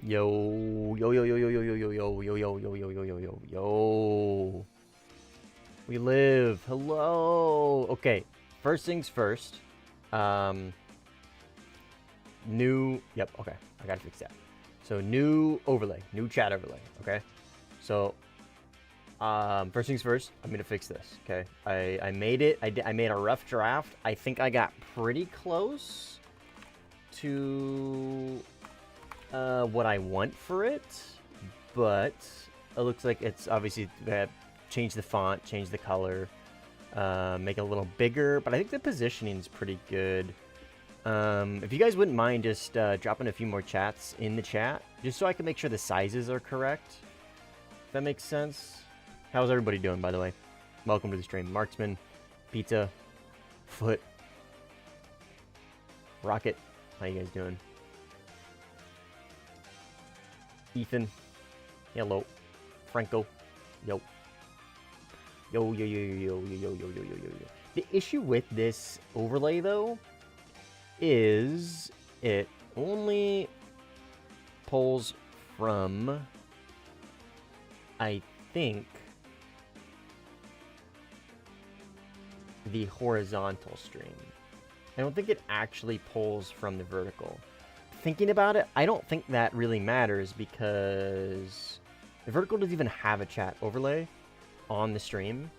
Yo, yo, yo, yo, yo, yo, yo, yo, yo, yo, yo, yo, yo, yo, yo, yo, yo. We live. Hello. Okay. First things first. Um, new. Yep. Okay. I gotta fix that. So new overlay, new chat overlay. Okay. So first things first. I'm gonna fix this. Okay. I made it. I made a rough draft. I think I got pretty close to what I want for it, but it looks like it's obviously change the font, change the color, make it a little bigger, but I think the positioning is pretty good. If you guys wouldn't mind just dropping a few more chats in the chat, just so I can make sure the sizes are correct. If that makes sense. How's everybody doing, by the way? Welcome to the stream. Marksman, Pizza, Foot, Rocket. How you guys doing? Ethan, hello. Franco, yo. Yo, yo, yo, yo, yo, yo, yo, yo, yo, yo, yo. The issue with this overlay, though, is it only pulls from, I think, the horizontal stream. I don't think it actually pulls from the vertical. Thinking about it, I don't think that really matters because the vertical doesn't even have a chat overlay on the stream.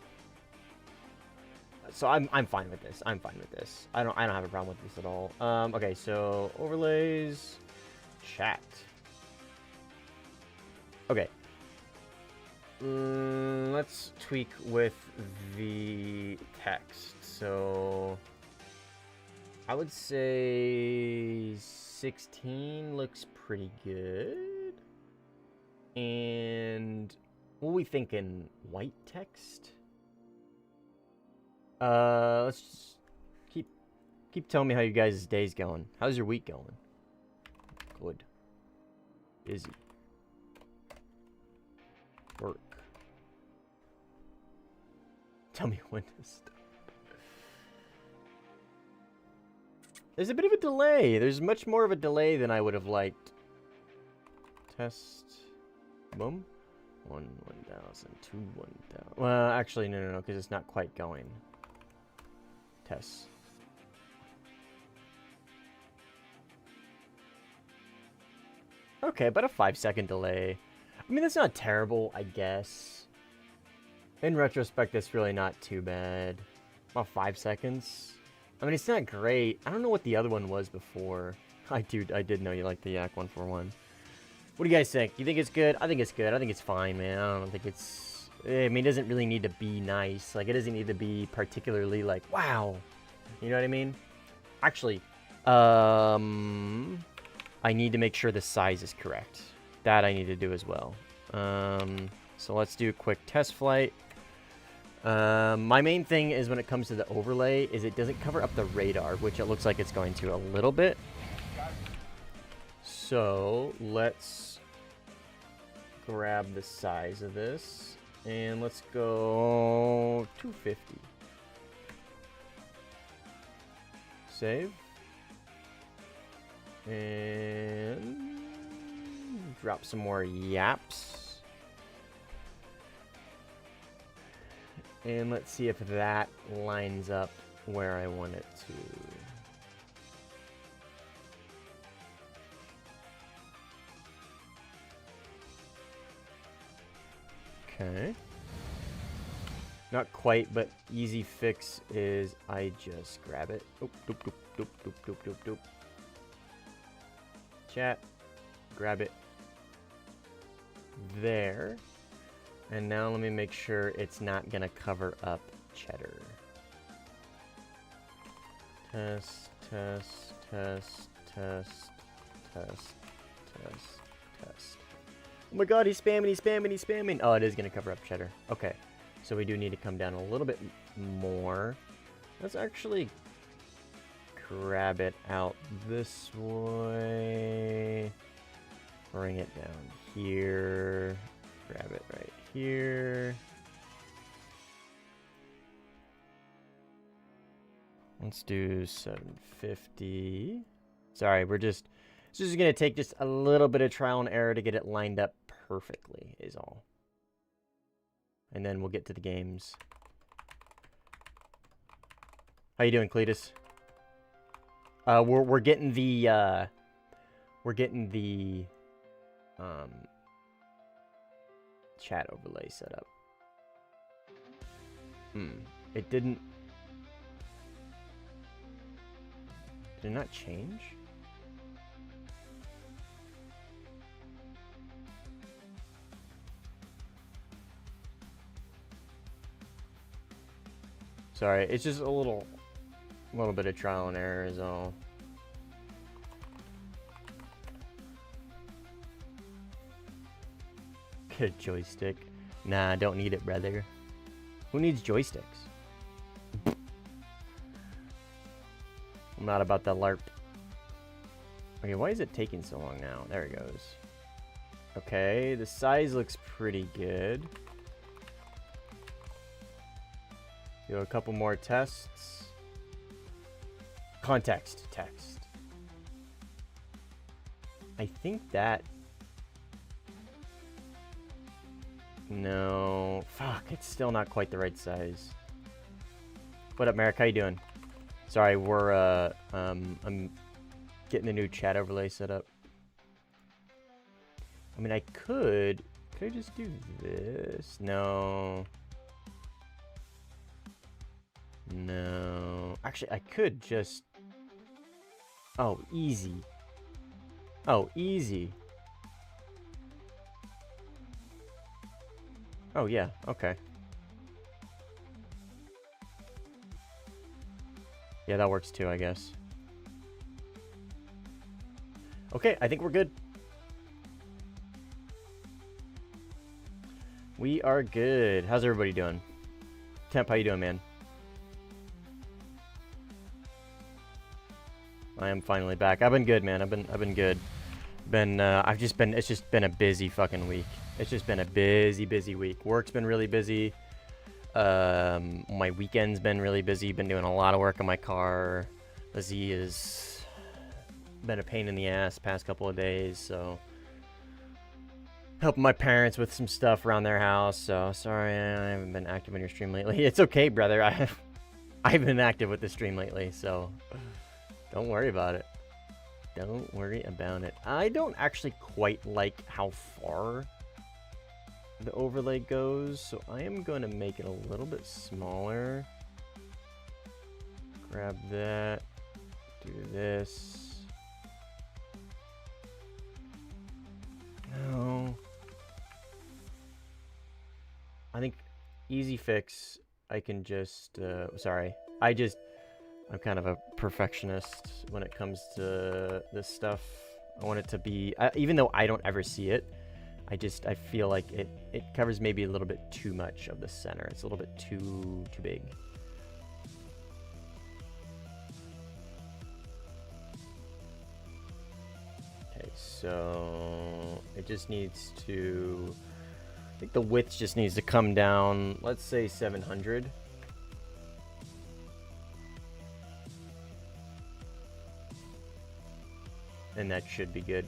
So I'm fine with this. I'm fine with this. I don't have a problem with this at all. Okay, so overlays, chat. Okay. Let's tweak with the text. So I would say 16 looks pretty good. And what are we thinking? White text? Let's just keep telling me how you guys' day's going. How's your week going? Good. Busy. Work. Tell me when to stop. There's a bit of a delay. There's much more of a delay than I would have liked. Test. Boom. 1,000, 2, 1,000. Well, actually, no, because it's not quite going. Test. Okay, about a 5-second delay. I mean, that's not terrible, I guess. In retrospect, that's really not too bad. About 5 seconds. I mean, it's not great. I don't know what the other one was before. I did know you liked the Yak 141. What do you guys think? You think it's good? I think it's good. I think it's fine, man. I don't think it's... I mean, it doesn't really need to be nice. Like, it doesn't need to be particularly, like, wow. You know what I mean? Actually, I need to make sure the size is correct. That I need to do as well. So let's do a quick test flight. My main thing is when it comes to the overlay is it doesn't cover up the radar, which it looks like it's going to a little bit. So let's grab the size of this and let's go 250. Save. And drop some more yaps. And let's see if that lines up where I want it to. Okay. Not quite, but easy fix is I just grab it. Oop, doop, doop, doop, doop, doop, doop, doop. Chat. Grab it. There. And now let me make sure it's not going to cover up cheddar. Test, test, test, test, test, test, test. Oh my god, he's spamming, he's spamming, he's spamming. Oh, it is going to cover up cheddar. Okay. So we do need to come down a little bit more. Let's actually grab it out this way. Bring it down here. Grab it right here. Let's do 750. Sorry, we're just So this is going to take just a little bit of trial and error to get it lined up perfectly, is all. And then we'll get to the games. How you doing, Cletus? We're getting the chat overlay set up. It didn't. Did it not change? Sorry, it's just a little bit of trial and error is all. Get a joystick. Nah, don't need it, brother. Who needs joysticks? I'm not about that LARP. Okay, why is it taking so long now? There it goes. Okay, the size looks pretty good. Do a couple more tests. Context text. I think that... No. Fuck, it's still not quite the right size. What up, Merrick? How you doing? Sorry, we're, I'm getting the new chat overlay set up. I mean, could I just do this? No. No. Actually, I could just... Oh, easy. Oh, easy. Oh, yeah. Okay. Yeah, that works too, I guess. Okay, I think we're good. We are good. How's everybody doing? Temp, how you doing, man? I am finally back. I've been good, man. I've been good. It's just been a busy fucking week. It's just been a busy week. Work's been really busy. My weekend's been really busy. Been doing a lot of work on my car. Lizzie has been a pain in the ass past couple of days, so helping my parents with some stuff around their house. So sorry I haven't been active on your stream lately. It's okay, brother. I've been active with the stream lately, so don't worry about it. Don't worry about it. I don't actually quite like how far the overlay goes, so I am going to make it a little bit smaller. Grab that. Do this. No. I think easy fix. I can just, sorry. I'm kind of a perfectionist when it comes to this stuff. I want it to be, even though I don't ever see it, I feel like it covers maybe a little bit too much of the center. It's a little bit too big. Okay, so it just needs to, I think the width just needs to come down, let's say 700. And that should be good.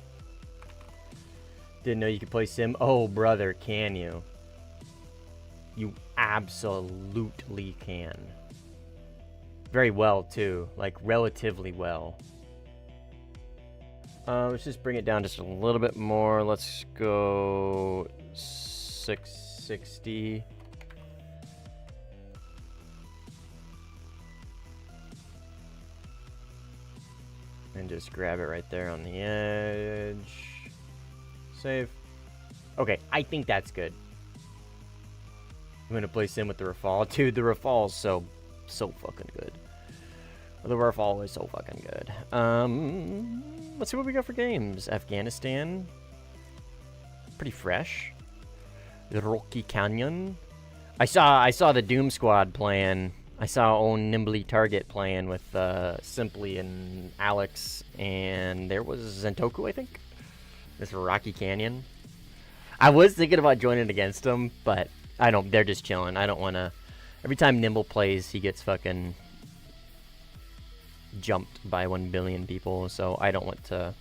Didn't know you could play Sim. Oh, brother, can you? You absolutely can. Very well, too. Like, relatively well. Let's just bring it down just a little bit more. Let's go 660. And just grab it right there on the edge. Save. Okay, I think that's good. I'm gonna play Sim with the Rafale. Dude, the Rafale's so fucking good. The Rafale is so fucking good. Let's see what we got for games. Afghanistan. Pretty fresh. The Rocky Canyon. I saw the Doom Squad playing. I saw own Nimbly Target playing with Simply and Alex, and there was Zentoku, I think. This Rocky Canyon. I was thinking about joining against them, but I don't. They're just chilling. I don't want to. Every time Nimble plays, he gets fucking jumped by 1 billion people, so I don't want to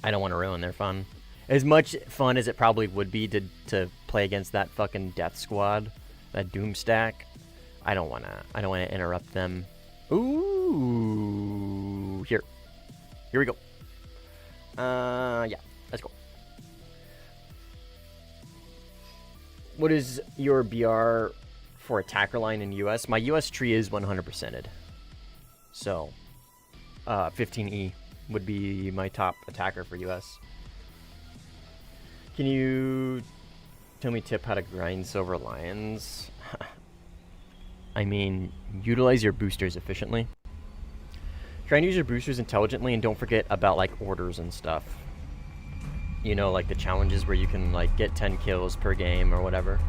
I don't want to ruin their fun. As much fun as it probably would be to play against that fucking death squad, that doom stack, I don't want to interrupt them. Ooh, here we go. Yeah, let's go. What is your BR for attacker line in US? My US tree is 100%ed. So, 15E would be my top attacker for US. Can you tell me tip how to grind Silver Lions? I mean, utilize your boosters efficiently. Try and use your boosters intelligently, and don't forget about like orders and stuff. You know, like the challenges where you can like get 10 kills per game or whatever.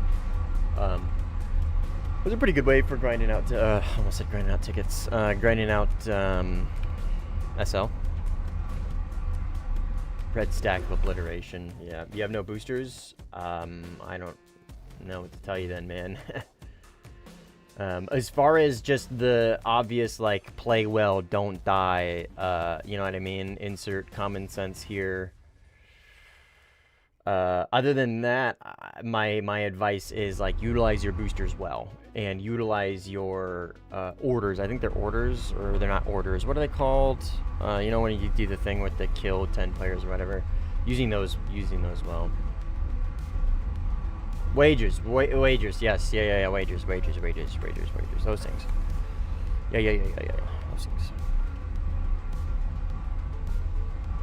It was a pretty good way for grinding out. Almost said grinding out tickets. Grinding out SL. Red stack of obliteration. Yeah, you have no boosters. I don't know what to tell you then, man. As far as just the obvious, like, play well, don't die, you know what I mean? Insert common sense here. Other than that, my advice is, like, utilize your boosters well. And utilize your orders. I think they're orders, or they're not orders. What are they called? You know, when you do the thing with the kill 10 players or whatever. Using those well. Wagers, yes, yeah, wagers, those things. Yeah, those things.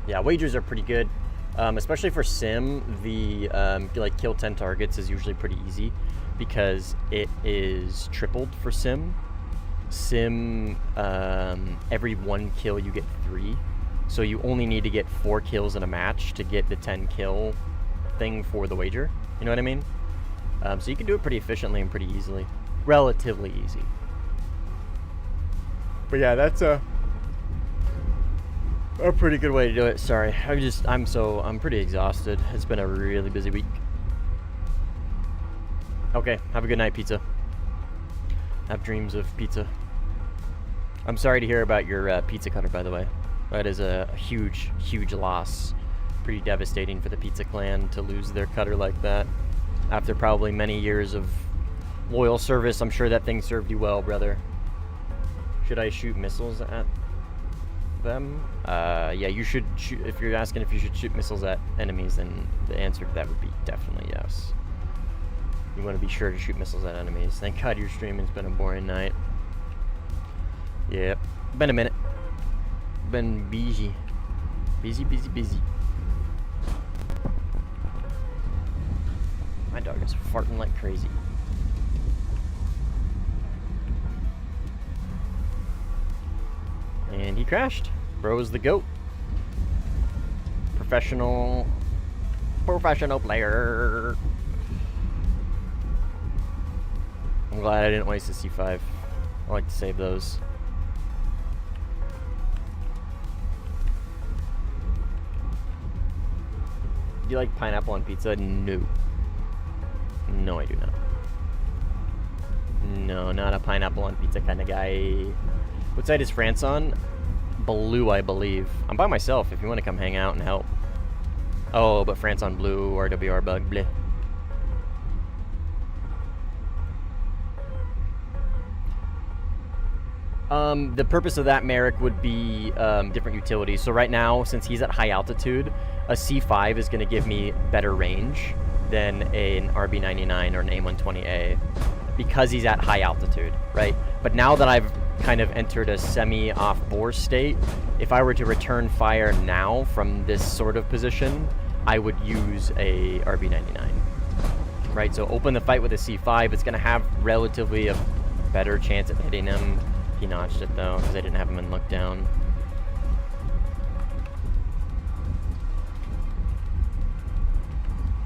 Yeah, wagers are pretty good, especially for sim. The like kill 10 targets is usually pretty easy because it is tripled for sim. Every 1 kill you get 3, so you only need to get 4 kills in a match to get the 10 kill thing for the wager. You know what I mean? So you can do it pretty efficiently and pretty easily. Relatively easy. But yeah, that's a pretty good way to do it. Sorry, I'm pretty exhausted. It's been a really busy week. Okay, have a good night, pizza. Have dreams of pizza. I'm sorry to hear about your pizza cutter, by the way. That is a huge loss. Pretty devastating for the pizza clan to lose their cutter like that. After probably many years of loyal service, I'm sure that thing served you well, brother. Should I shoot missiles at them? Yeah, you should shoot. If you're asking if you should shoot missiles at enemies, then the answer to that would be definitely yes. You want to be sure to shoot missiles at enemies. Thank God your streaming's been a boring night. Yep, been a minute. Been busy. Busy. My dog is farting like crazy. And he crashed. Bro's the GOAT. Professional player. I'm glad I didn't waste a C5. I like to save those. Do you like pineapple on pizza? No. No, I do not. No, not a pineapple on pizza kind of guy. What side is France on? Blue, I believe. I'm by myself if you want to come hang out and help. Oh, but France on blue, RWR bug, bleh. The purpose of that, Merrick, would be different utilities. So right now, since he's at high altitude, a C5 is going to give me better range than an RB99 or an A120A because he's at high altitude, right? But now that I've kind of entered a semi-off-bore state, if I were to return fire now from this sort of position, I would use a RB99, right? So open the fight with a C5, it's going to have relatively a better chance at hitting him. He notched it though, because I didn't have him in look down.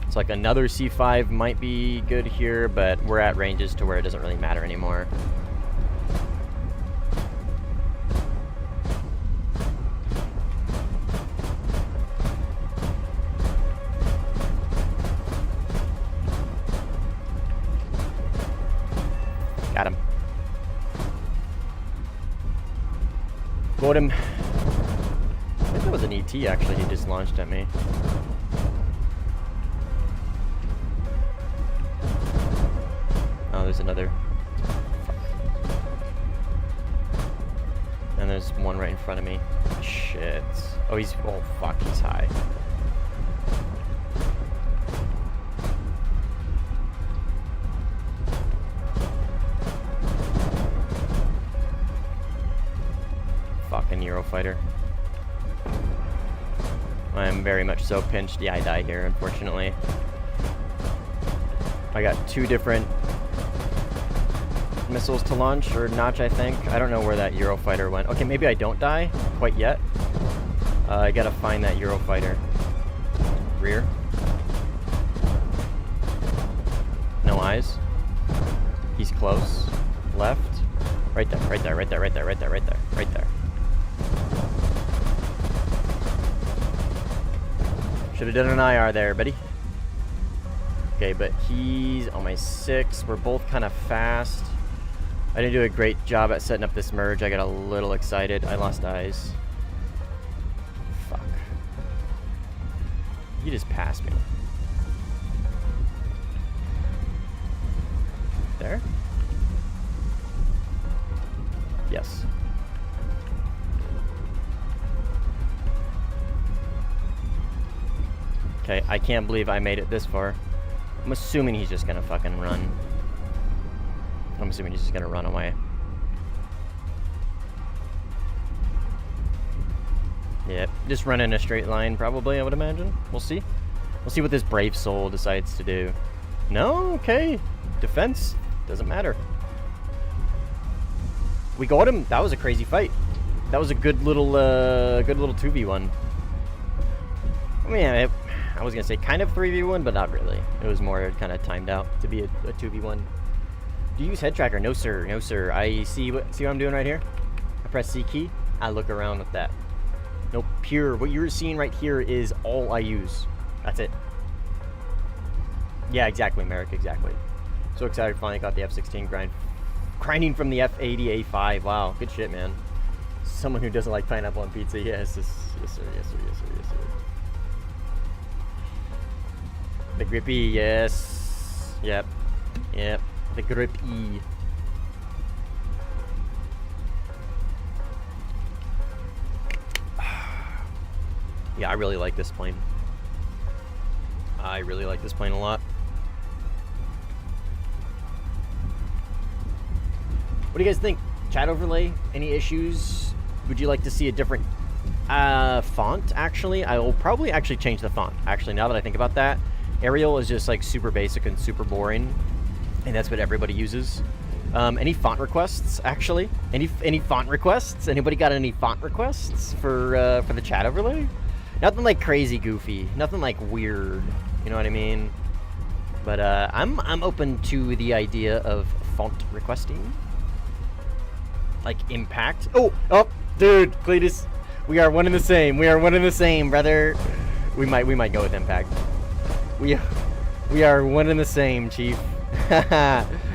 So like another C5 might be good here, but we're at ranges to where it doesn't really matter anymore. Got him. Got him. I think that was an ET. SMT, actually, he just launched at me. Oh, there's another. Fuck. And there's one right in front of me. Shit. Oh, he's... Oh, fuck, he's high. Fucking Eurofighter. I am very much so pinched. Yeah, I die here, unfortunately. I got 2 different missiles to launch, or notch, I think. I don't know where that Eurofighter went. Okay, maybe I don't die quite yet. I gotta find that Eurofighter. Rear. No eyes. He's close. Left. Right there, right there, right there, right there, right there, right there, right there. Should have done an IR there, buddy. Okay, but he's on my 6. We're both kind of fast. I didn't do a great job at setting up this merge. I got a little excited. I lost eyes. Fuck. You just passed me. There? Yes. Okay, I can't believe I made it this far. I'm assuming he's just gonna fucking run. I'm assuming he's just gonna run away. Yep, just run in a straight line probably, I would imagine. We'll see. We'll see what this brave soul decides to do. No? Okay. Defense. Doesn't matter. We got him. That was a crazy fight. That was a good little 2v1. I mean, I was gonna say kind of 3v1, but not really. It was more kind of timed out to be a 2v1. Do you use head tracker? No, sir. No, sir. I see what I'm doing right here? I press C key. I look around with that. Nope. Pure. What you're seeing right here is all I use. That's it. Yeah, exactly, Merrick. Exactly. So excited. Finally got the F-16 grinding from the F-80 A5. Wow. Good shit, man. Someone who doesn't like pineapple on pizza. Yes, yes, yes, sir. Yes, sir. Yes, sir. Yes, sir. The grippy, yes. Yep. Yep. The grippy. Yeah, I really like this plane. I really like this plane a lot. What do you guys think? Chat overlay? Any issues? Would you like to see a different font, actually? I will probably actually change the font. Actually, now that I think about that, Arial is just like super basic and super boring, and that's what everybody uses. Any font requests, actually? Any font requests? Anybody got any font requests for the chat overlay? Nothing like crazy goofy, nothing like weird, you know what I mean? But I'm open to the idea of font requesting. Like Impact. Oh, dude, Cletus, we are one and the same. We are one and the same, brother. We might go with Impact. We are one and the same, Chief.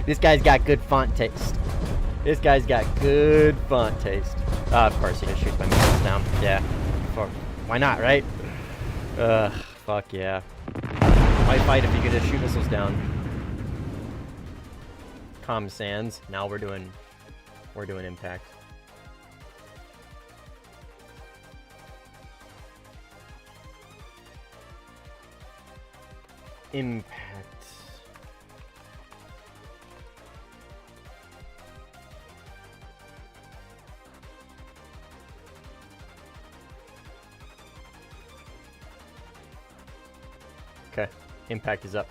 This guy's got good font taste. This guy's got good font taste. Of course, he just shoots my missiles down. Yeah. Why not, right? Fuck yeah. Why fight if you could just shoot missiles down? Calm Sands. Now we're doing Impact. Impact. Okay, Impact is up.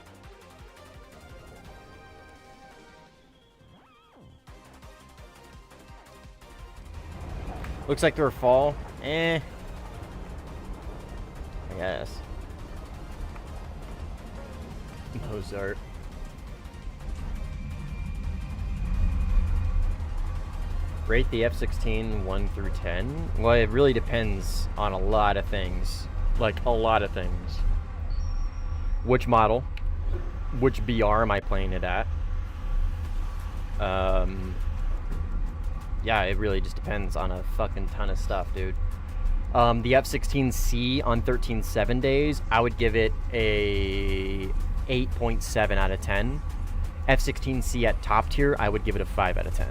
Looks like they're fall. I guess. Mozart. Rate the F-16 1 through 10? Well, it really depends on a lot of things. Like, a lot of things. Which model? Which BR am I playing it at? Yeah, it really just depends on a fucking ton of stuff, dude. The F-16C on 13.7 days, I would give it a 8.7 out of 10. F-16C at top tier, I would give it a 5 out of 10.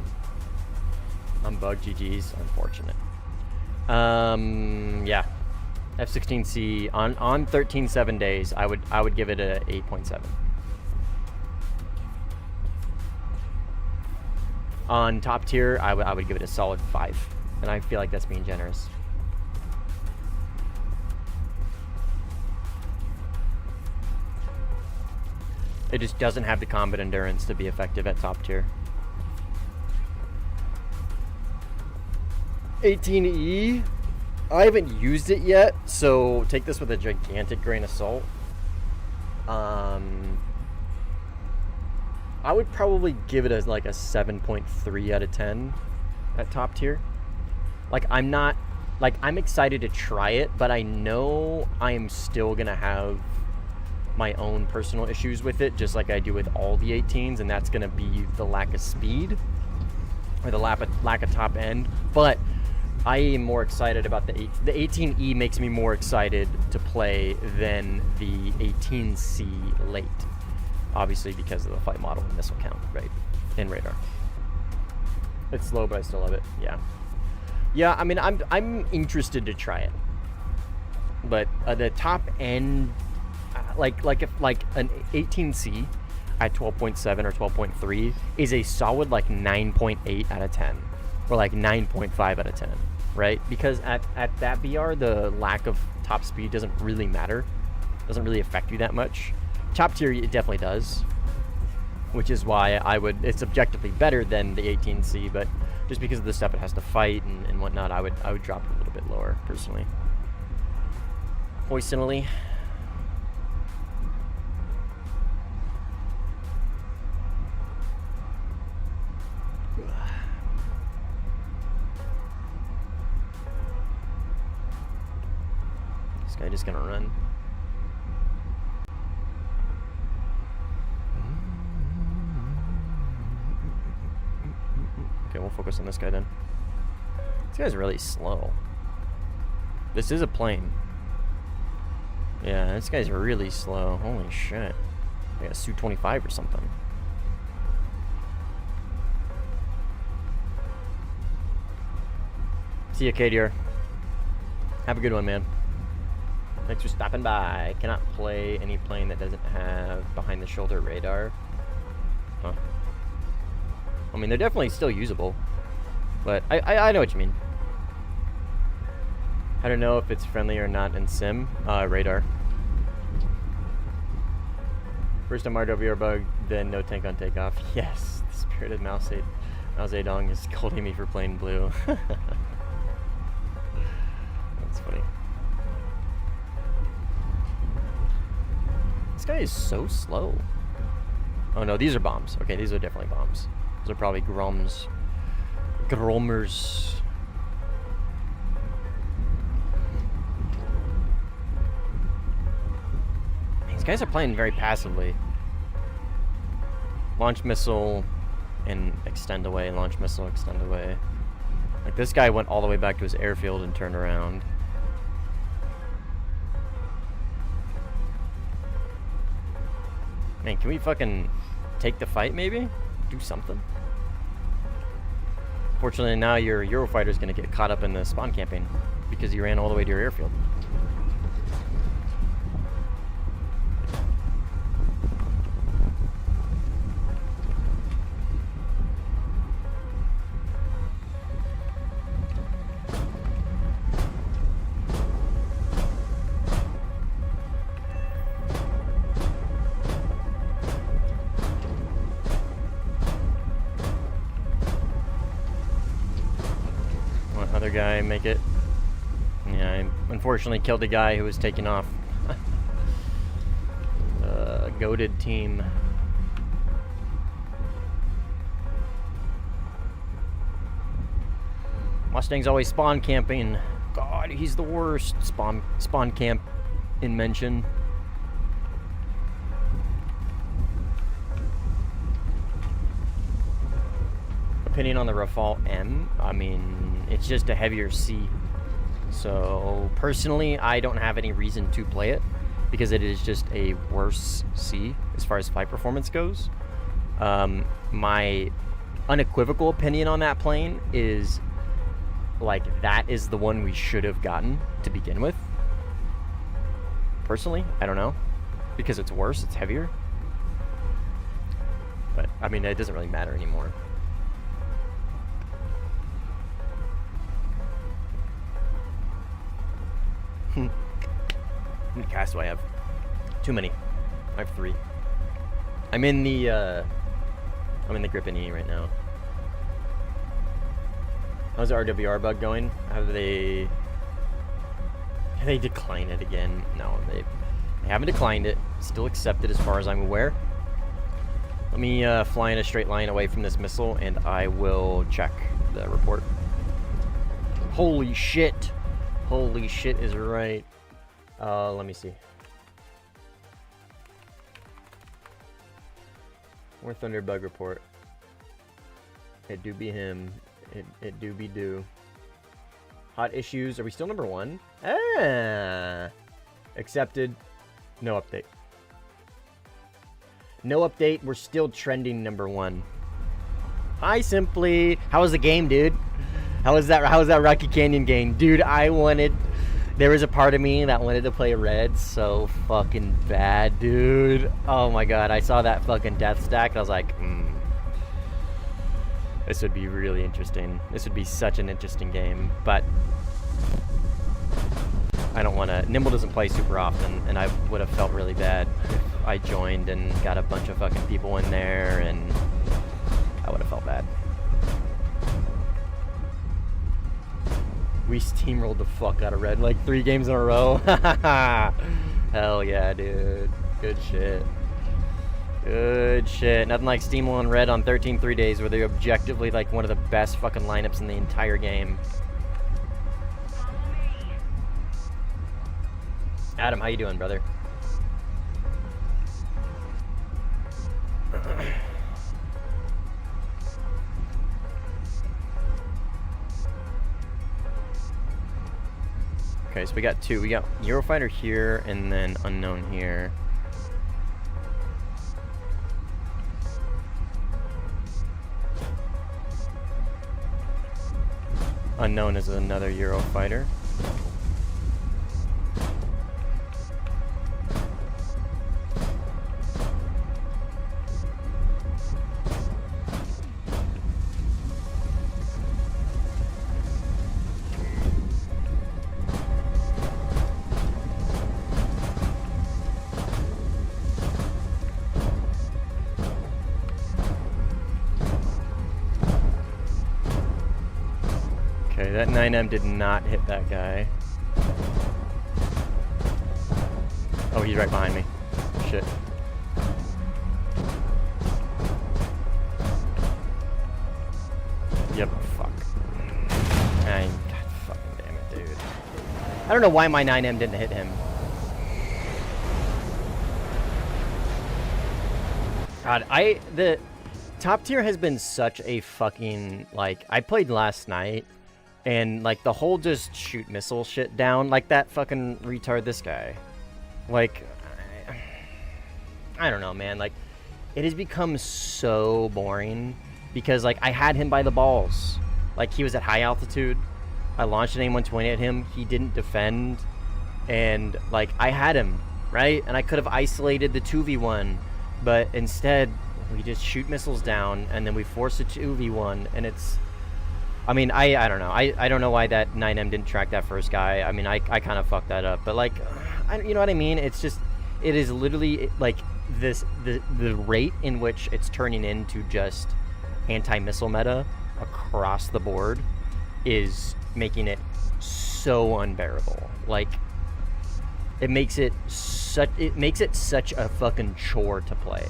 Unbug GG's, unfortunate. Yeah. F-16C on 13.7 days, I would give it a 8.7. On top tier, I would give it a solid 5, and I feel like that's being generous. It just doesn't have the combat endurance to be effective at top tier. 18E, I haven't used it yet, so take this with a gigantic grain of salt. I would probably give it as like a 7.3 out of 10 at top tier. Like, I'm excited to try it, but I know I am still gonna have my own personal issues with it, just like I do with all the 18s, and that's gonna be the lack of speed or the lack of top end. But I am more excited about the 18E makes me more excited to play than the 18C late, obviously because of the flight model and missile count, right, in radar. It's slow, but I still love it. Yeah, I mean, I'm interested to try it, but the top end, like an 18C at 12.7 or 12.3 is a solid like 9.8 out of 10 or like 9.5 out of 10, right? Because at that BR, the lack of top speed doesn't really matter, doesn't really affect you that much. Top tier, it definitely does, which is why it's objectively better than the 18C, but just because of the stuff it has to fight and whatnot, I would drop it a little bit lower, personally. Personally. This guy just gonna run. Okay, we'll focus on this guy then. This guy's really slow. This is a plane. Yeah, this guy's really slow. Holy shit. Like a Su-25 or something. See ya, KDR. Have a good one, man. Thanks for stopping by. Cannot play any plane that doesn't have behind-the-shoulder radar. Huh. I mean, they're definitely still usable, but I know what you mean. I don't know if it's friendly or not in sim. Radar. First time RWR bug, then no tank on takeoff. Yes, the spirit of Mao Zedong is scolding me for playing blue. That's funny. This guy is so slow. Oh no, these are bombs. Okay, these are definitely bombs. Those are probably Grommers. These guys are playing very passively. Launch missile and extend away. Launch missile, extend away. Like, this guy went all the way back to his airfield and turned around. Man, can we fucking take the fight, maybe? Do something? Fortunately, now your Eurofighter's gonna get caught up in the spawn camping because you ran all the way to your airfield. Other guy make it. Yeah, I unfortunately killed a guy who was taking off. Goated team. Mustang's always spawn camping. God, he's the worst. Spawn camp in mention. Opinion on the Rafale M? I mean, it's just a heavier C. So personally, I don't have any reason to play it because it is just a worse C as far as flight performance goes. My unequivocal opinion on that plane is like that is the one we should have gotten to begin with. Personally, I don't know, because it's worse, it's heavier. But I mean, it doesn't really matter anymore. How many casts do I have? Too many. I have 3. I'm in the grip and E right now. How's the RWR bug going? Have they decline it again? No, they haven't declined it. Still accepted as far as I'm aware. Let me fly in a straight line away from this missile and I will check the report. Holy shit. Holy shit is right. Let me see. Warthunder bug report. It do be him. It do be do. Hot issues. Are we still number 1? Ah. Accepted. No update. No update. We're still trending number 1. Hi, Simply. How was the game, dude? How was that Rocky Canyon game? Dude, there was a part of me that wanted to play red so fucking bad, dude. Oh my god, I saw that fucking death stack and I was like, this would be really interesting. This would be such an interesting game, but I don't want to. Nimble doesn't play super often, and I would have felt really bad if I joined and got a bunch of fucking people in there, and I would have felt bad. We steamrolled the fuck out of red like 3 games in a row. Hell yeah, dude. Good shit. Good shit. Nothing like steamrolling red on 13-3 days where they're objectively like one of the best fucking lineups in the entire game. Adam, how you doing, brother? Okay, so we got 2. We got Eurofighter here and then Unknown here. Unknown is another Eurofighter. Okay, that 9M did not hit that guy. Oh, he's right behind me. Shit. Yep, fuck. God fucking damn it, dude. I don't know why my 9M didn't hit him. God, the top tier has been such a fucking, like, I played last night, and, like, the whole just shoot missile shit down, like that fucking retard, this guy. Like, I don't know, man. Like, it has become so boring because, like, I had him by the balls. Like, he was at high altitude. I launched an AIM-120 at him. He didn't defend. And, like, I had him, right? And I could have isolated the 2v1. But instead, we just shoot missiles down, and then we force a 2v1, and it's... I mean, I don't know. I don't know why that 9M didn't track that first guy. I mean, I kind of fucked that up. But, like, you know what I mean? It's just... It is literally, like, the rate in which it's turning into just anti-missile meta across the board is making it so unbearable. Like, it makes it such a fucking chore to play.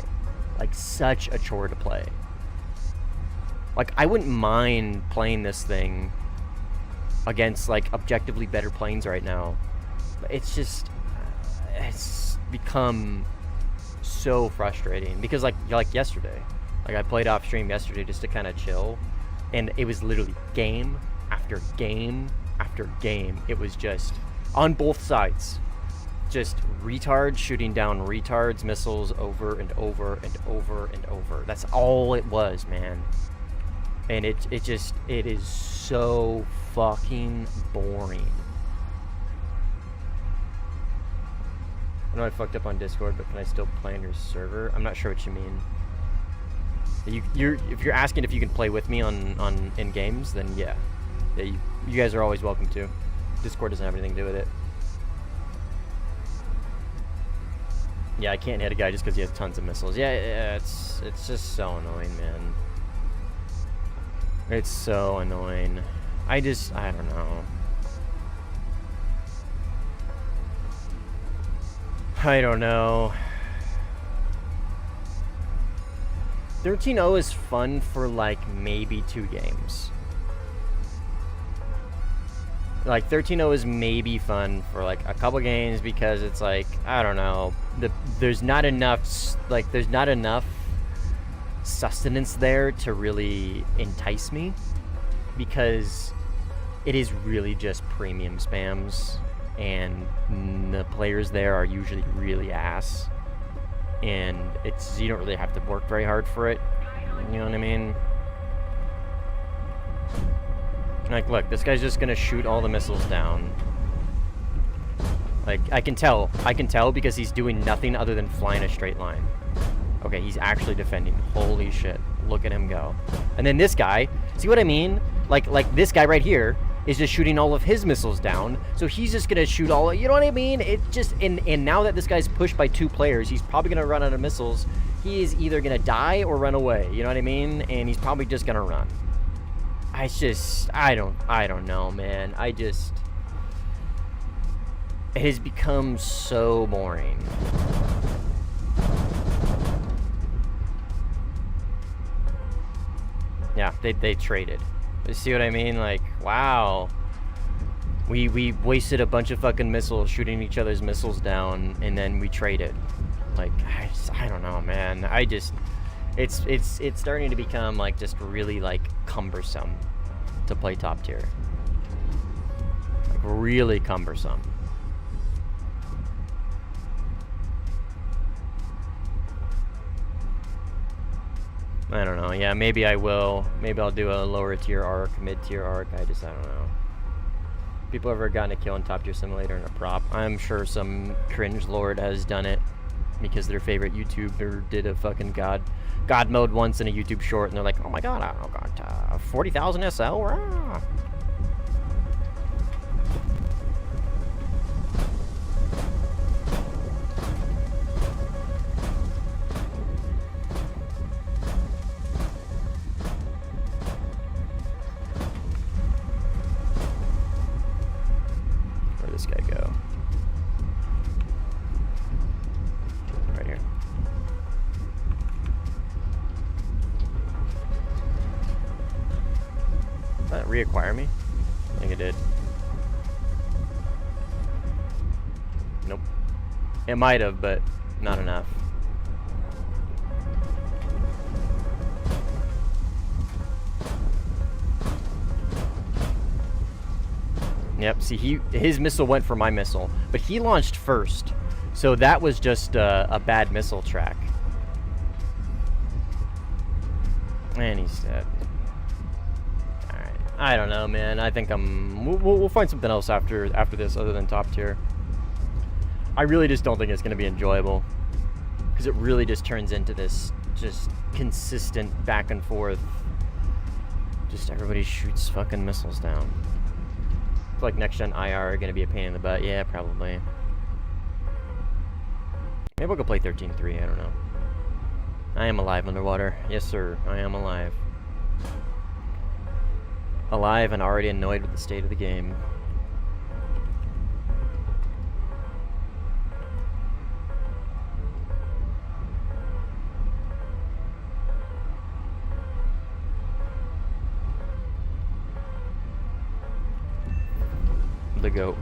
Like, such a chore to play. Like, I wouldn't mind playing this thing against, like, objectively better planes right now. It's just... It's become so frustrating. Because, like yesterday. Like, I played off stream yesterday just to kind of chill. And it was literally game after game after game, it was just on both sides. Just retards shooting down retards missiles over and over and over and over. That's all it was, man. And it is so fucking boring. I know I fucked up on Discord, but can I still play on your server? I'm not sure what you mean. If you're asking if you can play with me in games, then yeah. You guys are always welcome to. Discord doesn't have anything to do with it. Yeah, I can't hit a guy just because he has tons of missiles. Yeah, it's just so annoying, man. It's so annoying. I don't know. I don't know. 13-0 is fun for like maybe 2 games. Like 13-0 is maybe fun for like a couple games because it's like, I don't know, there's not enough sustenance there to really entice me, because it is really just premium spams, and the players there are usually really ass, and you don't really have to work very hard for it. You know what I mean? Like, look, this guy's just gonna shoot all the missiles down. Like, I can tell because he's doing nothing other than flying a straight line. Okay, he's actually defending. Holy shit. Look at him go. And then this guy, see what I mean? Like this guy right here is just shooting all of his missiles down. So he's just gonna shoot all, you know what I mean? It just, and now that this guy's pushed by 2 players, he's probably gonna run out of missiles. He is either gonna die or run away, you know what I mean? And he's probably just gonna run. I don't know, man. It has become so boring. Yeah, they traded. You see what I mean? Like, wow. We wasted a bunch of fucking missiles shooting each other's missiles down, and then we traded. Like, I don't know, man. It's starting to become like just really like cumbersome to play top tier. Like really cumbersome. I don't know. Yeah, maybe I will. Maybe I'll do a lower tier arc, mid tier arc. I don't know. People ever gotten a kill in top tier simulator in a prop? I'm sure some cringe lord has done it because their favorite YouTuber did a fucking god mode once in a YouTube short, and they're like, oh my god, I got 40,000 SL. Rah. Where'd this guy go? Right here. Did that reacquire me? I think it did. Nope. It might have, but not enough. Yep, see, his missile went for my missile, but he launched first. So that was just a bad missile track. And he's dead. Alright. I don't know, man. I think we'll find something else after this other than top tier. I really just don't think it's going to be enjoyable. Because it really just turns into this just consistent back and forth. Just everybody shoots fucking missiles down. I feel like next gen IR are going to be a pain in the butt. Yeah, probably. Maybe we'll go play 13-3. I don't know. I am alive underwater. Yes, sir. I am alive. Alive and already annoyed with the state of the game. The goat.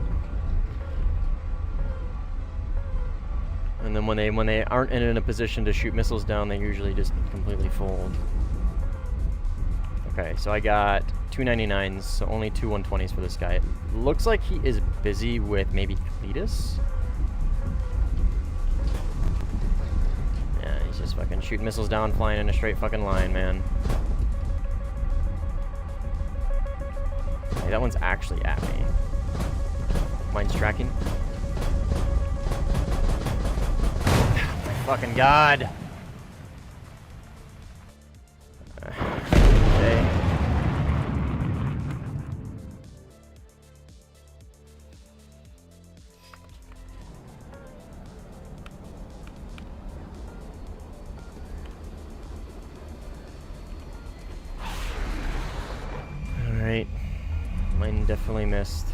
And then when they aren't in a position to shoot missiles down, they usually just completely fold. Okay, so I got 2 99s, so only 2 120s for this guy. It looks like he is busy with maybe Cletus. Yeah, he's just fucking shooting missiles down, flying in a straight fucking line, man. Hey, that one's actually at me. Mine's tracking. Oh my fucking god! Okay. Alright. Mine definitely missed,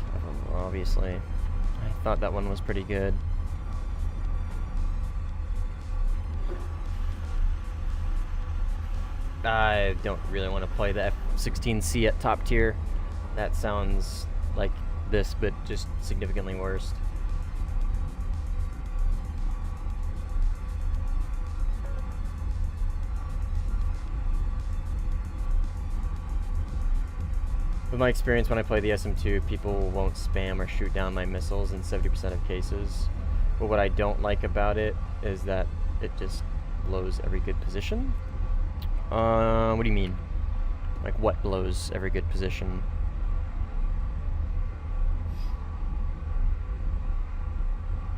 obviously. I thought that one was pretty good. I don't really want to play the F-16C at top tier. That sounds like this, but just significantly worse. With my experience, when I play the SM2, people won't spam or shoot down my missiles in 70% of cases. But what I don't like about it is that it just blows every good position. What do you mean? Like, what blows every good position?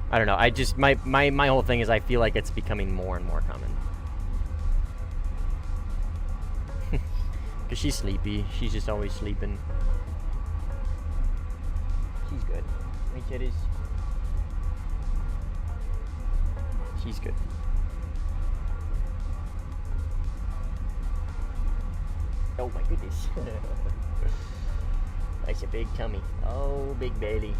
I don't know. I just, my whole thing is I feel like it's becoming more and more common. Because she's sleepy. She's just always sleeping. She's good. Hey, kitties. She's good. Oh my goodness. That's a big tummy. Oh, big belly.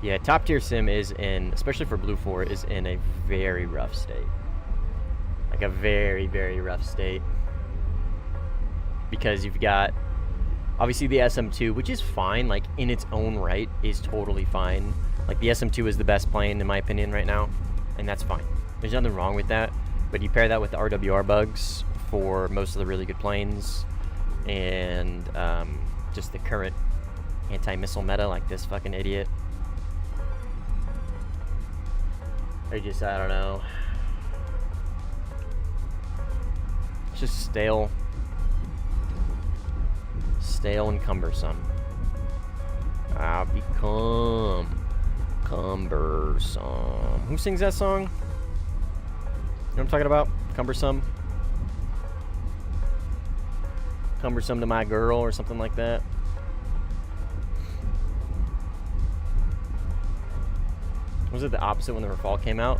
Yeah, top tier sim is in, especially for Blue 4, is in a very rough state. Like a very, very rough state. Because you've got, obviously the SM2, which is fine, like in its own right, is totally fine. Like the SM2 is the best plane in my opinion right now, and that's fine. There's nothing wrong with that, but you pair that with the RWR bugs for most of the really good planes, and just the current anti-missile meta, like this fucking idiot. I don't know. It's just stale. Stale and cumbersome. I've become cumbersome. Who sings that song? You know what I'm talking about? Cumbersome? Cumbersome to my girl or something like that. Was it the opposite when the Rafale came out?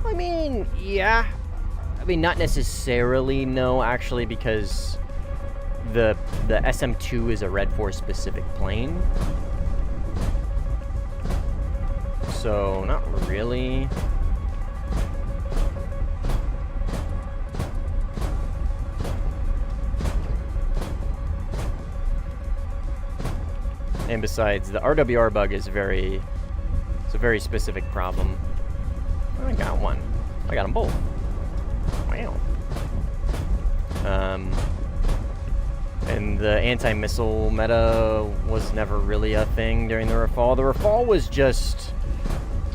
I mean, yeah. I mean, not necessarily, no, actually, because the SM2 is a Red Force specific plane. So, not really. And besides, the RWR bug is it's a very specific problem. I got one. I got them both. Wow. And the anti-missile meta was never really a thing during the Rafale. The Rafale was just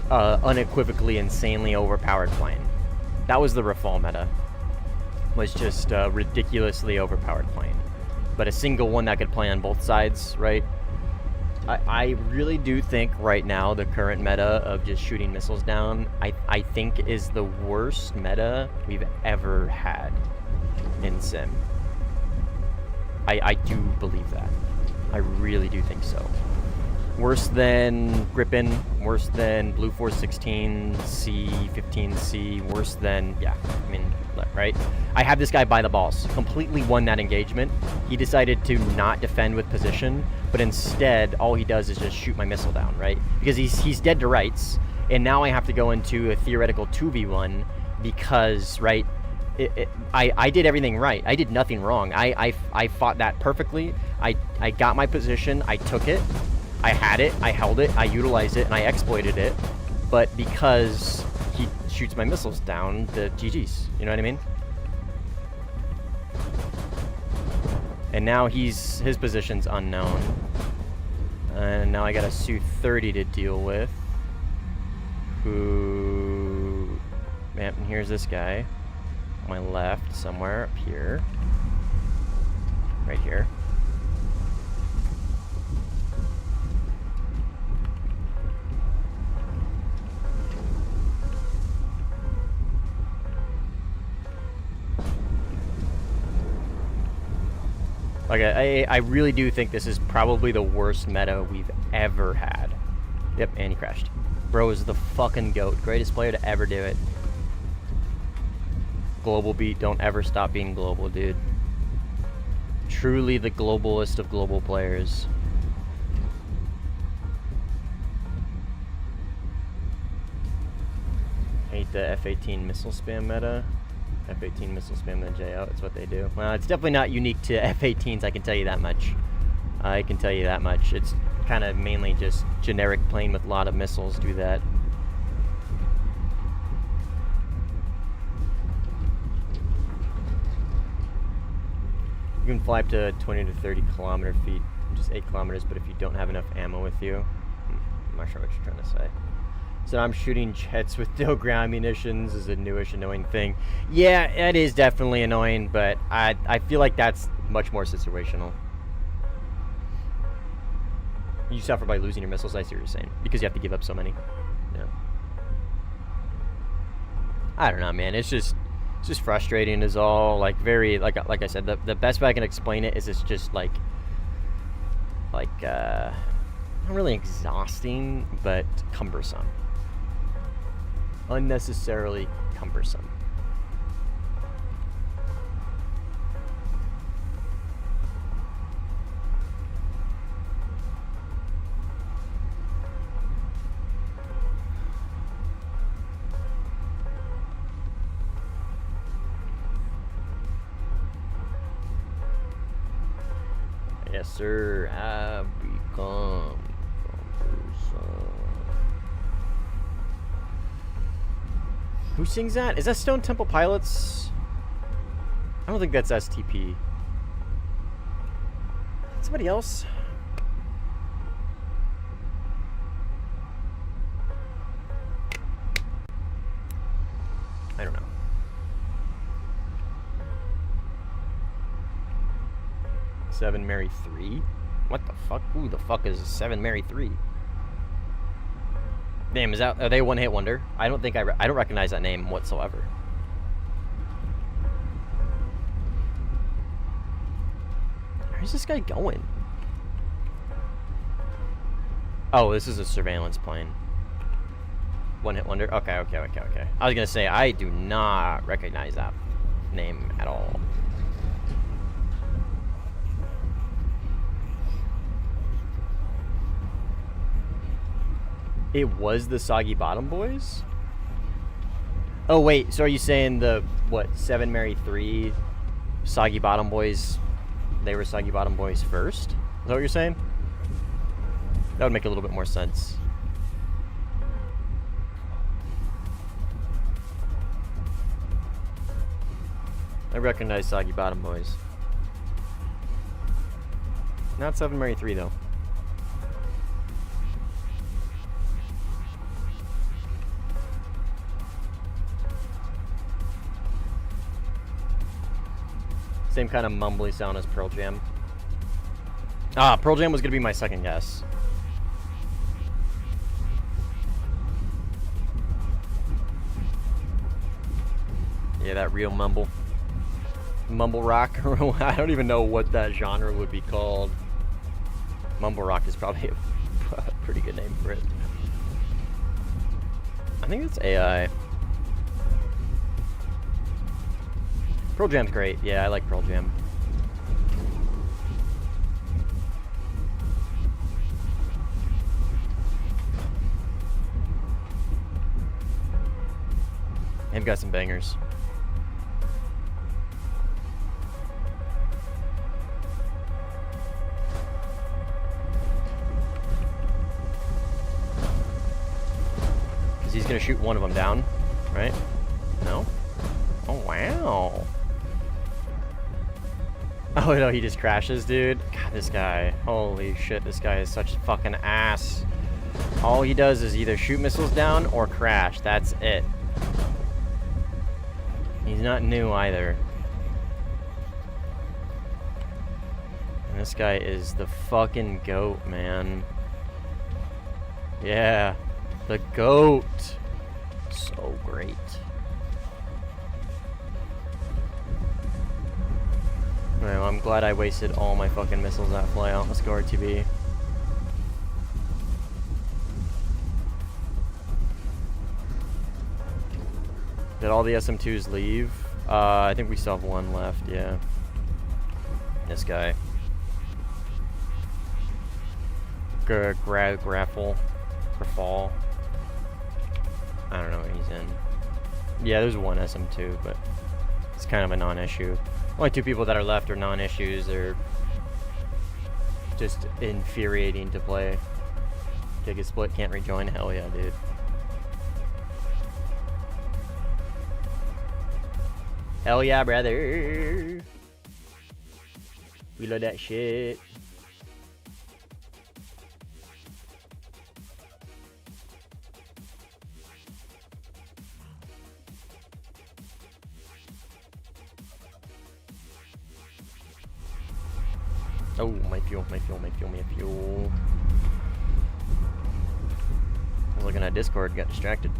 unequivocally insanely overpowered plane. That was the Rafale meta. Was just a ridiculously overpowered plane. But a single one that could play on both sides, right? I really do think right now the current meta of just shooting missiles down, I think is the worst meta we've ever had in Sim. I do believe that. I really do think so. Worse than Gripen, worse than Blue Force 16C, 15C, worse than, yeah, I mean, right? I have this guy by the balls. Completely won that engagement. He decided to not defend with position, but instead, all he does is just shoot my missile down, right? Because he's dead to rights, and now I have to go into a theoretical 2v1 because, right, I did everything right. I did nothing wrong. I fought that perfectly. I got my position. I took it. I had it. I held it. I utilized it, and I exploited it. But because shoots my missiles down, the GG's. You know what I mean? And now his position's unknown. And now I got a Su-30 to deal with. Who... Man, and here's this guy. On my left, somewhere up here. Right here. Okay, I really do think this is probably the worst meta we've ever had. Yep, and he crashed. Bro is the fucking GOAT. Greatest player to ever do it. Global beat, don't ever stop being global, dude. Truly the globalist of global players. Hate the F-18 missile spam meta. F-18 missile spam the J out, it's what they do. Well, it's definitely not unique to F-18s, I can tell you that much. I can tell you that much. It's kind of mainly just generic plane with a lot of missiles do that. You can fly up to 20 to 30 kilometer feet, just 8 kilometers, but if you don't have enough ammo with you, I'm not sure what you're trying to say. So I'm shooting jets with no ground munitions is a newish annoying thing. Yeah, it is definitely annoying, but I feel like that's much more situational. You suffer by losing your missiles, I see what you're saying. Because you have to give up so many. Yeah. I don't know, man. It's just frustrating is all. Like, very, like I said, the best way I can explain it is it's just like not really exhausting, but cumbersome. Unnecessarily cumbersome. Yes, sir. I've become cumbersome. Who sings that? Is that Stone Temple Pilots? I don't think that's STP. Somebody else? I don't know. Seven Mary 3? What the fuck? Who the fuck is 7 Mary 3? Damn, are they a one-hit wonder? I don't think I don't recognize that name whatsoever. Where's this guy going? Oh, this is a surveillance plane. One-hit wonder? Okay. I was gonna say, I do not recognize that name at all. It was the Soggy Bottom Boys? Oh, wait. So are you saying the, what, 7 Mary 3 Soggy Bottom Boys, they were Soggy Bottom Boys first? Is that what you're saying? That would make a little bit more sense. I recognize Soggy Bottom Boys. Not 7 Mary 3, though. Same kind of mumbly sound as Pearl Jam. Ah, Pearl Jam was going to be my second guess. Yeah, that real mumble. Mumble rock. I don't even know what that genre would be called. Mumble rock is probably a pretty good name for it. I think it's AI. Pearl Jam's great. Yeah, I like Pearl Jam. They've got some bangers. Because he's going to shoot one of them down. right? No? Oh, wow. Oh, no, he just crashes, dude. God, this guy. Holy shit, this guy is such a fucking ass. All he does is either shoot missiles down or crash. That's it. He's not new either. And this guy is the fucking GOAT, man. Yeah. The GOAT. So great. Alright, well, I'm glad I wasted all my fucking missiles that fly out. Let's go RTB. Did all the SM2s leave? I think we still have one left, yeah. This guy. Graffle. Grafall. I don't know what he's in. Yeah, there's one SM2, but it's kind of a non-issue. Only two people that are left are non-issues. They're just infuriating to play. Take a split, can't rejoin. Hell yeah, dude. Hell yeah, brother. We love that shit. Oh, my fuel. I was looking at Discord, got distracted.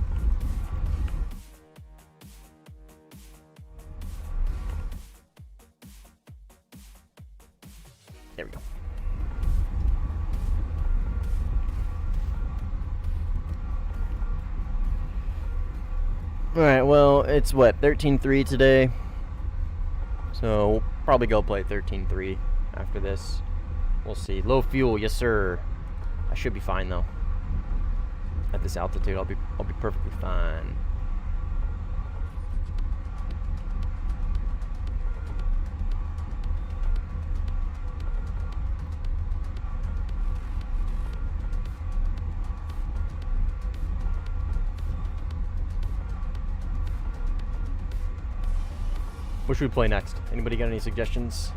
There we go. Alright, well, it's what, 13-3 today? So, we'll probably go play 13-3 after this. We'll see. Low fuel, yes sir. I should be fine though. At this altitude, I'll be perfectly fine. What should we play next? Anybody got any suggestions?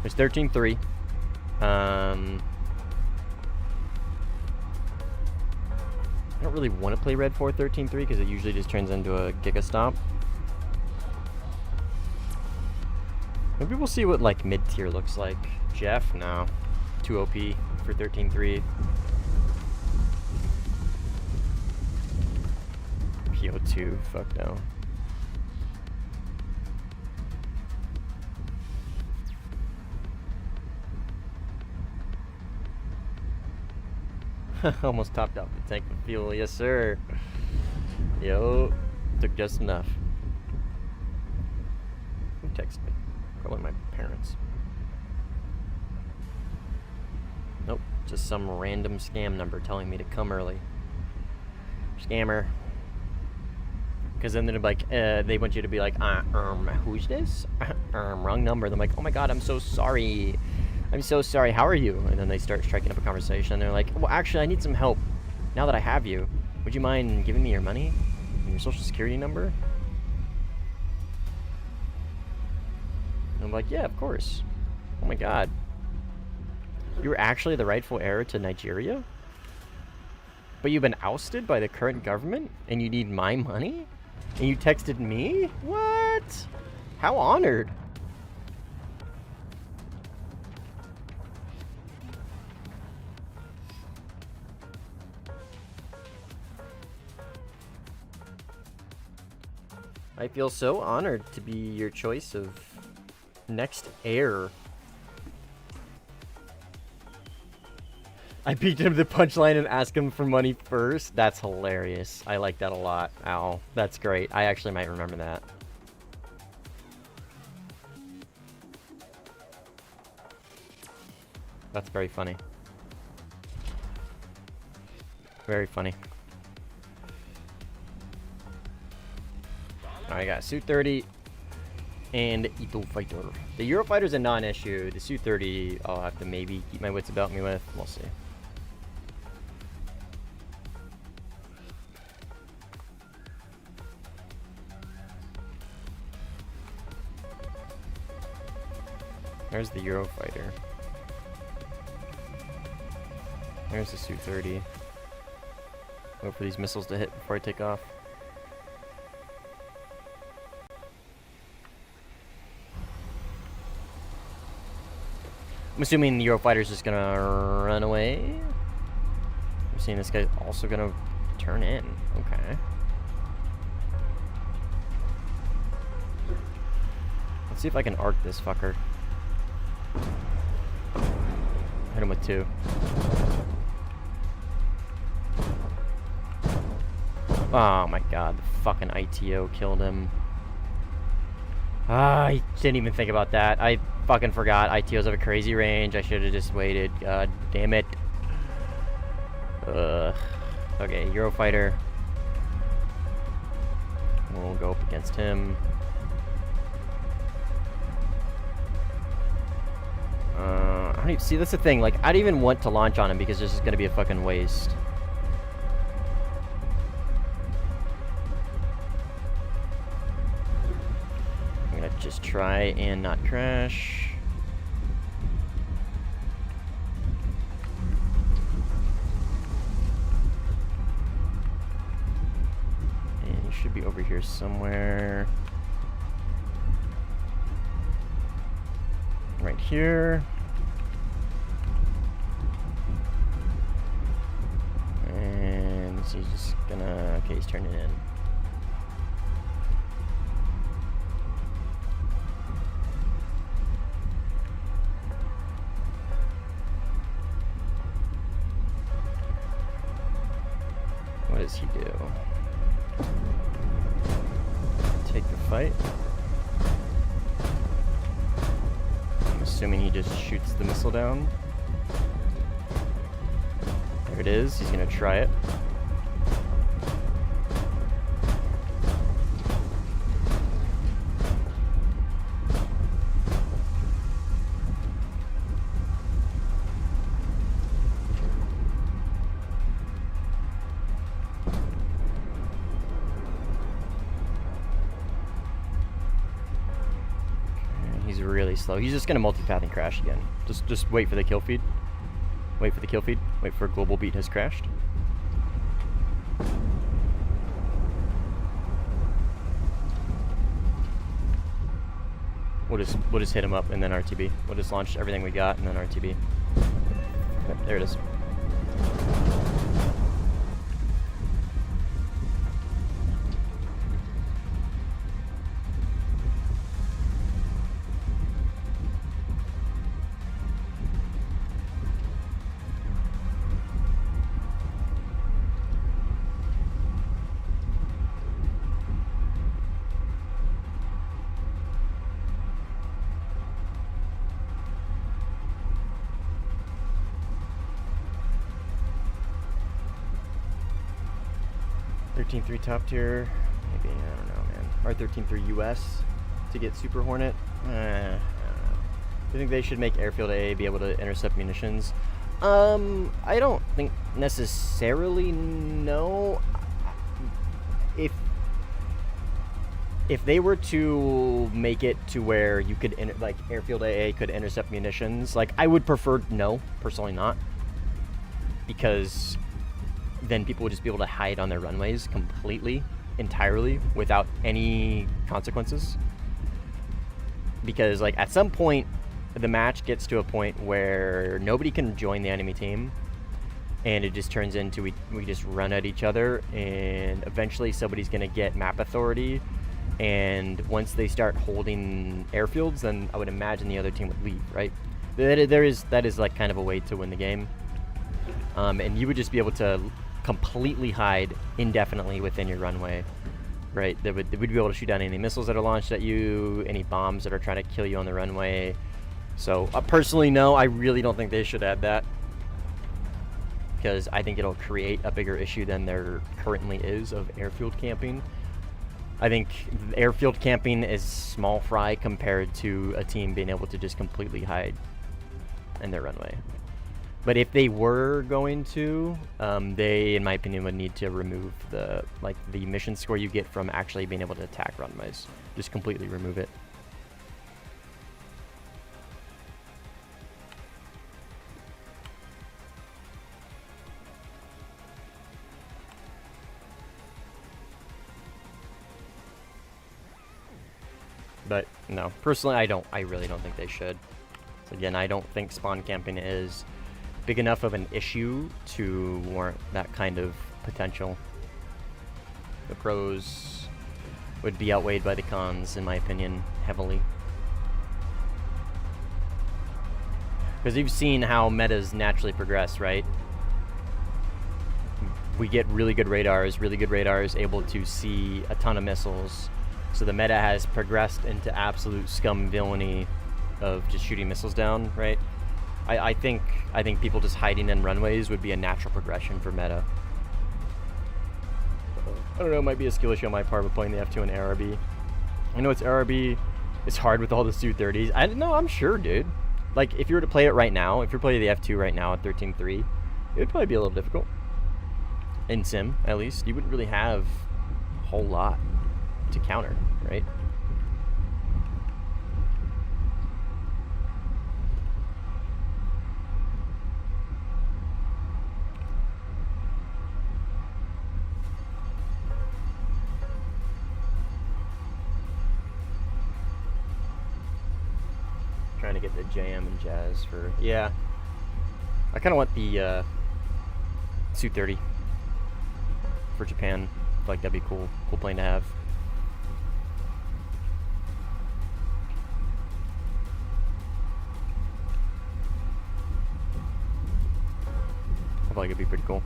There's 13-3. I don't really want to play Red 4 13-3 because it usually just turns into a Giga Stomp. Maybe we'll see what like mid-tier looks like. Jeff? No. Too OP for 13-3. PO2, fuck no. Almost topped out the tank of fuel, yes sir. Yo, took just enough. Who texted me? Probably my parents. Nope, just some random scam number telling me to come early. Scammer. Because then they're like, they want you to be like, who's this? Wrong number. They're like, oh my god, I'm so sorry. I'm so sorry, how are you? And then they start striking up a conversation, and they're like, well, actually, I need some help. Now that I have you, would you mind giving me your money and your social security number? And I'm like, yeah, of course. Oh my god. You're actually the rightful heir to Nigeria? But you've been ousted by the current government, and you need my money? And you texted me? What? How honored. I feel so honored to be your choice of next heir. I beat him to the punchline and asked him for money first. That's hilarious. I like that a lot. Ow, that's great. I actually might remember that. That's very funny. Very funny. Alright, I got Su-30 and Eurofighter. The Eurofighter's a non-issue. The Su-30, I'll have to maybe keep my wits about me with. We'll see. There's the Eurofighter. There's the Su-30. Wait for these missiles to hit before I take off. I'm assuming the Eurofighter's just gonna run away. I'm seeing this guy's also gonna turn in. Okay. Let's see if I can arc this fucker. Hit him with 2. Oh my god, the fucking ITO killed him. I didn't even think about that. I fucking forgot ITOs have a crazy range. I should have just waited. God damn it. Okay, Eurofighter. We'll go up against him. I don't even see. That's the thing. Like, I don't even want to launch on him because this is gonna be a fucking waste. I'm gonna just try and not crash. And he should be over here somewhere. Right here. And he's just gonna... Okay, he's turning in. What does he do? Take the fight. Assuming he just shoots the missile down. There it is. He's gonna try it. He's really slow. He's just gonna multipath and crash again. Just wait for the kill feed. Wait for the kill feed. Wait for global beat has crashed. We'll just hit him up and then RTB. We'll just launch everything we got and then RTB. Okay, there it is. R13-3 top tier, maybe, I don't know, man. R13-3 US to get Super Hornet. I don't know. Do you think they should make Airfield A be able to intercept munitions? I don't think necessarily, no. If they were to make it to where you could, like, Airfield AA could intercept munitions, like, I would prefer no, personally not. Because then people would just be able to hide on their runways completely, entirely, without any consequences. Because, like, at some point, the match gets to a point where nobody can join the enemy team, and it just turns into we just run at each other, and eventually somebody's going to get map authority, and once they start holding airfields, then I would imagine the other team would leave, right? That is like kind of a way to win the game. And you would just be able to completely hide indefinitely within your runway, right? We'd be able to shoot down any missiles that are launched at you, any bombs that are trying to kill you on the runway. So personally, no, I really don't think they should add that, because I think it'll create a bigger issue than there currently is of airfield camping. I think airfield camping is small fry compared to a team being able to just completely hide in their runway. But if they were going to, they, in my opinion, would need to remove the mission score you get from actually being able to attack runways. Just completely remove it. But no, personally, I really don't think they should. Again, I don't think spawn camping is big enough of an issue to warrant that kind of potential. The pros would be outweighed by the cons, in my opinion, heavily. Because you've seen how metas naturally progress, right? We get really good radars able to see a ton of missiles. So the meta has progressed into absolute scum and villainy of just shooting missiles down, right? I think people just hiding in runways would be a natural progression for meta. I don't know, it might be a skill issue on my part with playing the F2 and ARB. I know it's ARB, it's hard with all the Su-30s. I don't know, I'm sure, dude. Like, if you were to play it right now, if you're playing the F2 right now at 13.3, it would probably be a little difficult. In Sim, at least. You wouldn't really have a whole lot to counter, right? Trying to get the JM and Jazz for... Yeah. I kind of want the Su-30 for Japan. I feel like that'd be cool plane to have. I feel like it'd be pretty cool.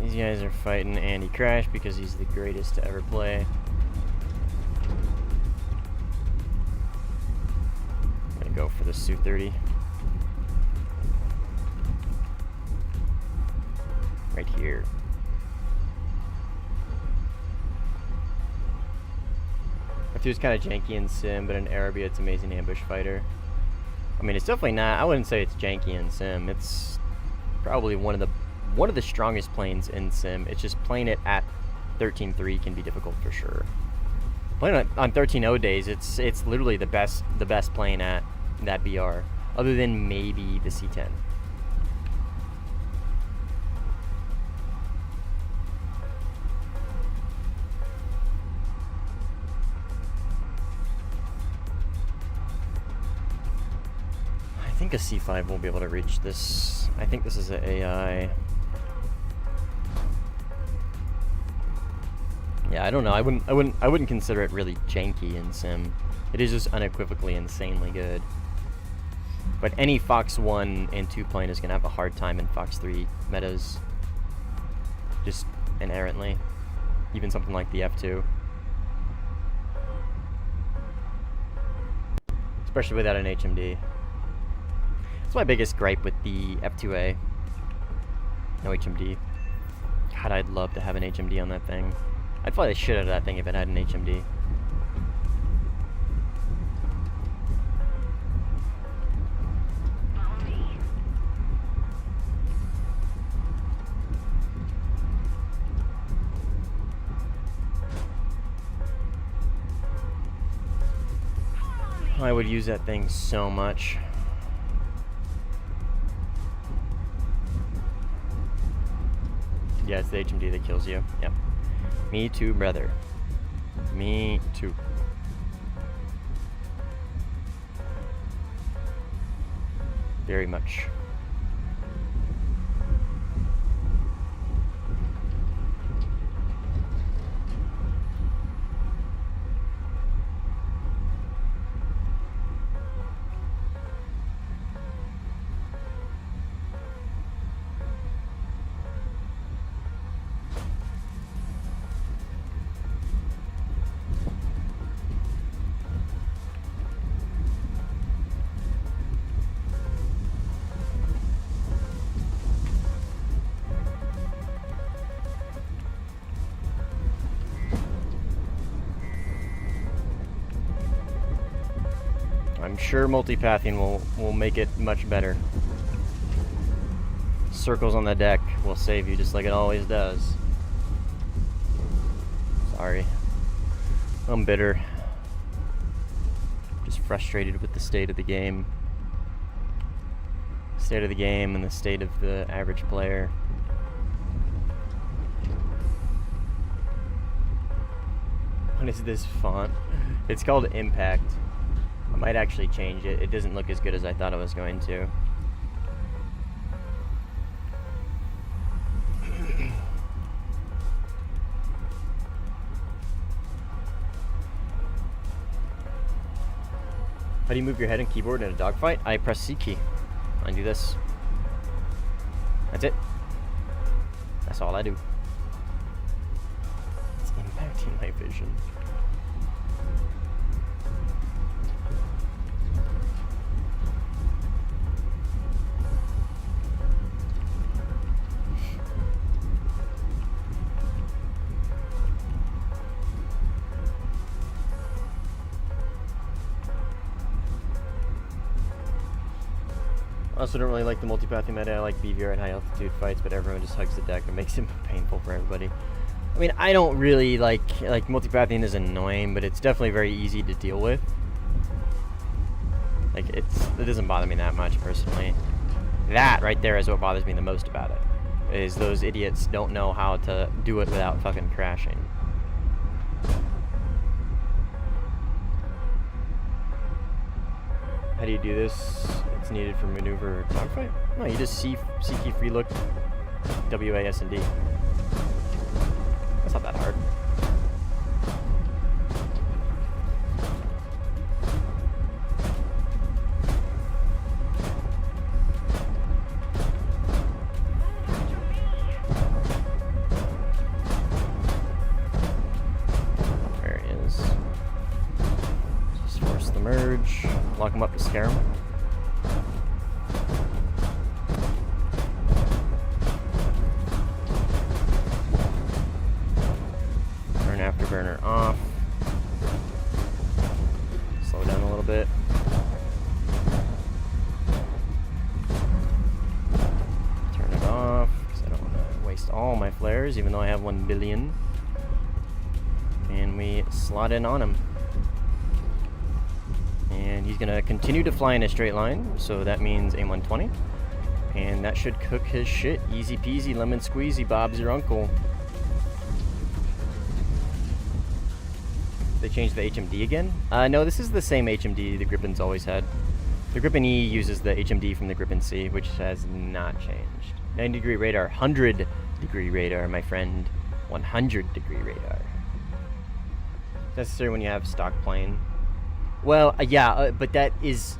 These guys are fighting Andy Crash because he's the greatest to ever play. I'm gonna go for the Su-30. Right here. F2 is kind of janky in Sim, but in Arabia it's amazing ambush fighter. I mean, it's definitely not, I wouldn't say it's janky in Sim. It's probably one of the strongest planes in Sim. It's just playing it at 13.3 can be difficult for sure. Playing it on 13.0 days, it's literally the best plane at that BR, other than maybe the C10. I think a C5 won't be able to reach this. I think this is an AI. Yeah, I don't know. I wouldn't consider it really janky in Sim. It is just unequivocally insanely good. But any Fox 1 and 2 plane is gonna have a hard time in Fox 3 metas. Just inherently. Even something like the F2. Especially without an HMD. That's my biggest gripe with the F2A. No HMD. God, I'd love to have an HMD on that thing. I'd fly the shit out of that thing if it had an HMD. I would use that thing so much. Yeah, it's the HMD that kills you. Yep. Me too, brother. Me too. Very much. I'm sure multipathing will make it much better. Circles on the deck will save you just like it always does. Sorry. I'm bitter. Just frustrated with the state of the game. State of the game and the state of the average player. What is this font? It's called Impact. I might actually change it. It doesn't look as good as I thought it was going to. How do you move your head and keyboard in a dogfight? I press C key. I do this. That's it. That's all I do. It's impacting my vision. I also don't really like the multipathing meta. I like BVR at high altitude fights, but everyone just hugs the deck and makes it painful for everybody. I mean, I don't really like multipathing is annoying, but it's definitely very easy to deal with. Like it doesn't bother me that much personally. That right there is what bothers me the most about it. Is those idiots don't know how to do it without fucking crashing. How do you do this? It's needed for maneuver dogfight? No, you just C key free look WASD. That's not that hard. There he is. Just force the merge. Lock him up to scare him. Burn afterburner off. Slow down a little bit. Turn it off because I don't want to waste all my flares, even though I have 1 billion. And we slot in on him. And he's going to continue to fly in a straight line, so that means aim 120. And that should cook his shit. Easy peasy, lemon squeezy, Bob's your uncle. They changed the HMD again? No, this is the same HMD the Gripen's always had. The Gripen E uses the HMD from the Gripen C, which has not changed. 90 degree radar, 100 degree radar, my friend. 100 degree radar. Necessary when you have stock plane. Well, yeah, but that is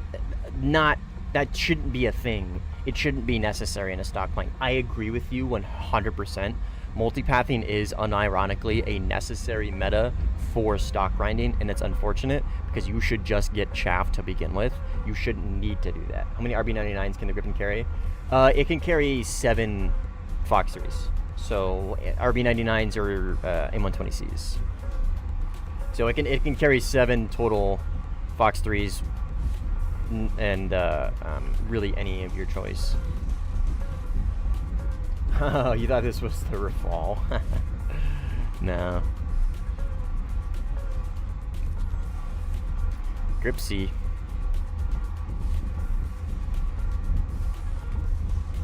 not, that shouldn't be a thing. It shouldn't be necessary in a stock plane. I agree with you 100%. Multipathing is unironically a necessary meta for stock grinding, and it's unfortunate because you should just get chaff to begin with. You shouldn't need to do that. How many RB99s can the Gripen carry? It can carry 7 Fox 3s. So RB99s are M120Cs. So it can carry 7 total Fox 3s and really any of your choice. Oh, you thought this was the Rafale? No. Grip C.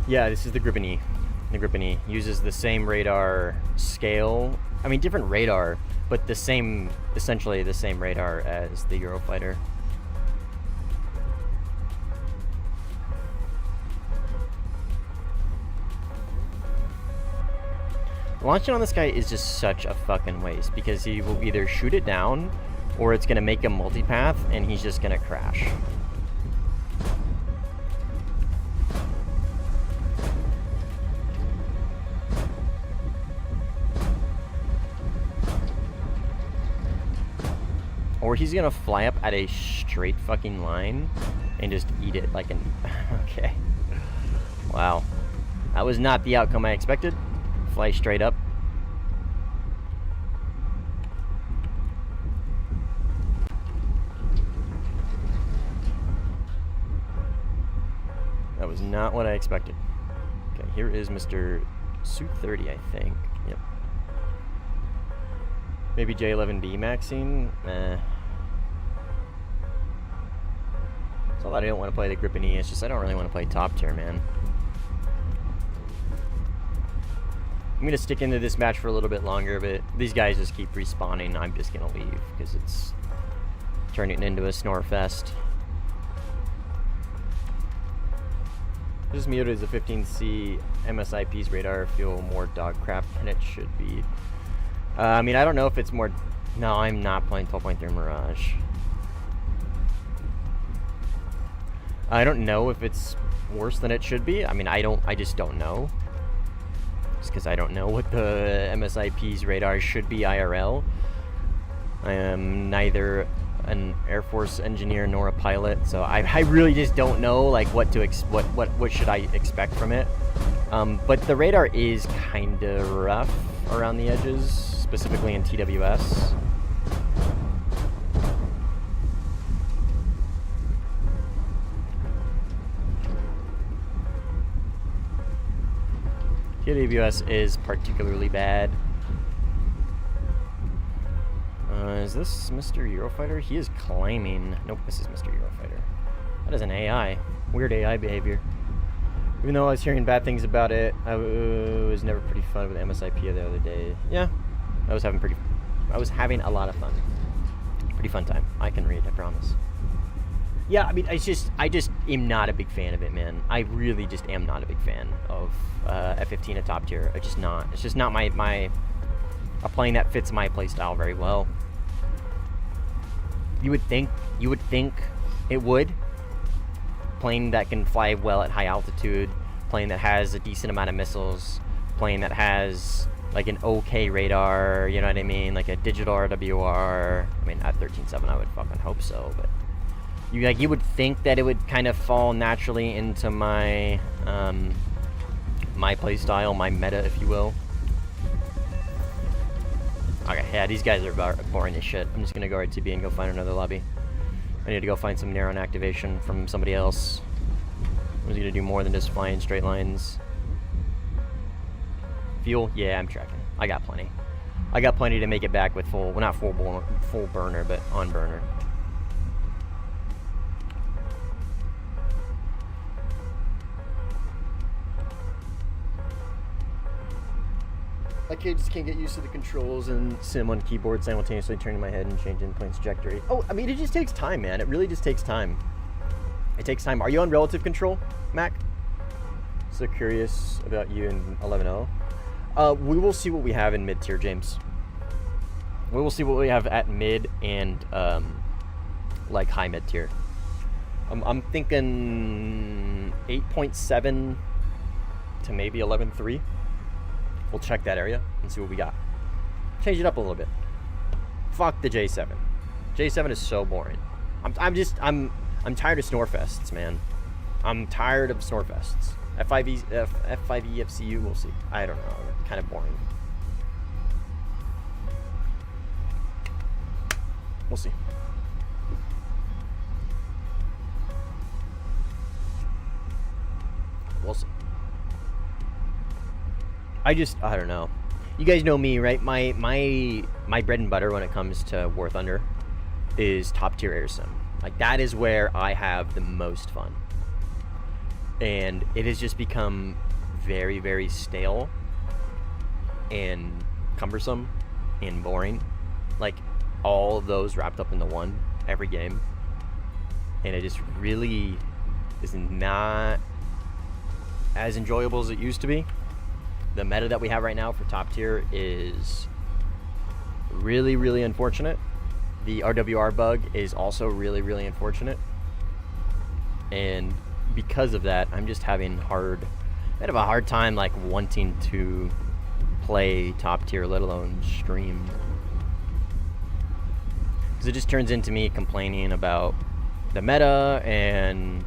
Yeah, this is the Gripen E. The Gripen E uses the same radar scale. I mean, different radar, but the same, essentially the same radar as the Eurofighter. Launching on this guy is just such a fucking waste because he will either shoot it down or it's gonna make a multipath and he's just gonna crash. Or he's gonna fly up at a straight fucking line and just eat it like an... Okay. Wow. That was not the outcome I expected. Fly straight up. That was not what I expected. Okay, here is Mr. Suit 30, I think. Yep. Maybe J11B maxing? It's not that I don't want to play the Grip and E, it's just I don't really want to play top tier, man. I'm going to stick into this match for a little bit longer, but these guys just keep respawning. I'm just going to leave because it's turning into a snore fest. This muted is a 15C MSIP's radar feel more dog crap than it should be. I mean, I don't know if it's more... No, I'm not playing 12.3 Mirage. I don't know if it's worse than it should be. I mean, I just don't know. Just because I don't know what the MSIP's radar should be IRL. I am neither an Air Force engineer nor a pilot, so I really just don't know like what should I expect from it. But the radar is kind of rough around the edges, specifically in TWS. TWS is particularly bad. Is this Mr. Eurofighter? He is climbing. Nope, this is Mr. Eurofighter. That is an AI. Weird AI behavior. Even though I was hearing bad things about it, I was never pretty fun with MSIP the other day. Yeah, I was having a lot of fun. Pretty fun time. I can read, I promise. Yeah, I mean, I just am not a big fan of it, man. I really just am not a big fan of F-15 at top tier. It's just not. It's just not a plane that fits my playstyle very well. You would think it would. Plane that can fly well at high altitude, plane that has a decent amount of missiles, plane that has like an okay radar, you know what I mean? Like a digital RWR. I mean, at 13.7 I would fucking hope so, but you would think that it would kind of fall naturally into my my playstyle, my meta, if you will. Okay, yeah, these guys are boring as shit. I'm just gonna go RTB and go find another lobby. I need to go find some Neuron activation from somebody else. I was gonna do more than just flying straight lines. Fuel? Yeah, I'm tracking. I got plenty. I got plenty to make it back with full, well, not full burner, but on burner. I just can't get used to the controls and sim on keyboard simultaneously turning my head and changing plane's trajectory. Oh, I mean, it just takes time, man. It really just takes time. It takes time. Are you on relative control, Mac? So curious about you in 11.0. We will see what we have in mid-tier, James. We will see what we have at mid and like high mid-tier. I'm thinking 8.7 to maybe 11.3. We'll check that area and see what we got. Change it up a little bit. Fuck the J7. J7 is so boring. I'm tired of snorefests, man. I'm tired of snorefests. F5E FCU, we'll see. I don't know. Kind of boring. We'll see. We'll see. I don't know. You guys know me, right? My bread and butter when it comes to Warthunder is top tier air sim. Like, that is where I have the most fun. And it has just become very, very stale and cumbersome and boring. Like, all of those wrapped up into one every game. And it just really is not as enjoyable as it used to be. The meta that we have right now for top tier is really, really unfortunate. The RWR bug is also really, really unfortunate. And because of that, I'm just having a bit of a hard time like wanting to play top tier, let alone stream. Because it just turns into me complaining about the meta and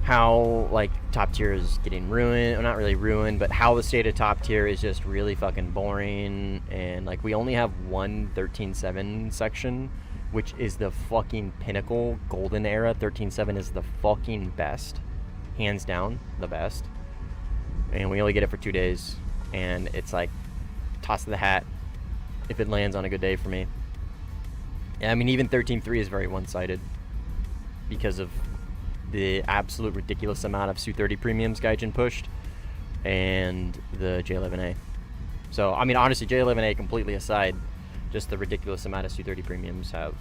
how like top tier is getting ruined, or not really ruined, but how the state of top tier is just really fucking boring. And like, we only have one 13.7 section, which is the fucking pinnacle golden era. 13.7 is the fucking best, hands down the best, and we only get it for 2 days. And it's like toss of the hat, if it lands on a good day for me. Yeah, I mean, even 13-3 is very one-sided because of the absolute ridiculous amount of Su-30 premiums Gaijin pushed and the J11A. So, I mean, honestly, J11A completely aside, just the ridiculous amount of Su-30 premiums have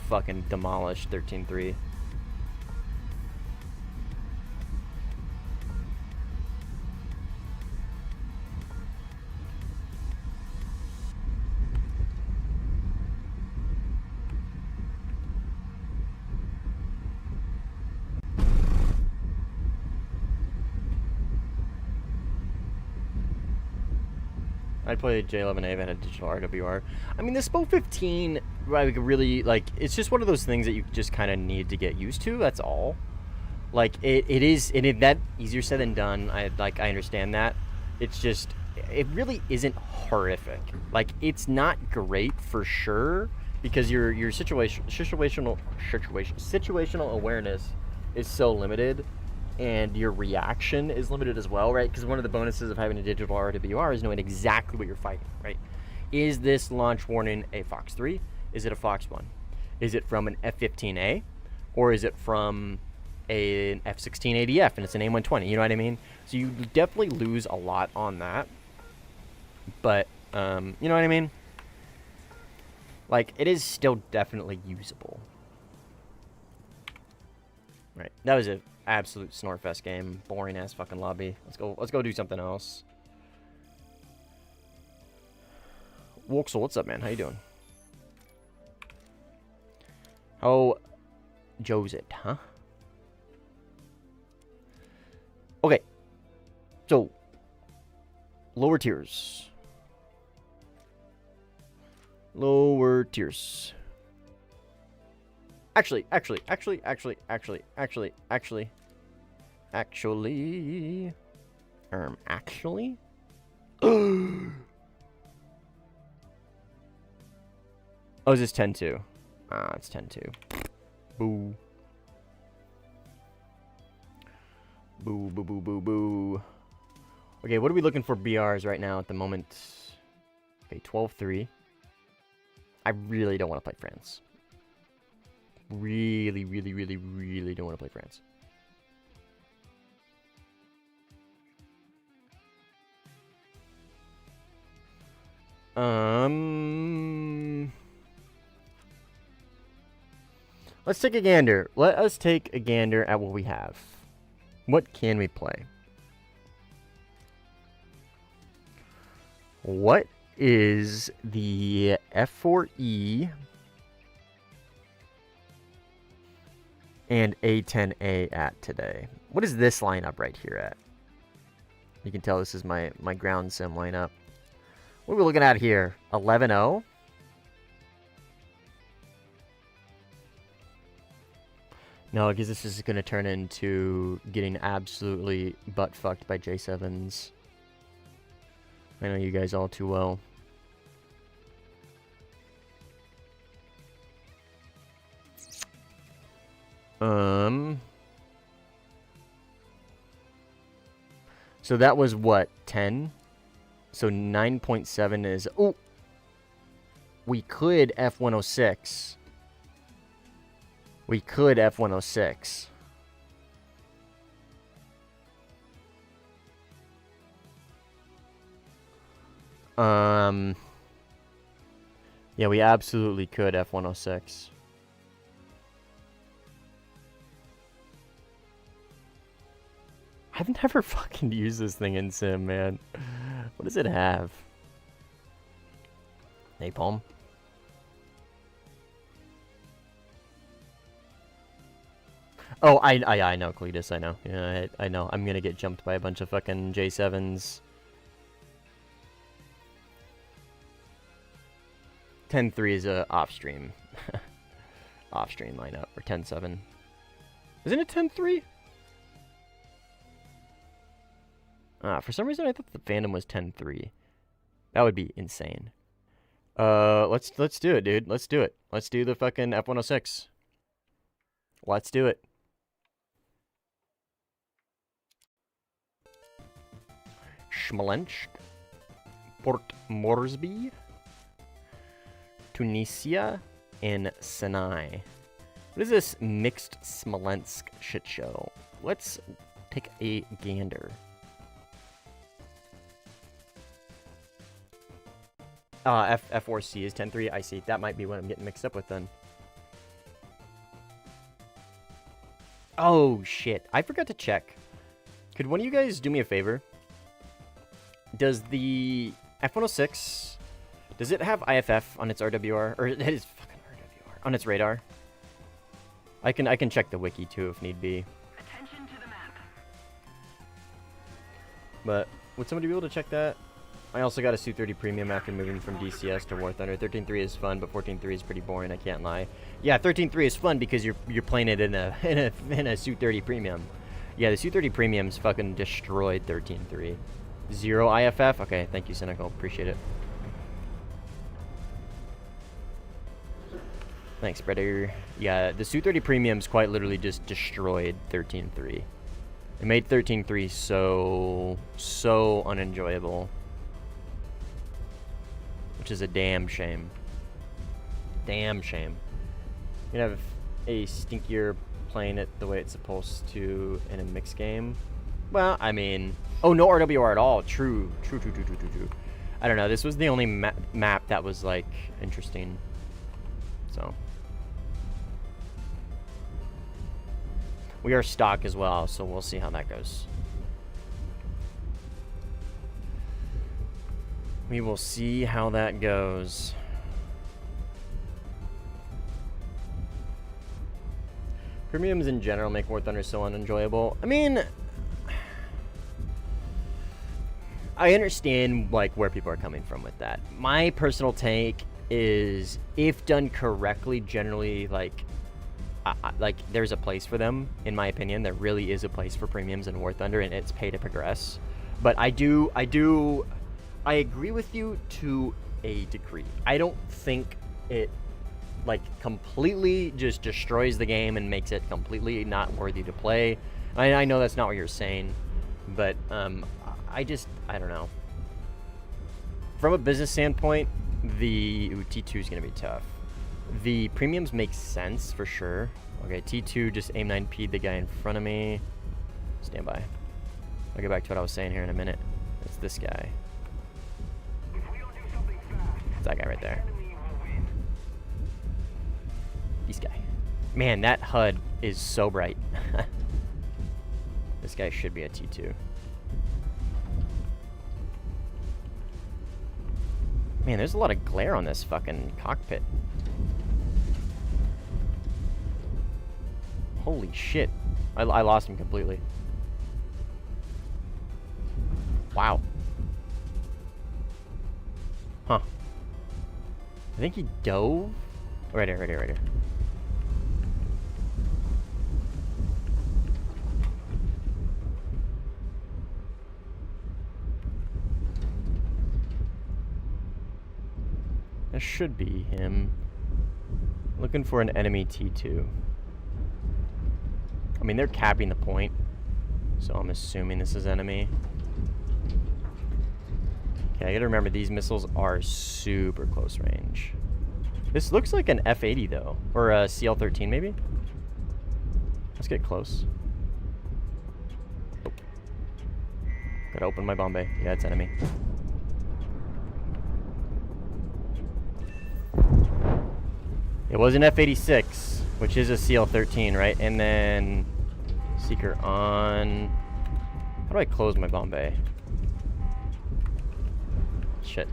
fucking demolished 13-3. I'd play J11A if I had a digital RWR. I mean, the SPO 15, like, really, like, it's just one of those things that you just kind of need to get used to, that's all. Like, that easier said than done. I understand that. It's just, it really isn't horrific. Like, it's not great for sure, because your situational awareness is so limited, and your reaction is limited as well, right? Because one of the bonuses of having a digital RWR is knowing exactly what you're fighting, right? Is this launch warning a Fox 3? Is it a Fox 1? Is it from an F-15A? Or is it from an F-16 ADF and it's an A-120? You know what I mean? So you definitely lose a lot on that. But, you know what I mean? Like, it is still definitely usable. Right, that was an absolute snorefest game. Boring ass fucking lobby. Let's go do something else. Woxel, what's up, man? How you doing? How Joe's it, huh? Okay. So lower tiers. Lower tiers. Actually. Actually. Oh, is this 10-2? Ah, it's 10-2. Boo. Boo, boo, boo, boo, boo. Okay, what are we looking for BRs right now at the moment? Okay, 12-3. I really don't want to play France. Really don't want to play France. Let's take a gander. Let us take a gander at what we have. What can we play? What is the F4E and A10A at today? What is this lineup right here at? You can tell this is my ground sim lineup. What are we looking at here? 11-0? No, because this is going to turn into getting absolutely butt-fucked by J7s. I know you guys all too well. So that was what? 10? So 9.7 is... Oh! We could F106. We could F106. Yeah, we absolutely could F106. I've never fucking used this thing in Sim, man. What does it have? Napalm? Oh, I know, Cletus, I know. Yeah, I know. I'm gonna get jumped by a bunch of fucking J7s. 10-3 is a off-stream. Off-stream lineup, or 10-7. Isn't it 10-3? For some reason I thought the fandom was 10-3. That would be insane. Let's do it, dude. Let's do it. Let's do the fucking F106. Let's do it. Smolensk. Port Moresby. Tunisia and Sinai. What is this mixed Smolensk shit show? Let's take a gander. F4C is 10-3. I see. That might be what I'm getting mixed up with then. Oh, shit. I forgot to check. Could one of you guys do me a favor? Does the F-106... Does it have IFF on its RWR? Or it is fucking RWR. On its radar? I can check the wiki too if need be. Attention to the map. But would somebody be able to check that? I also got a Su-30 Premium after moving from DCS to Warthunder. 13.3 is fun, but 14.3 is pretty boring. I can't lie. Yeah, 13.3 is fun because you're playing it in a Su-30 Premium. Yeah, the Su-30 Premium's fucking destroyed 13.3. 0 IFF. Okay, thank you, Cynical. Appreciate it. Thanks, brother. Yeah, the Su-30 Premium's quite literally just destroyed 13.3. It made 13.3 so unenjoyable. Which is a damn shame. Damn shame. You can have a stinkier playing it the way it's supposed to in a mixed game. Well, I mean... Oh, no RWR at all. True. I don't know. This was the only map that was, like, interesting. So... We are stock as well, so we'll see how that goes. We will see how that goes. Premiums in general make Warthunder so unenjoyable. I mean, I understand like where people are coming from with that. My personal take is, if done correctly, generally like there's a place for them. In my opinion, there really is a place for premiums in Warthunder, and it's pay to progress. But I agree with you to a degree. I don't think it like completely just destroys the game and makes it completely not worthy to play. I know that's not what you're saying, but I don't know. From a business standpoint, the T2 is going to be tough. The premiums make sense for sure. Okay, T2 just aim 9P'd the guy in front of me. Stand by. I'll get back to what I was saying here in a minute. It's this guy. It's that guy right there. This guy. Man, that HUD is so bright. This guy should be a T2. Man, there's a lot of glare on this fucking cockpit. Holy shit. I lost him completely. Wow. Huh. I think he dove. Right here. That should be him. Looking for an enemy T2. I mean, they're capping the point, so I'm assuming this is enemy. Okay, I gotta remember these missiles are super close range. This looks like an F-80 though, or a CL-13 maybe? Let's get close. Oh. Gotta open my bomb bay. Yeah, it's enemy. It was an F-86, which is a CL-13, right? And then Seeker on. How do I close my bomb bay? Shit.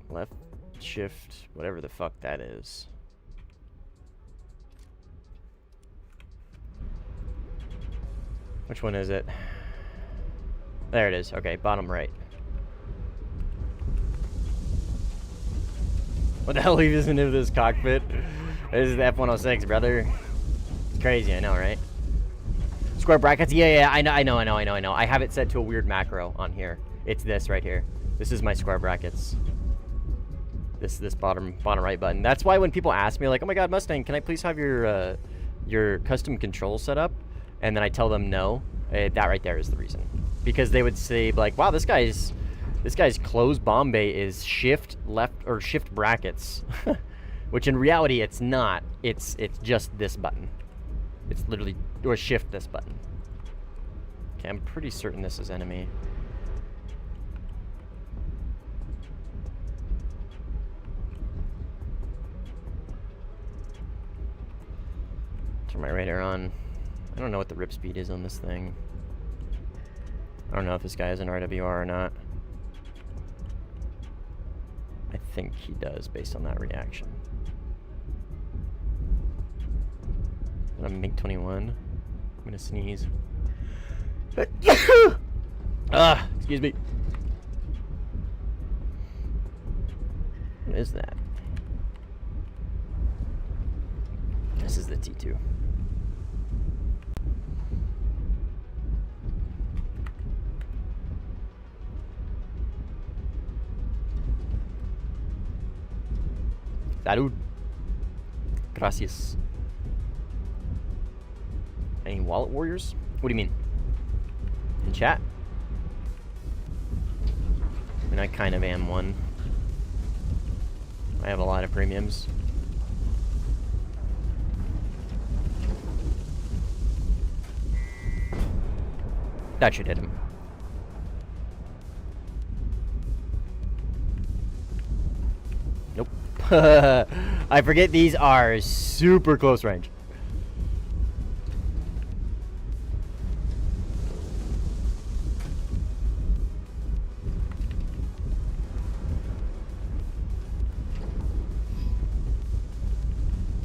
Left shift, whatever the fuck that is. Which one is it? There it is. Okay, bottom right. What the hell even into this cockpit? This is the F-106, brother. It's crazy, I know, right? Square brackets? Yeah, I know. I have it set to a weird macro on here. It's this right here. This is my square brackets. This bottom right button. That's why when people ask me like, oh my god, Mustang, can I please have your custom control set up? And then I tell them no. That right there is the reason. Because they would say like, wow, this guy's closed bomb bay is shift left or shift brackets, which in reality it's not. It's just this button. It's literally or shift this button. Okay, I'm pretty certain this is enemy. Turn my radar on. I don't know what the rip speed is on this thing. I don't know if this guy has an RWR or not. I think he does based on that reaction. I'm gonna make 21. I'm gonna sneeze. Excuse me. What is that? This is the T2. Salud. Gracias. Any wallet warriors? What do you mean? In chat? I mean, I kind of am one. I have a lot of premiums. That should hit him. Nope. I forget these are super close range.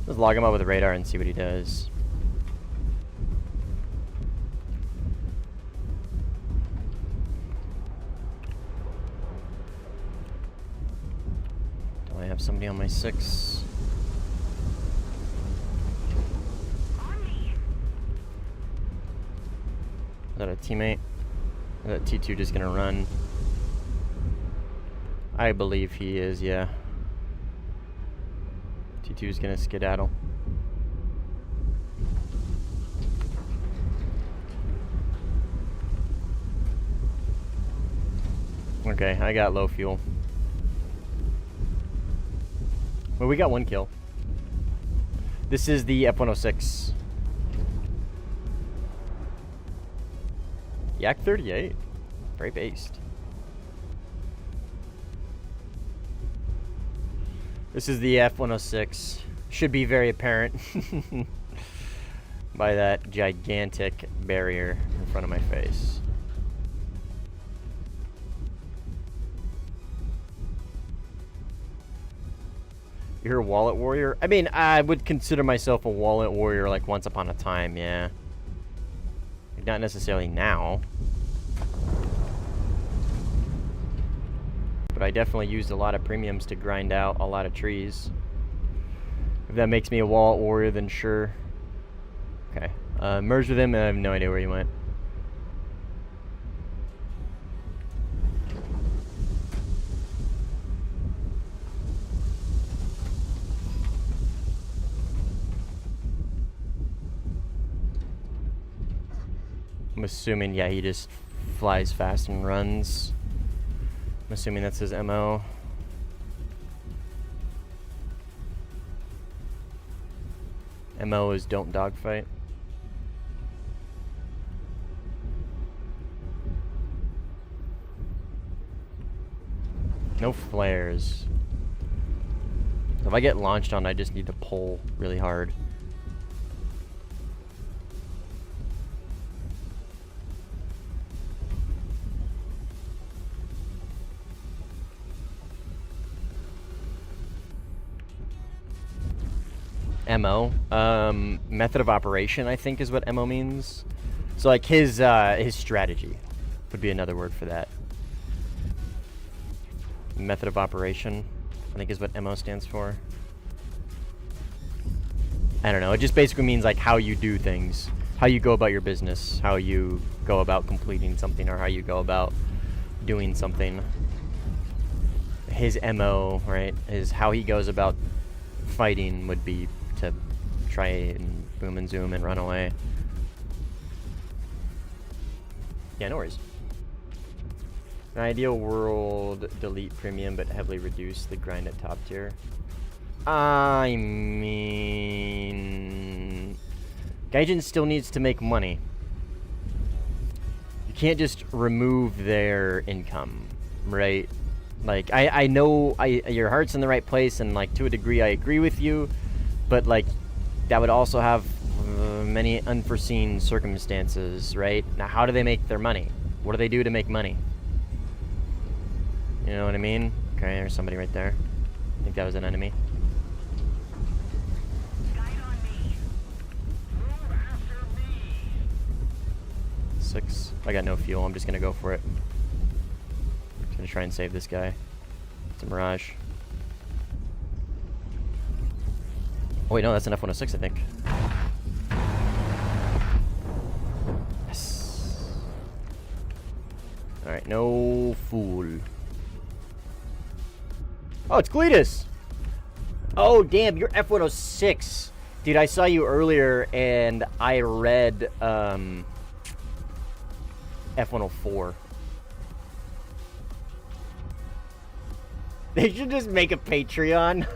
Let's log him up with a radar and see what he does. Do I have somebody on my 6? Is that a teammate? Is that T2 just gonna run? I believe he is, yeah. T2 is gonna skedaddle. Okay, I got low fuel. Well, we got one kill. This is the F-106. Yak 38. Very based. This is the F-106. Should be very apparent by that gigantic barrier in front of my face. You're a wallet warrior? I mean, I would consider myself a wallet warrior like once upon a time, yeah. Not necessarily now. But I definitely used a lot of premiums to grind out a lot of trees. If that makes me a wallet warrior, then sure. Okay. Merged with him, and I have no idea where he went. I'm assuming, yeah, he just flies fast and runs. I'm assuming that's his MO. MO is don't dogfight. No flares. If I get launched on, I just need to pull really hard. MO, method of operation, I think is what MO means. So like his strategy would be another word for that. Method of operation, I think is what MO stands for. I don't know, it just basically means like how you do things, how you go about your business, how you go about completing something, or how you go about doing something. his MO, right, is how he goes about fighting would be to try and boom and zoom and run away. Yeah, no worries. An ideal world, delete premium, but heavily reduce the grind at top tier. I mean, Gaijin still needs to make money. You can't just remove their income, right? Like, I know your heart's in the right place, and like to a degree I agree with you, but like that would also have many unforeseen circumstances, right? Now, how do they make their money? What do they do to make money? You know what I mean? Okay, there's somebody right there. I think that was an enemy. Six. I got no fuel. I'm just gonna go for it. Just gonna try and save this guy. It's a Mirage. Oh wait, no, that's an F-106, I think. Yes. All right, no fool. Oh, it's Cletus! Oh, damn, you're F-106. Dude, I saw you earlier, and I read, F-104. They should just make a Patreon.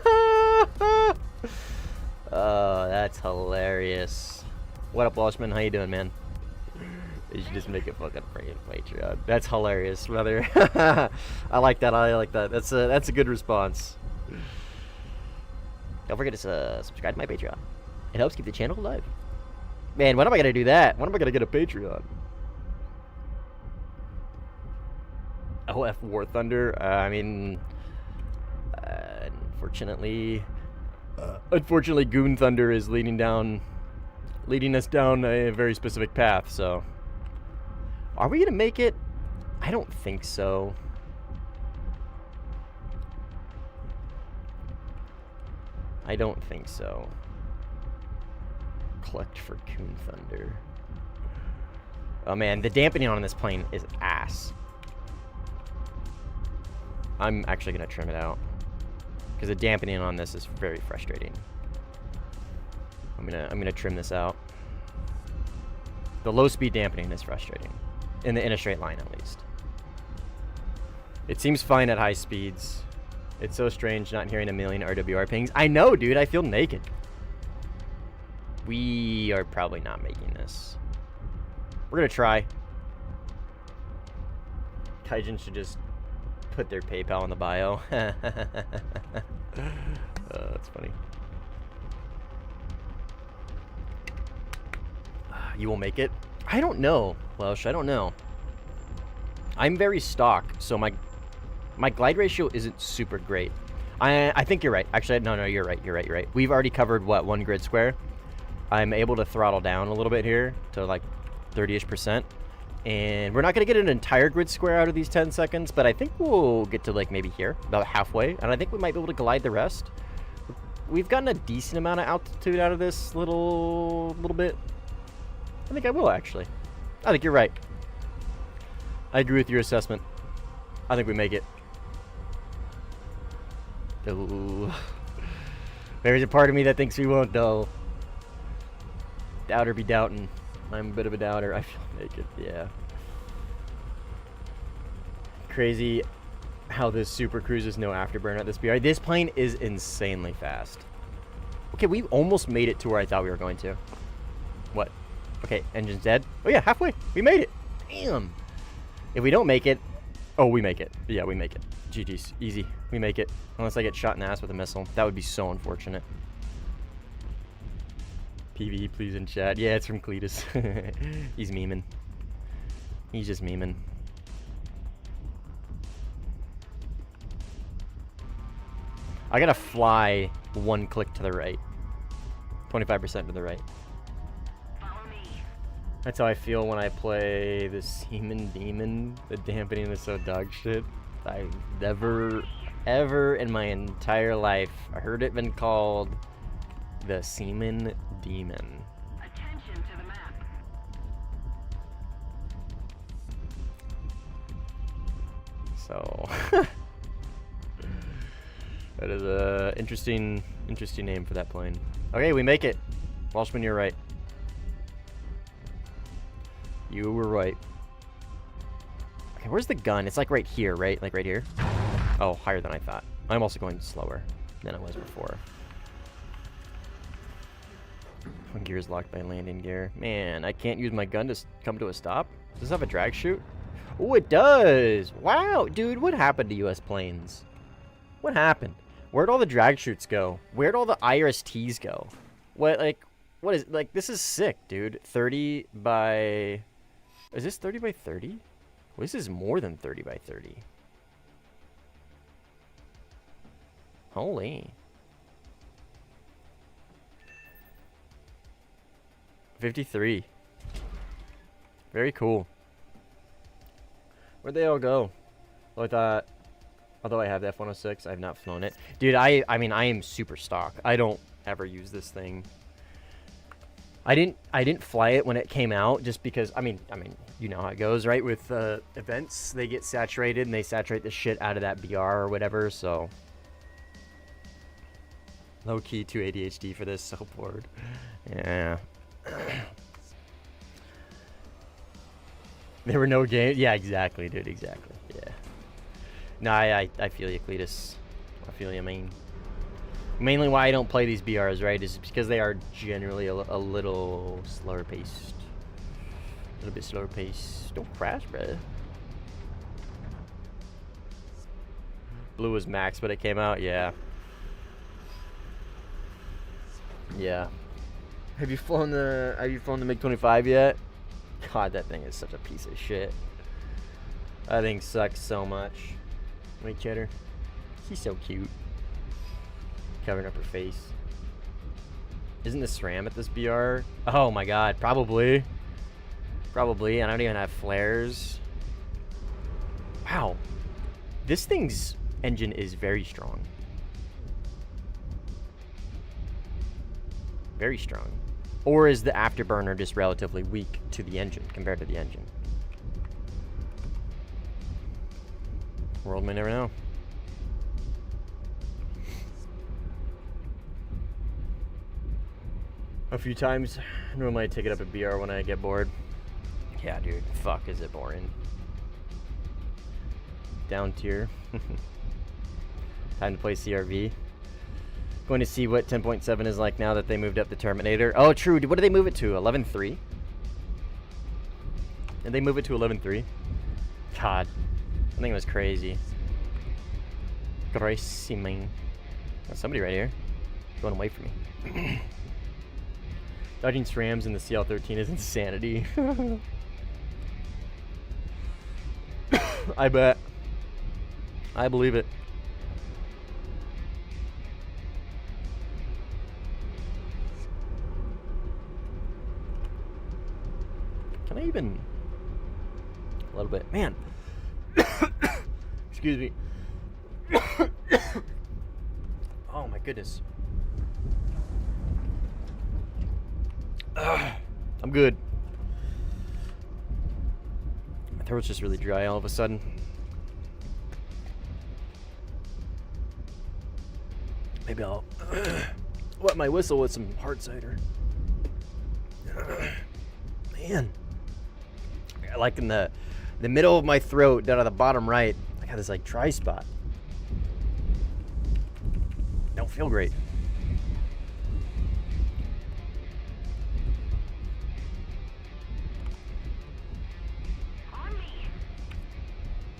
Oh, that's hilarious. What up, Washman? How you doing, man? They should just make a fucking Patreon. That's hilarious, brother. I like that. I like that. That's a good response. Don't forget to subscribe to my Patreon. It helps keep the channel alive. Man, when am I gonna do that? When am I gonna get a Patreon? OF Warthunder. I mean, unfortunately, Goon Thunder is leading us down a very specific path. So, are we gonna make it? I don't think so. I don't think so. Collect for Goon Thunder. Oh man, the dampening on this plane is ass. I'm actually gonna trim it out because the dampening on this is very frustrating. I'm gonna trim this out. The low speed dampening is frustrating in a straight line, at least. It seems fine at high speeds. It's so strange not hearing a million RWR pings. I know, dude. I feel naked. We are probably not making this. We're gonna try. Kaijin should just put their PayPal in the bio. That's funny. You will make it? I don't know, Welsh. I don't know. I'm very stock, so my glide ratio isn't super great. I think you're right. Actually, no, you're right. You're right. We've already covered, what, 1 grid square? I'm able to throttle down a little bit here to like 30-ish%. And we're not going to get an entire grid square out of these 10 seconds, but I think we'll get to like maybe here, about halfway. And I think we might be able to glide the rest. We've gotten a decent amount of altitude out of this little bit. I think I will, actually. I think you're right. I agree with your assessment. I think we make it. Ooh. There's a part of me that thinks we won't, though. Doubter be doubting. I'm a bit of a doubter. I feel naked, yeah. Crazy how this Super Cruise is no afterburner at this BR. This plane is insanely fast. Okay, we almost made it to where I thought we were going to. What? Okay, engine's dead. Oh yeah, halfway. We made it. Damn. If we don't make it... Oh, we make it. Yeah, we make it. GG's. Easy. We make it. Unless I get shot in the ass with a missile. That would be so unfortunate. PvE, please, in chat. Yeah, it's from Cletus. He's memeing. He's just memeing. I gotta fly 1 click to the right. 25% to the right. That's how I feel when I play the Seaman Demon. The dampening is so dog shit. I've never, ever in my entire life heard it been called the Seaman Demon. Attention to the map. So That is a interesting name for that plane. Okay, we make it. Walshman, you're right. You were right. Okay, where's the gun? It's like right here, right? Like right here? Oh, higher than I thought. I'm also going slower than I was before. One gear is locked by landing gear. Man, I can't use my gun to come to a stop? Does this have a drag chute? Oh, it does! Wow, dude, what happened to US planes? What happened? Where'd all the drag chutes go? Where'd all the IRSTs go? What is, like, this is sick, dude. 30 by... Is this 30 by 30? Well, this is more than 30 by 30. Holy. 53. Very cool. Where'd they all go? Well, I thought, although I have the F-106, I have not flown it. Dude, I mean, I am super stock. I don't ever use this thing. I didn't fly it when it came out just because, I mean, you know how it goes, right? With events, they get saturated and they saturate the shit out of that BR or whatever, so. Low key 2 ADHD for this, so bored. Yeah. There were no games. Yeah, exactly, dude. Exactly. Yeah. No, I feel you, Cletus. I feel you, man. Mainly why I don't play these BRs, right, is because they are generally a little slower paced. A little bit slower paced. Don't crash, bruh. Blue was max, but it came out. Yeah. Yeah. Have you flown the MiG-25 yet? God, that thing is such a piece of shit. That thing sucks so much. Wait, Cheddar. She's so cute. Covering up her face. Isn't the SRAM at this BR? Oh my god, probably. Probably. I don't even have flares. Wow. This thing's engine is very strong. Very strong. Or is the afterburner just relatively weak to the engine, compared to the engine? World may never know. A few times. Normally I take it up at BR when I get bored. Yeah, dude. Fuck, is it boring. Down tier. Time to play CRV. Going to see what 10.7 is like now that they moved up the Terminator. Oh, true. What did they move it to? 11.3? Did they move it to 11.3? God. I think it was crazy. Crazy, man. There's somebody right here. Going away from me. Dodging SRAMs in the CL-13 is insanity. I bet. I believe it. Can I even... A little bit. Man. Excuse me. Oh my goodness. I'm good. My throat's just really dry all of a sudden. Maybe I'll wet my whistle with some hard cider. Man. Like in the middle of my throat, down at the bottom right, I got this like dry spot. Don't feel great.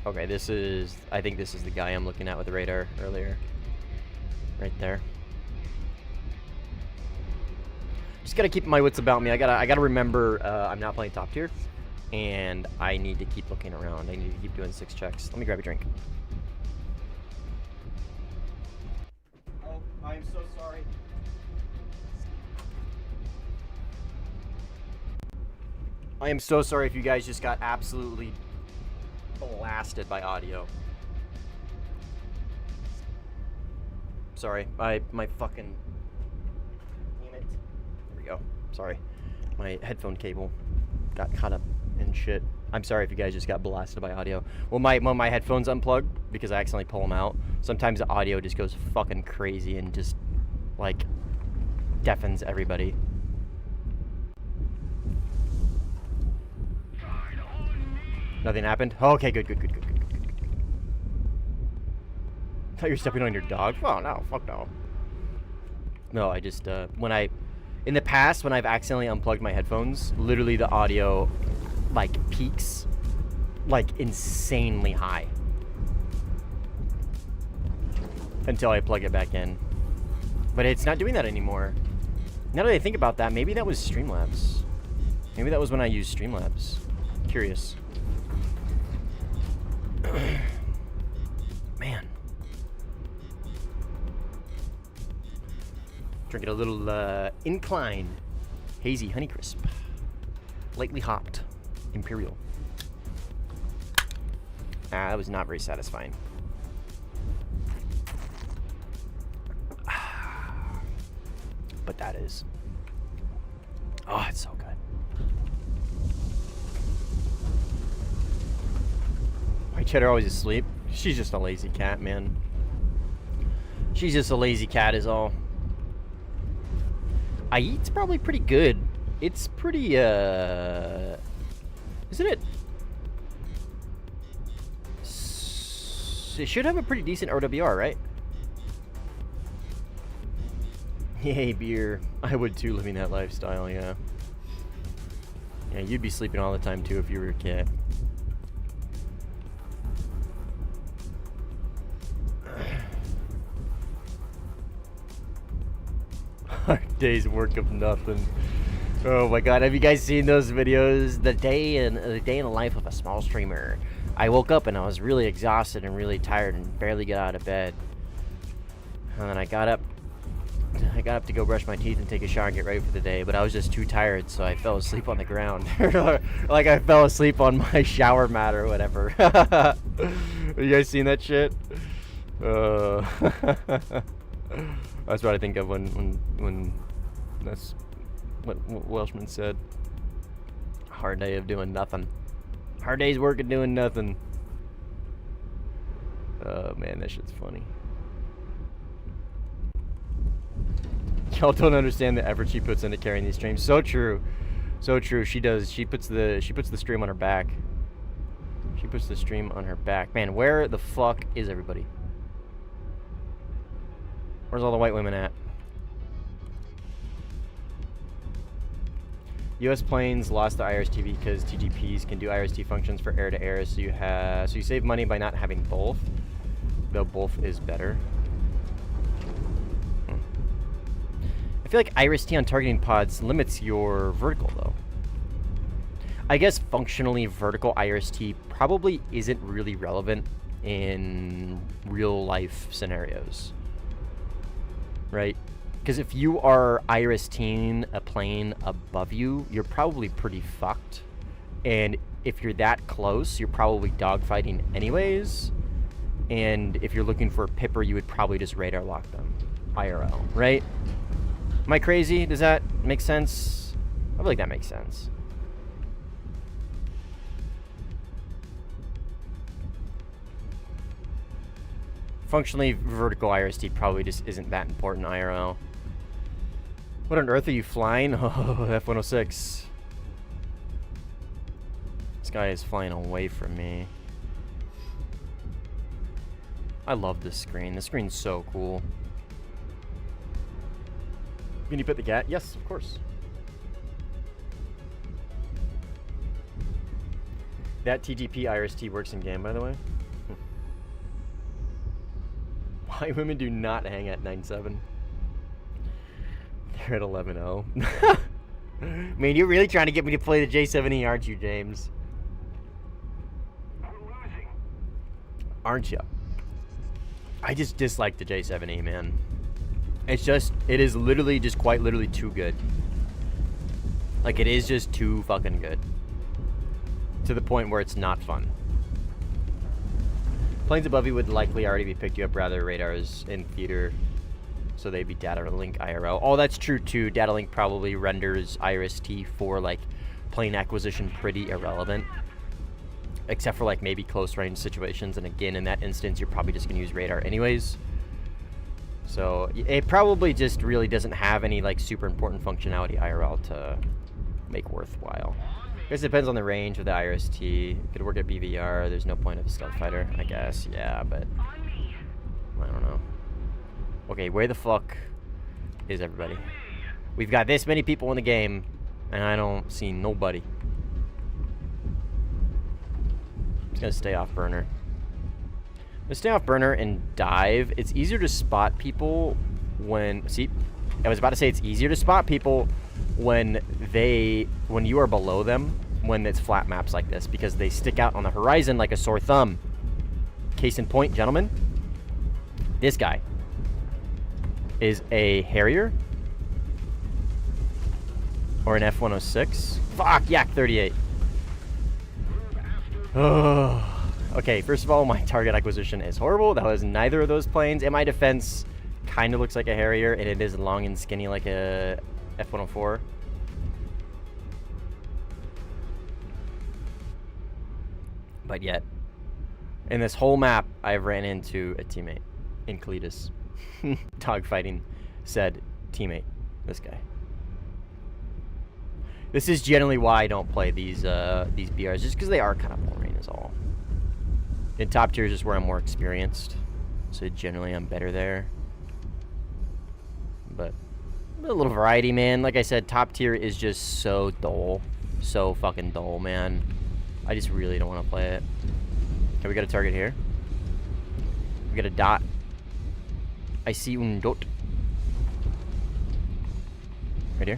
Okay, this is, I think this is the guy I'm looking at with the radar earlier. Right there. Just gotta keep my wits about me. I gotta remember I'm not playing top tier. And I need to keep looking around. I need to keep doing 6 checks. Let me grab a drink. Oh, I'm so sorry. I am so sorry if you guys just got absolutely blasted by audio. Sorry, my fucking... Damn it. There we go. Sorry. My headphone cable got caught up and shit. I'm sorry if you guys just got blasted by audio. When my headphones unplug, because I accidentally pull them out, sometimes the audio just goes fucking crazy and just, like, deafens everybody. Nothing happened? Oh, okay, good. I thought you were stepping on your dog. Oh, no, fuck no. No, I just, in the past, when I've accidentally unplugged my headphones, literally the audio, like, peaks, like, insanely high. Until I plug it back in. But it's not doing that anymore. Now that I think about that, maybe that was Streamlabs. Maybe that was when I used Streamlabs. Curious. Man. Drinking a little Incline Hazy Honeycrisp. Lightly hopped. Imperial. That was not very satisfying. But that is. Oh, it's so good. White Cheddar always asleep. She's just a lazy cat, man. She's just a lazy cat is all. I eat's probably pretty good. It's pretty, isn't it? It should have a pretty decent RWR, right? Yay, beer. I would too, living that lifestyle, yeah. Yeah, you'd be sleeping all the time too if you were a cat. Hard day's work of nothing. Oh my god, have you guys seen those videos? The day in the life of a small streamer. I woke up and I was really exhausted and really tired and barely got out of bed. And then I got up to go brush my teeth and take a shower and get ready for the day, but I was just too tired, so I fell asleep on the ground. Like I fell asleep on my shower mat or whatever. Have you guys seen that shit? That's what I think of when that's what Welshman said. Hard day of doing nothing. Hard day's work of doing nothing. Oh man, that shit's funny. Y'all don't understand the effort she puts into carrying these streams. So true. So true. She does. She puts the stream on her back. She puts the stream on her back. Man, where the fuck is everybody? Where's all the white women at? US planes lost the IRS-TV because TGPs can do IRS-T functions for air-to-air, so you save money by not having both, though both is better. I feel like IRS-T on targeting pods limits your vertical, though. I guess functionally vertical IRS-T probably isn't really relevant in real-life scenarios. Right? Because if you are IRS-T'ing a plane above you, you're probably pretty fucked. And if you're that close, you're probably dogfighting anyways. And if you're looking for a pipper, you would probably just radar lock them. IRL, right? Am I crazy? Does that make sense? I feel like that makes sense. Functionally, vertical IRS-T probably just isn't that important IRL. What on earth are you flying? Oh, F-106. This guy is flying away from me. I love this screen. This screen's so cool. Can you put the gat? Yes, of course. That TGP IRS-T works in game, by the way. Why women do not hang at 9.7? They're at 11.0. Man, you're really trying to get me to play the J7E, aren't you, James? Aren't you? I just dislike the J7E, man. It's just, it is literally just quite literally too good. Like, it is just too fucking good. To the point where it's not fun. Planes above you would likely already be picked you up, rather radars in theater, so they'd be data link IRL. Oh, that's true too. Data link probably renders IRS-T for like plane acquisition pretty irrelevant. except for like maybe close range situations. And again, in that instance, you're probably just gonna use radar anyways. So it probably just really doesn't have any like super important functionality IRL to make worthwhile. I guess it depends on the range of the IRST. It could work at BVR. There's no point of a stealth fighter, I guess. Yeah, but I don't know. Okay, where the fuck is everybody? We've got this many people in the game, and I don't see nobody. I'm just gonna stay off burner. I'm gonna stay off burner and dive. It's easier to spot people when... See, I was about to say it's easier to spot people when you are below them, when it's flat maps like this, because they stick out on the horizon like a sore thumb. Case in point, gentlemen, this guy is a Harrier or an F-106. Fuck, Yak 38. Oh. Okay, first of all, my target acquisition is horrible. That was neither of those planes. In my defense, kind of looks like a Harrier, and it is long and skinny like a F-104. But yet, in this whole map, I've ran into a teammate in Cletus. Dogfighting said teammate, this guy. This is generally why I don't play these BRs, just because they are kind of boring is all. In top tiers is where I'm more experienced, so generally I'm better there. But a little variety, man. Like I said, top tier is just so dull. So fucking dull, man. I just really don't want to play it. Okay, we got a target here. We got a dot. I see un dot. Right here.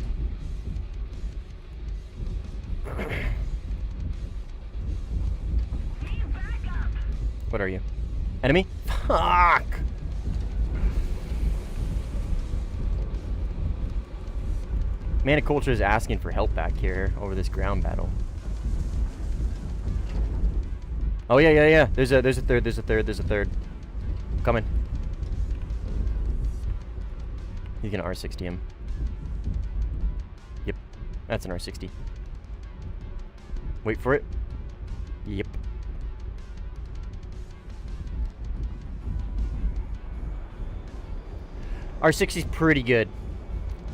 What are you? Enemy? Fuck! Maniculture is asking for help back here over this ground battle. Oh yeah. There's a third. Coming. He's gonna R60 him. Yep. That's an R60. Wait for it. Yep. R60's pretty good.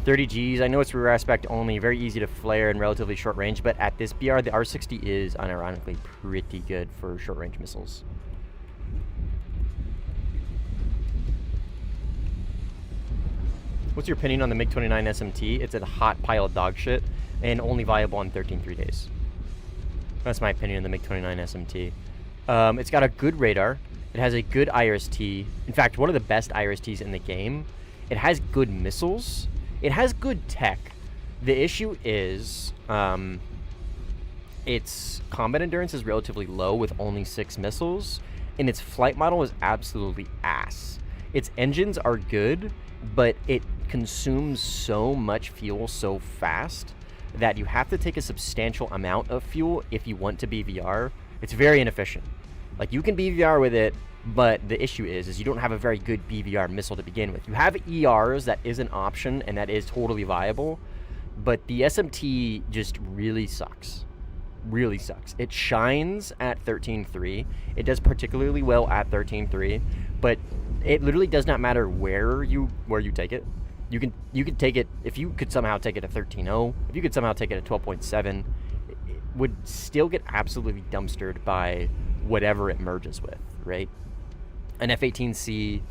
30 Gs. I know it's rear aspect only, very easy to flare and relatively short range, but at this BR, the R60 is unironically pretty good for short range missiles. What's your opinion on the MiG-29 SMT? It's a hot pile of dog shit and only viable on 13.3 days. That's my opinion on the MiG-29 SMT. It's got a good radar. It has a good IRST. In fact, one of the best IRSTs in the game. It has good missiles. It has good tech. The issue is its combat endurance is relatively low with only 6 missiles, and its flight model is absolutely ass. Its engines are good, but it consumes so much fuel so fast that you have to take a substantial amount of fuel if you want to BVR. It's very inefficient. Like, you can BVR with it, but the issue is you don't have a very good BVR missile to begin with. You have ERs, that is an option, and that is totally viable, but the SMT just really sucks. Really sucks. It shines at 13.3. It does particularly well at 13.3, but it literally does not matter where you take it. You could take it, if you could somehow take it at 13.0, if you could somehow take it at 12.7, it would still get absolutely dumpstered by whatever it merges with, right? An F-18C,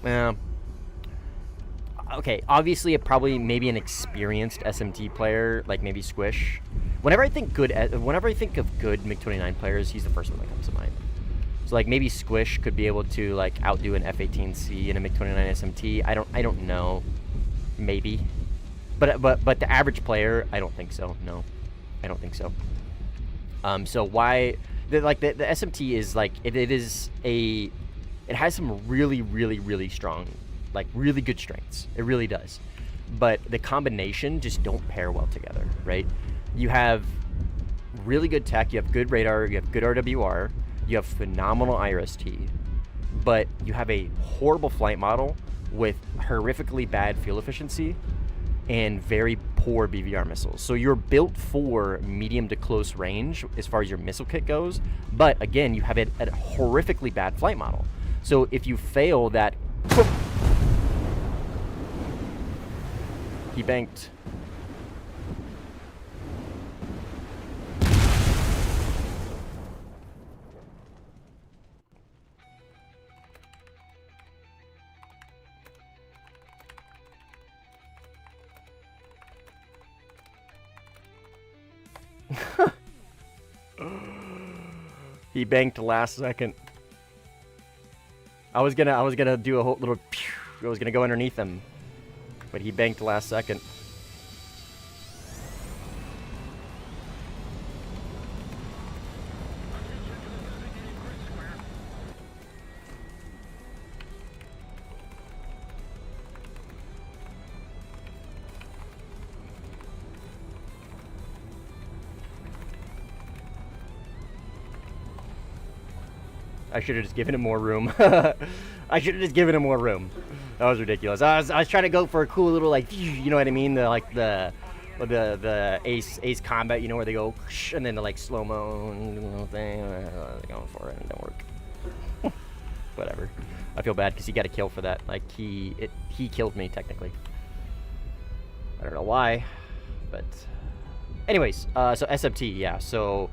okay, obviously probably maybe an experienced SMT player, like maybe Squish. Whenever I think of good MiG-29 players, he's the first one that comes to mind. So like maybe Squish could be able to like outdo an F-18C and a MiG-29 SMT. I don't know, maybe, but the average player, I don't think so. No, I don't think so. So why the SMT is like it has some really strong, like really good strengths. It really does. But the combination just don't pair well together, right? You have really good tech, you have good radar, you have good RWR, you have phenomenal IRST, but you have a horrible flight model with horrifically bad fuel efficiency and very poor BVR missiles. So you're built for medium to close range as far as your missile kit goes, but again, you have a horrifically bad flight model. So if you fail that... He banked. He banked last second. I was gonna do a whole little pew. I was gonna go underneath him, but he banked last second. I should have just given him more room. I should have just given him more room. That was ridiculous. I was trying to go for a cool little, like, you know what I mean? The ace combat, you know, where they go and then the like slow mo thing. Going for it and it don't work. Whatever. I feel bad because he got a kill for that. Like he killed me technically. I don't know why, but anyways. So SMT, yeah. So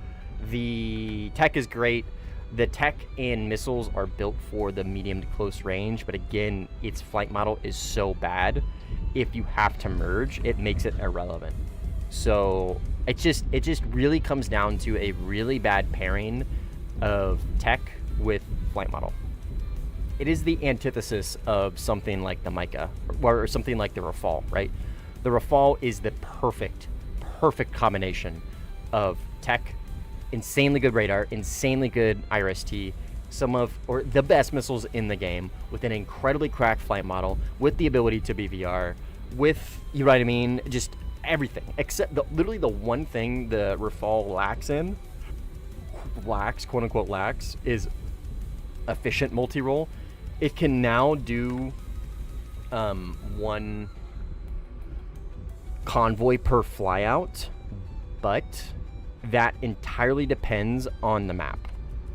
the tech is great. The tech and missiles are built for the medium to close range, but again, its flight model is so bad. If you have to merge, it makes it irrelevant. So it just really comes down to a really bad pairing of tech with flight model. It is the antithesis of something like the Mica or something like the Rafale, right? The Rafale is the perfect combination of tech, insanely good radar, insanely good IRST, or the best missiles in the game, with an incredibly cracked flight model, with the ability to BVR, with, you know what I mean, just everything, except literally the one thing the Rafale quote unquote lacks, is efficient multi-role. It can now do one convoy per flyout, but that entirely depends on the map,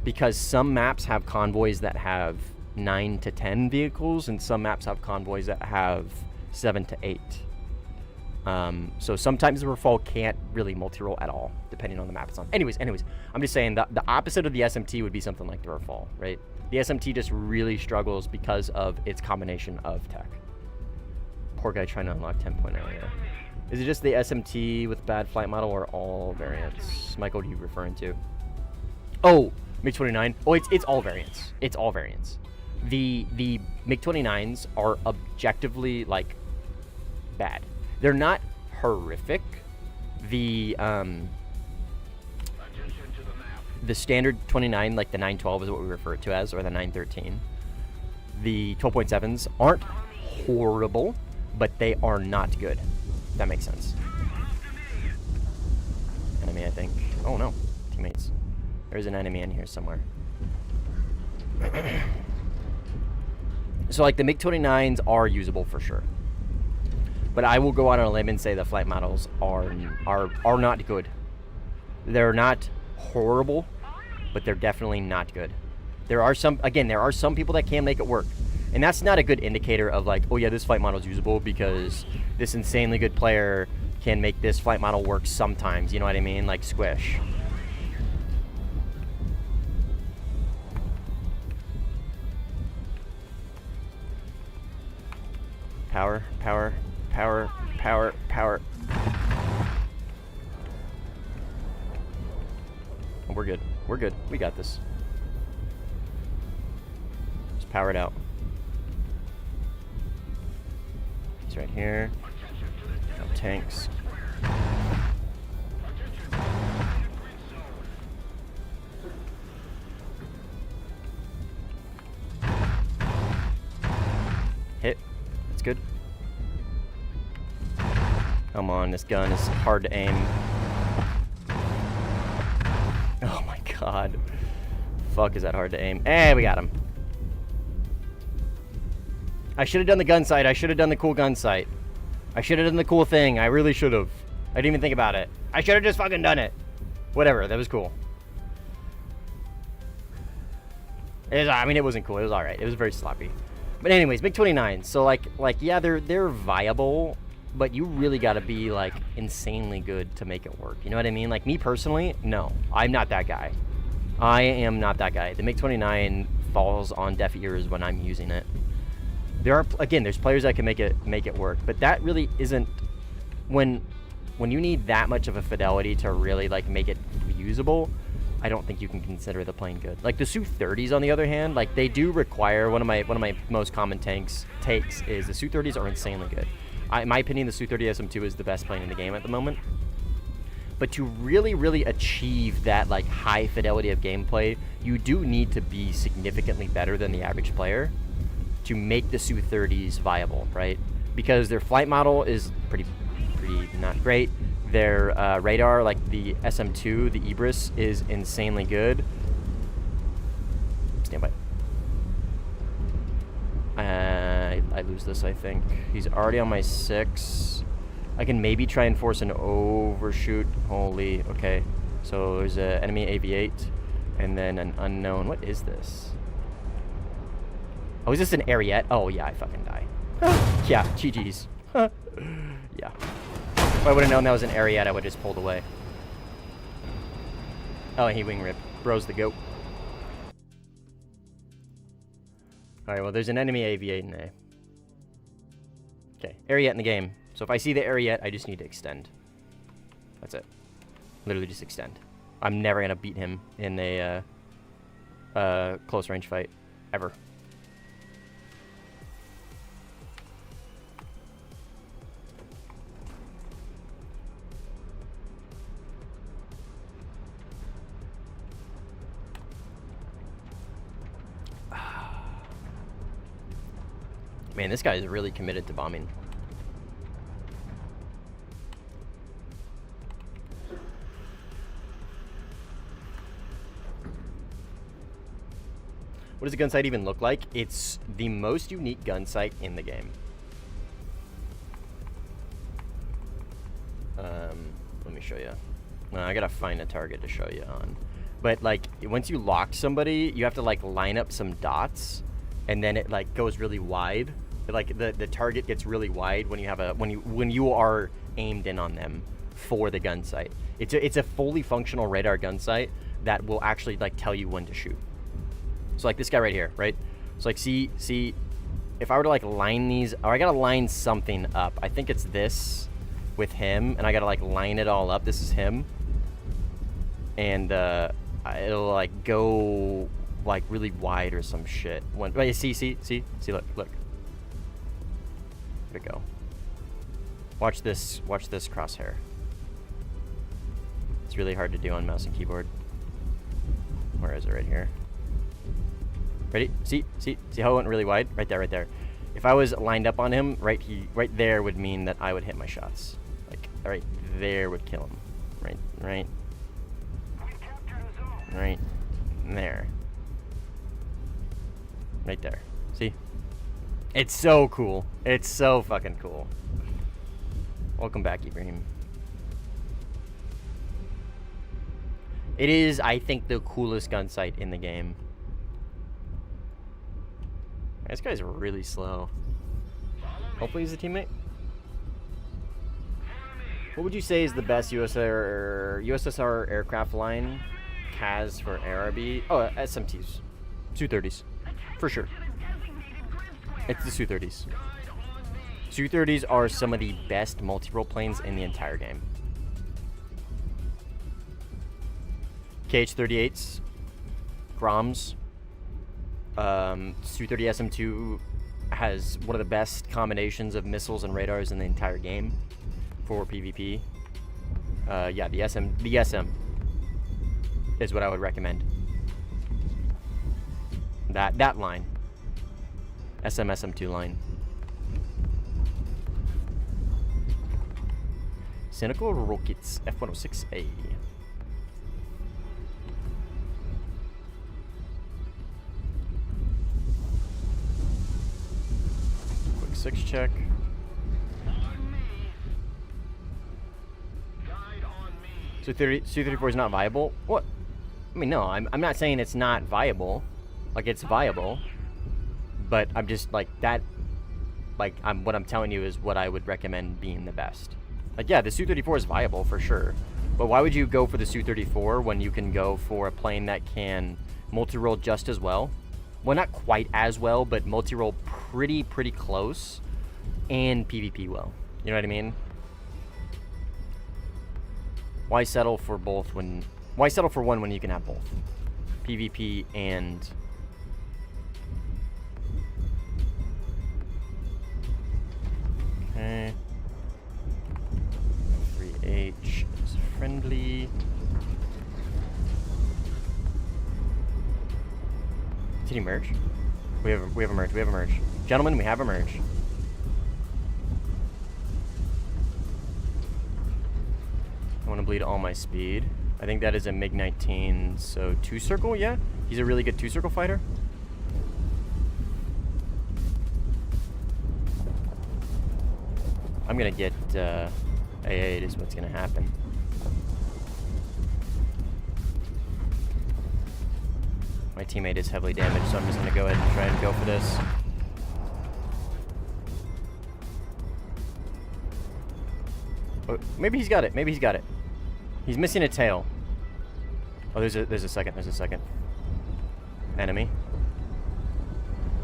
because some maps have convoys that have 9 to 10 vehicles and some maps have convoys that have 7 to 8. So sometimes the Rafale can't really multi-roll at all, depending on the map it's on. Anyways, I'm just saying that the opposite of the SMT would be something like the Rafale, right? The SMT just really struggles because of its combination of tech. Poor guy trying to unlock 10.0 here. Is it just the SMT with bad flight model or all variants? Michael, what are you referring to? Oh, MiG-29. Oh, it's all variants. It's all variants. The MiG-29s are objectively, like, bad. They're not horrific. The standard 29, like the 912 is what we refer to as, or the 913. The 12.7s aren't horrible, but they are not good. That makes sense. Enemy, I think. Oh no, teammates. There's an enemy in here somewhere. So like the MiG-29s are usable for sure. But I will go out on a limb and say the flight models are not good. They're not horrible, but they're definitely not good. There are some people that can make it work. And that's not a good indicator of like, oh yeah, this flight model is usable because this insanely good player can make this flight model work sometimes. You know what I mean? Like Squish. Power, power, power, power, power. Oh, we're good. We're good. We got this. Just power it out. He's right here. No tanks. Hit. That's good. Come on, this gun is hard to aim. Oh my god. Fuck, is that hard to aim. Hey, we got him. I should have done the gun sight. I should have done the cool gun sight. I should have done the cool thing. I really should have. I didn't even think about it. I should have just fucking done it. Whatever, that was cool. I mean, it wasn't cool. It was all right. It was very sloppy. But anyways, MiG-29. So like yeah, they're viable, but you really got to be like insanely good to make it work. You know what I mean? Like me personally, no, I'm not that guy. I am not that guy. The MiG-29 falls on deaf ears when I'm using it. There are, again, there's players that can make it work, but that really isn't when you need that much of a fidelity to really like make it usable. I don't think you can consider the plane good. Like the Su-30s, on the other hand, like they do require one of my most common takes is the Su-30s are insanely good. In my opinion, the Su-30 SM2 is the best plane in the game at the moment. But to really achieve that like high fidelity of gameplay, you do need to be significantly better than the average player to make the Su-30s viable, right? Because their flight model is pretty not great. Their radar, like the SM2, the Ibris, is insanely good. Stand by. I lose this, I think. He's already on my 6. I can maybe try and force an overshoot. Holy, okay. So there's an enemy AV-8, and then an unknown. What is this? Oh, is this an Ariete? Oh, yeah, I fucking die. Yeah, GG's. Yeah. If I would have known that was an Ariete, I would have just pulled away. Oh, and he wing ripped. Bro's the goat. Alright, well, there's an enemy AV-8 in A. Okay, Ariete in the game. So if I see the Ariete, I just need to extend. That's it. Literally just extend. I'm never going to beat him in a close range fight. Ever. Man, this guy is really committed to bombing. What does a gun sight even look like? It's the most unique gun sight in the game. Let me show you. I gotta find a target to show you on. But like, once you lock somebody, you have to like line up some dots, and then it like goes really wide. Like the target gets really wide when you have when you are aimed in on them for the gun sight. It's a fully functional radar gun sight that will actually like tell you when to shoot. So like this guy right here, right? So like see if I were to like line these, or I gotta line something up. I think it's this with him, and I gotta like line it all up. This is him, and it'll like go like really wide or some shit. When wait, see, look. There we go. Watch this crosshair. It's really hard to do on mouse and keyboard. Where is it? Right here. Ready? See how it went really wide? Right there. If I was lined up on him, right there would mean that I would hit my shots. Like right there would kill him. Right there. Right there. See? It's so cool. It's so fucking cool. Welcome back, Ibrahim. It is, I think, the coolest gun sight in the game. This guy's really slow. Hopefully he's a teammate. What would you say is the best USSR aircraft line has for ARB? Oh, SMTs. Su-30s. For sure. It's the Su-30s. Su-30s are some of the best multi-role planes in the entire game. KH-38s, Groms, Su-30 SM2 has one of the best combinations of missiles and radars in the entire game for PvP. Yeah, the SM is what I would recommend. That line. SM2 line. Cynical Rockets F-106A. Quick 6 check. So Su-34 is not viable? What? I mean, no, I'm not saying it's not viable. Like, it's viable. But I'm just, like, that... Like, what I'm telling you is what I would recommend being the best. Like, yeah, the Su-34 is viable, for sure. But why would you go for the Su-34 when you can go for a plane that can multi-roll just as well? Well, not quite as well, but multi-roll pretty close. And PvP well. You know what I mean? Why settle for both when... Why settle for one when you can have both? PvP and... Okay. 3H is friendly. Did he merge? We have a merge. We have a merge. Gentlemen, we have a merge. I want to bleed all my speed. I think that is a MiG-19, so 2-circle, yeah? He's a really good 2-circle fighter. I'm gonna get A8 is what's gonna happen. My teammate is heavily damaged, so I'm just gonna go ahead and try and go for this. Oh, maybe he's got it. Maybe he's got it. He's missing a tail. Oh, there's a second. There's a second. Enemy.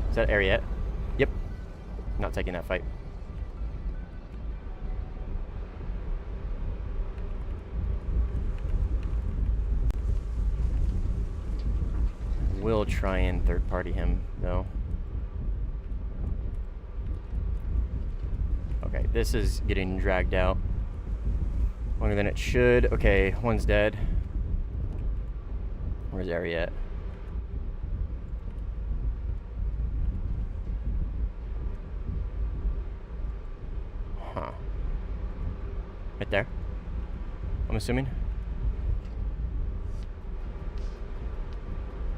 Is that Ariete? Yep. Not taking that fight. We'll try and third-party him, though. Okay, this is getting dragged out. Longer than it should. Okay, one's dead. Where's Ariete? Huh. Right there? I'm assuming?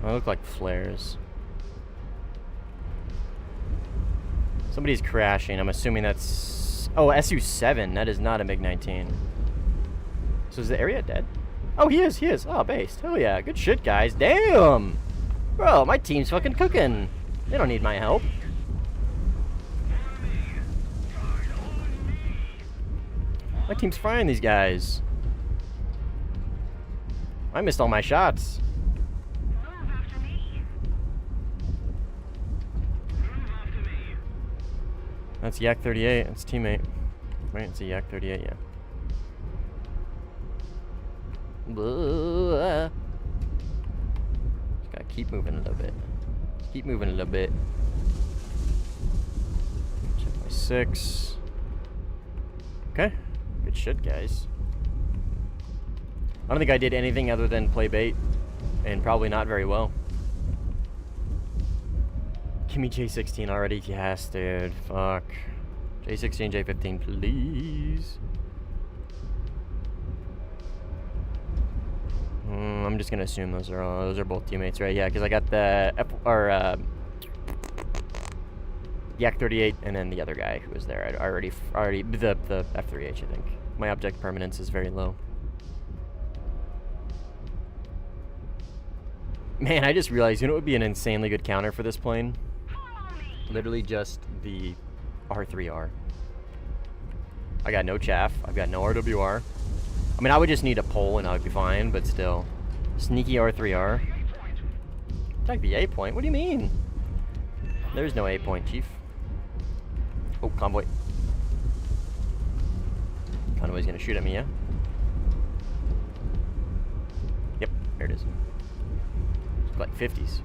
They look like flares. Somebody's crashing. I'm assuming that's... Oh, SU-7. That is not a MiG-19. So is the area dead? Oh, he is. He is. Oh, based. Hell yeah. Good shit, guys. Damn! Bro, my team's fucking cooking. They don't need my help. My team's frying these guys. I missed all my shots. That's Yak-38. That's teammate. Right? It's a Yak-38, yeah. Just gotta keep moving a little bit. Keep moving a little bit. Check my 6. Okay. Good shit, guys. I don't think I did anything other than play bait. And probably not very well. Give me J16 already? Yes, dude. Fuck. J16, J15, please. I'm just gonna assume those are both teammates, right? Yeah, because I got the Yak-38 and then the other guy who was there. I already the F3H, I think. My object permanence is very low. Man, I just realized, you know what would be an insanely good counter for this plane? Literally just the R3R. I got no chaff. I've got no RWR. I mean, I would just need a pole and I would be fine, but still. Sneaky R3R. Attack the A point? What do you mean? There's no A point, Chief. Oh, convoy. Convoy's gonna shoot at me, yeah? Yep, there it is. It's like 50s.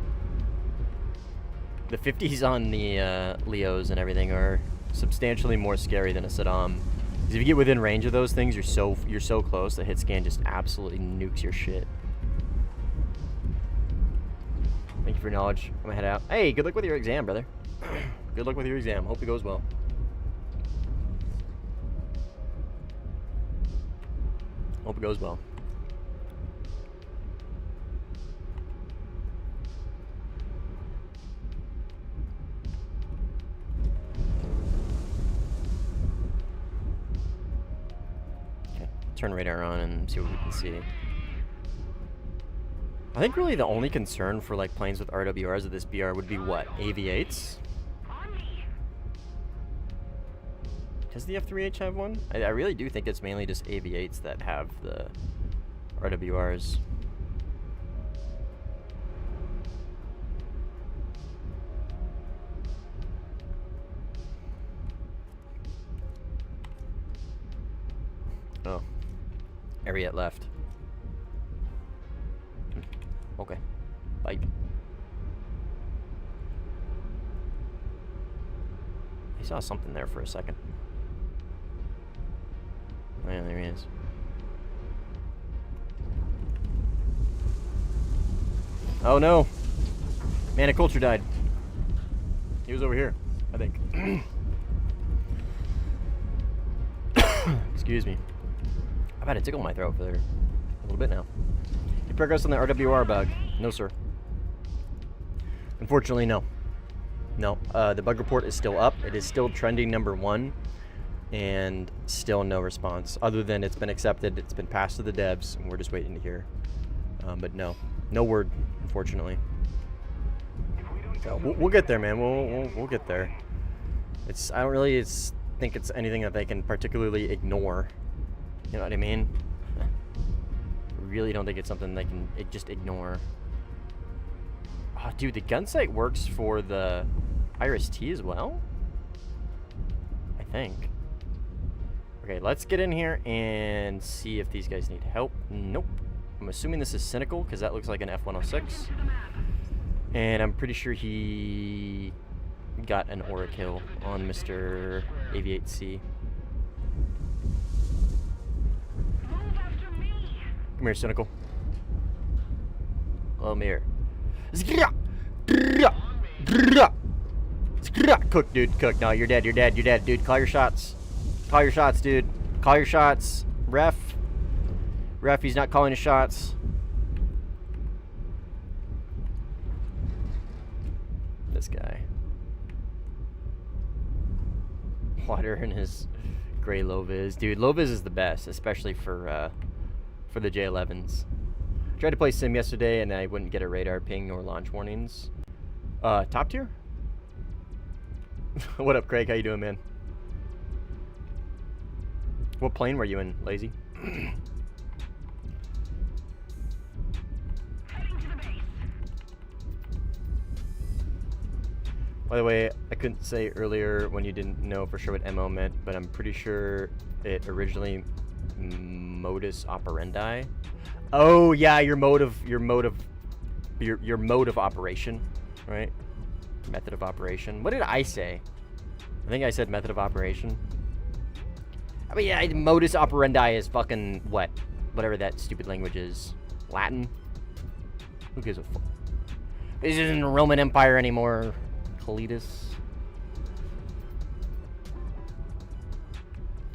The 50s on the Leos and everything are substantially more scary than a Saddam. Because if you get within range of those things, you're so close, the hit scan just absolutely nukes your shit. Thank you for your knowledge. I'm gonna head out. Hey, good luck with your exam, brother. Good luck with your exam. Hope it goes well. Hope it goes well. turn radar on and see what we can see. I think really the only concern for like planes with RWRs of this BR would be what? AV-8s? Does the F3H have one? I really do think it's mainly just AV-8s that have the RWRs. Oh. Ariat left. Okay. Bye. I saw something there for a second. Oh, yeah, there he is. Oh no! Man, a culture died. He was over here, I think. Excuse me. I've had a tickle in my throat for a little bit now. Any progress on the RWR bug? No, sir. Unfortunately, no. No. The bug report is still up. It is still trending #1. And still no response. Other than it's been accepted, it's been passed to the devs, and we're just waiting to hear. But no. No word, unfortunately. So we'll get there, man. We'll get there. I don't really think it's anything that they can particularly ignore. You know what I mean? I really don't think it's something they can just ignore. Oh, dude, the gun sight works for the Iris-T as well? I think. Okay, let's get in here and see if these guys need help. Nope. I'm assuming this is Cynical, because that looks like an F-106. And I'm pretty sure he got an aura kill on Mr. AV-8C. Come here, Cynical. Come here. Cook, dude, cook. No, you're dead, you're dead, you're dead, dude. Call your shots. Call your shots, dude. Call your shots. Ref, he's not calling his shots. This guy. Water in his gray low-vis. Dude, low-vis is the best, especially for the J11s. Tried to play sim yesterday and I wouldn't get a radar ping nor launch warnings. Top tier? What up, Craig? How you doing, man? What plane were you in, Lazy? By the way, I couldn't say earlier when you didn't know for sure what MO meant, but I'm pretty sure it originally modus operandi. Oh yeah, your mode of operation, right? Method of operation. What did I say? I think I said method of operation. I mean, yeah, modus operandi is fucking what? Whatever that stupid language is. Latin? Who gives a fuck? This isn't the Roman Empire anymore. Cletus.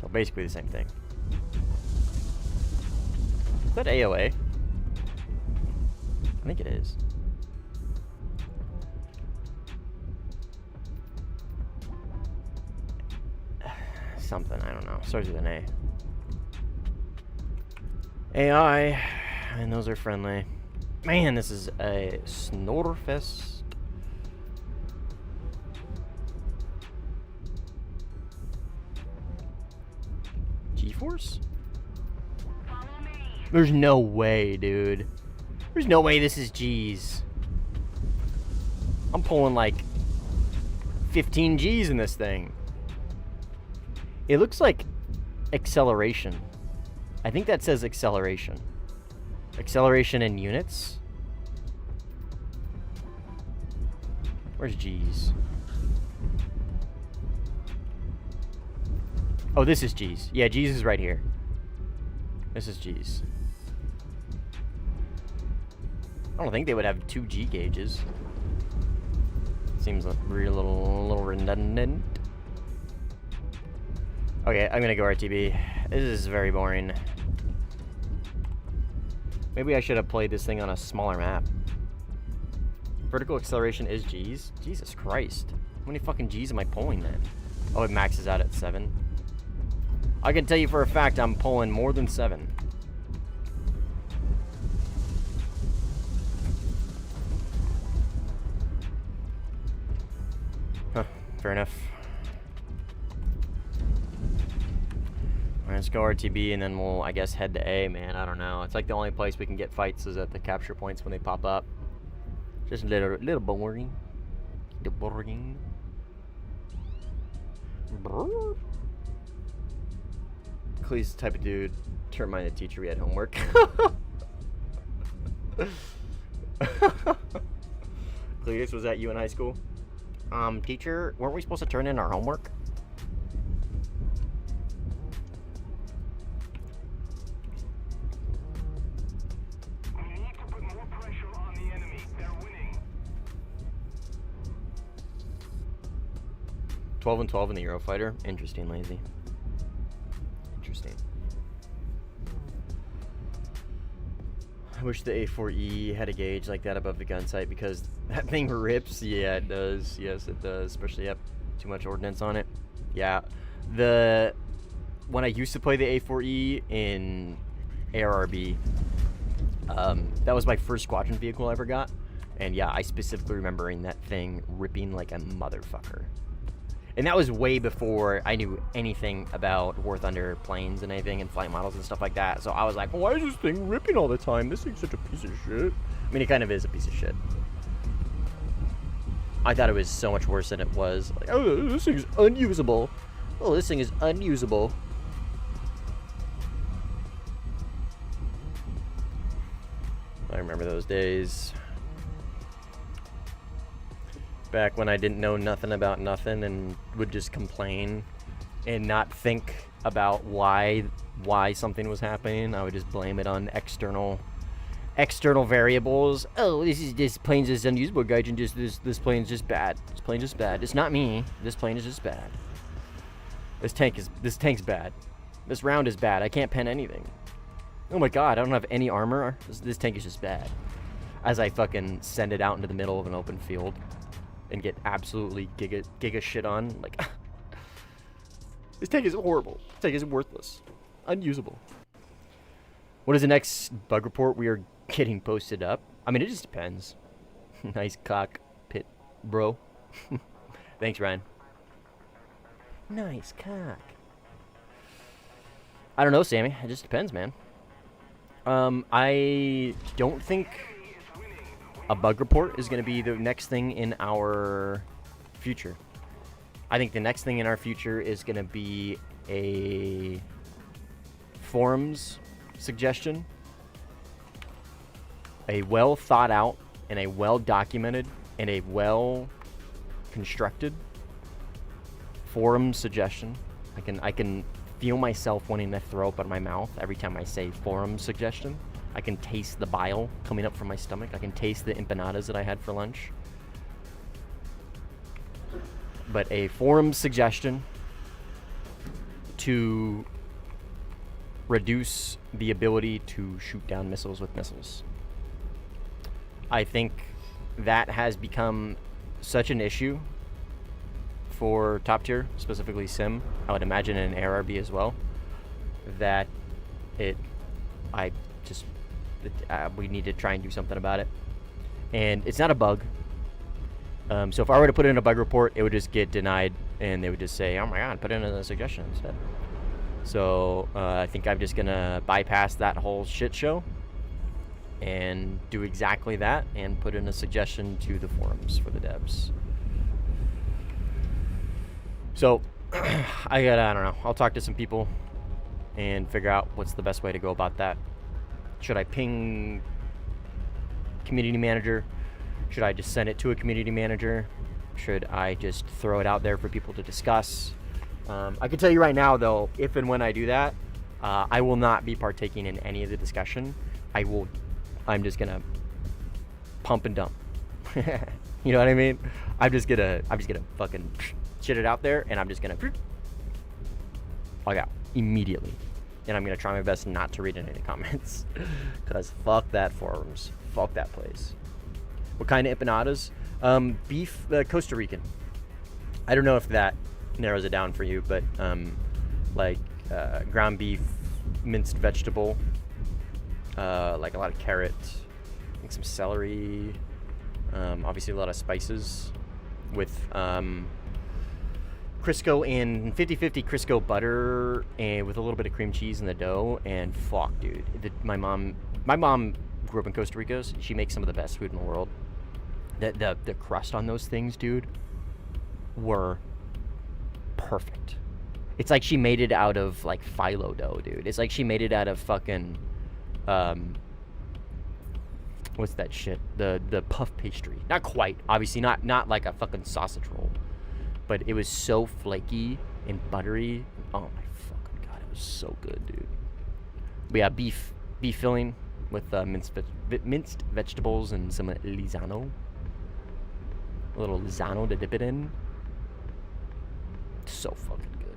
So basically the same thing. Is that AOA? I think it is. Something, I don't know. Starts with an A. AI, and those are friendly. Man, this is a Snorfest. G-Force? There's no way, dude. There's no way this is G's. I'm pulling like 15 G's in this thing. It looks like acceleration. I think that says acceleration. Acceleration in units. Where's G's? Oh, this is G's. Yeah, G's is right here. This is G's. I don't think they would have 2 G gauges. Seems like a little redundant. Okay, I'm gonna go RTB. This is very boring. Maybe I should have played this thing on a smaller map. Vertical acceleration is G's? Jesus Christ. How many fucking G's am I pulling then? Oh, it maxes out at 7. I can tell you for a fact I'm pulling more than 7. Huh, fair enough. Alright, let's go RTB and then we'll, I guess, head to A, man. I don't know. It's like the only place we can get fights is at the capture points when they pop up. Just a little boring. Little boring. Clee's the type of dude to remind the teacher we had homework. Cleus, was that you in high school? Teacher, weren't we supposed to turn in our homework? We need to put more pressure on the enemy. They're winning. 12 and 12 in the Eurofighter. Interesting, Lazy. Interesting. I wish the A4E had a gauge like that above the gun sight because that thing rips. Yeah, it does. Yes, it does. Especially, yep, too much ordnance on it. Yeah. When I used to play the A4E in ARRB, that was my first squadron vehicle I ever got. And yeah, I specifically remembering that thing ripping like a motherfucker. And that was way before I knew anything about Warthunder planes and anything and flight models and stuff like that. So I was like, why is this thing ripping all the time? This thing's such a piece of shit. I mean, it kind of is a piece of shit. I thought it was so much worse than it was. Like, oh, this thing's unusable. Oh, this thing is unusable. I remember those days. Back when I didn't know nothing about nothing and would just complain and not think about why something was happening. I would just blame it on external variables. Oh, this plane's just unusable, guys, and just this plane's just bad. This plane's just bad. It's not me. This plane is just bad. This tank's bad. This round is bad. I can't pen anything. Oh my god, I don't have any armor. This tank is just bad. As I fucking send it out into the middle of an open field and get absolutely giga shit on. Like, this tank is horrible. This tank is worthless. Unusable. What is the next bug report we are getting posted up? I mean, it just depends. Nice cockpit, bro. Thanks, Ryan. Nice cock. I don't know, Sammy. It just depends, man. I don't think a bug report is going to be the next thing in our future. I think the next thing in our future is going to be a forums suggestion, a well thought out and a well documented and a well constructed forum suggestion. I can feel myself wanting to throw up in my mouth every time I say forum suggestion. I can taste the bile coming up from my stomach. I can taste the empanadas that I had for lunch. But a forum suggestion to reduce the ability to shoot down missiles with missiles. I think that has become such an issue for top tier, specifically Sim. I would imagine in ARRB as well, that we need to try and do something about it. And it's not a bug. So if I were to put in a bug report, it would just get denied, and they would just say, oh my god, put in a suggestion instead. So I think I'm just gonna bypass that whole shit show and do exactly that and put in a suggestion to the forums for the devs. So I don't know, I'll talk to some people and figure out what's the best way to go about that. Should I ping community manager? Should I just send it to a community manager? Should I just throw it out there for people to discuss? I can tell you right now, though, if and when I do that, I will not be partaking in any of the discussion. I'm just gonna pump and dump. You know what I mean? I'm just gonna fucking shit it out there, and I'm just gonna log out immediately. And I'm gonna try my best not to read any comments, cause fuck that forums, fuck that place. What kind of empanadas? Beef, Costa Rican. I don't know if that narrows it down for you, but ground beef, minced vegetable, like a lot of carrot, I think some celery, obviously a lot of spices with Crisco and 50-50 Crisco butter and with a little bit of cream cheese in the dough. And fuck, dude, my mom grew up in Costa Rica. So she makes some of the best food in the world. The crust on those things, dude, were perfect. It's like she made it out of like phyllo dough, dude. It's like she made it out of fucking what's that shit? The puff pastry. Not quite, obviously not like a fucking sausage roll. But it was so flaky and buttery. Oh my fucking god, it was so good, dude. We have beef filling with minced vegetables and some lisano. A little lisano to dip it in. So fucking good.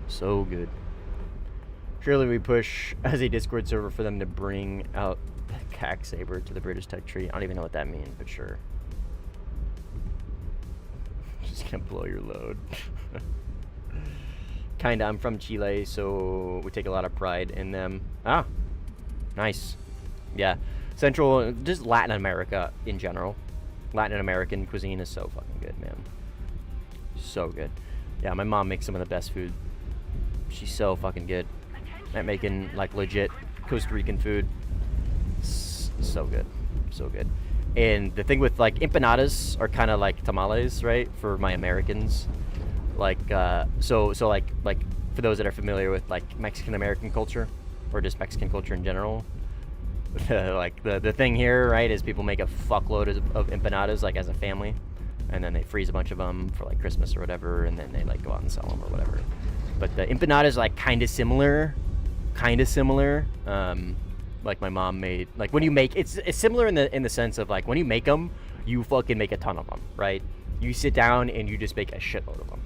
So good. Surely we push as a Discord server for them to bring out the CAC saber to the British Tech tree. I don't even know what that means, but sure. Just gonna blow your load. Kinda, I'm from Chile, so we take a lot of pride in them. Ah, nice. Yeah, Central, just Latin America in general. Latin American cuisine is so fucking good, man. So good. Yeah, my mom makes some of the best food. She's so fucking good at making like legit Costa Rican food. So good, so good. And the thing with like empanadas are kind of like tamales, right? For my Americans, like so like for those that are familiar with like Mexican American culture or just Mexican culture in general, like the thing here, right, is people make a fuckload of empanadas like as a family, and then they freeze a bunch of them for like Christmas or whatever, and then they like go out and sell them or whatever. But the empanadas like kind of similar. Like my mom made, like when you make it's similar in the sense of like when you make them, you fucking make a ton of them, right? You sit down and you just make a shitload of them.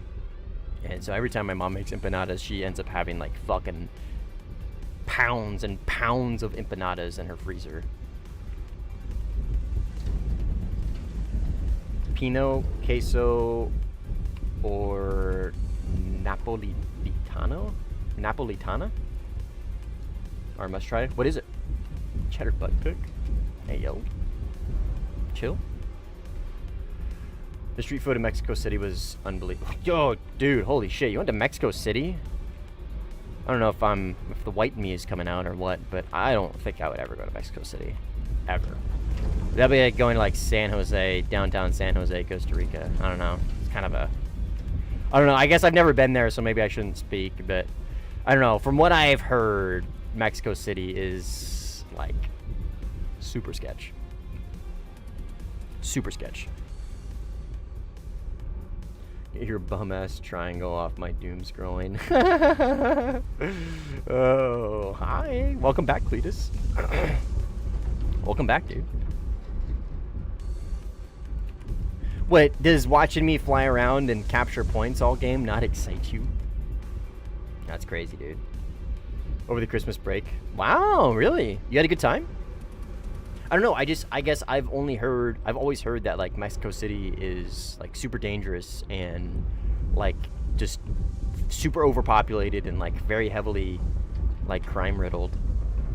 And so every time my mom makes empanadas, she ends up having like fucking pounds and pounds of empanadas in her freezer. Pinot, queso, or Napolitana? Our must try. What is it? Cheddar butt cook. Hey yo. Chill. The street food in Mexico City was unbelievable. Yo, dude, holy shit! You went to Mexico City? I don't know if the white me is coming out or what, but I don't think I would ever go to Mexico City, ever. That'd be like going to like San Jose, downtown San Jose, Costa Rica. I don't know. It's kind of a. I don't know. I guess I've never been there, so maybe I shouldn't speak. But I don't know. From what I've heard, Mexico City is like super sketch. Super sketch. Get your bum ass triangle off my doom scrolling. Oh, hi. Welcome back, Cletus. Welcome back, dude. What, does watching me fly around and capture points all game not excite you? That's crazy, dude. Over the Christmas break. Wow, really? You had a good time? I don't know. I guess I've always heard that like Mexico City is like super dangerous and like just super overpopulated and like very heavily like crime riddled.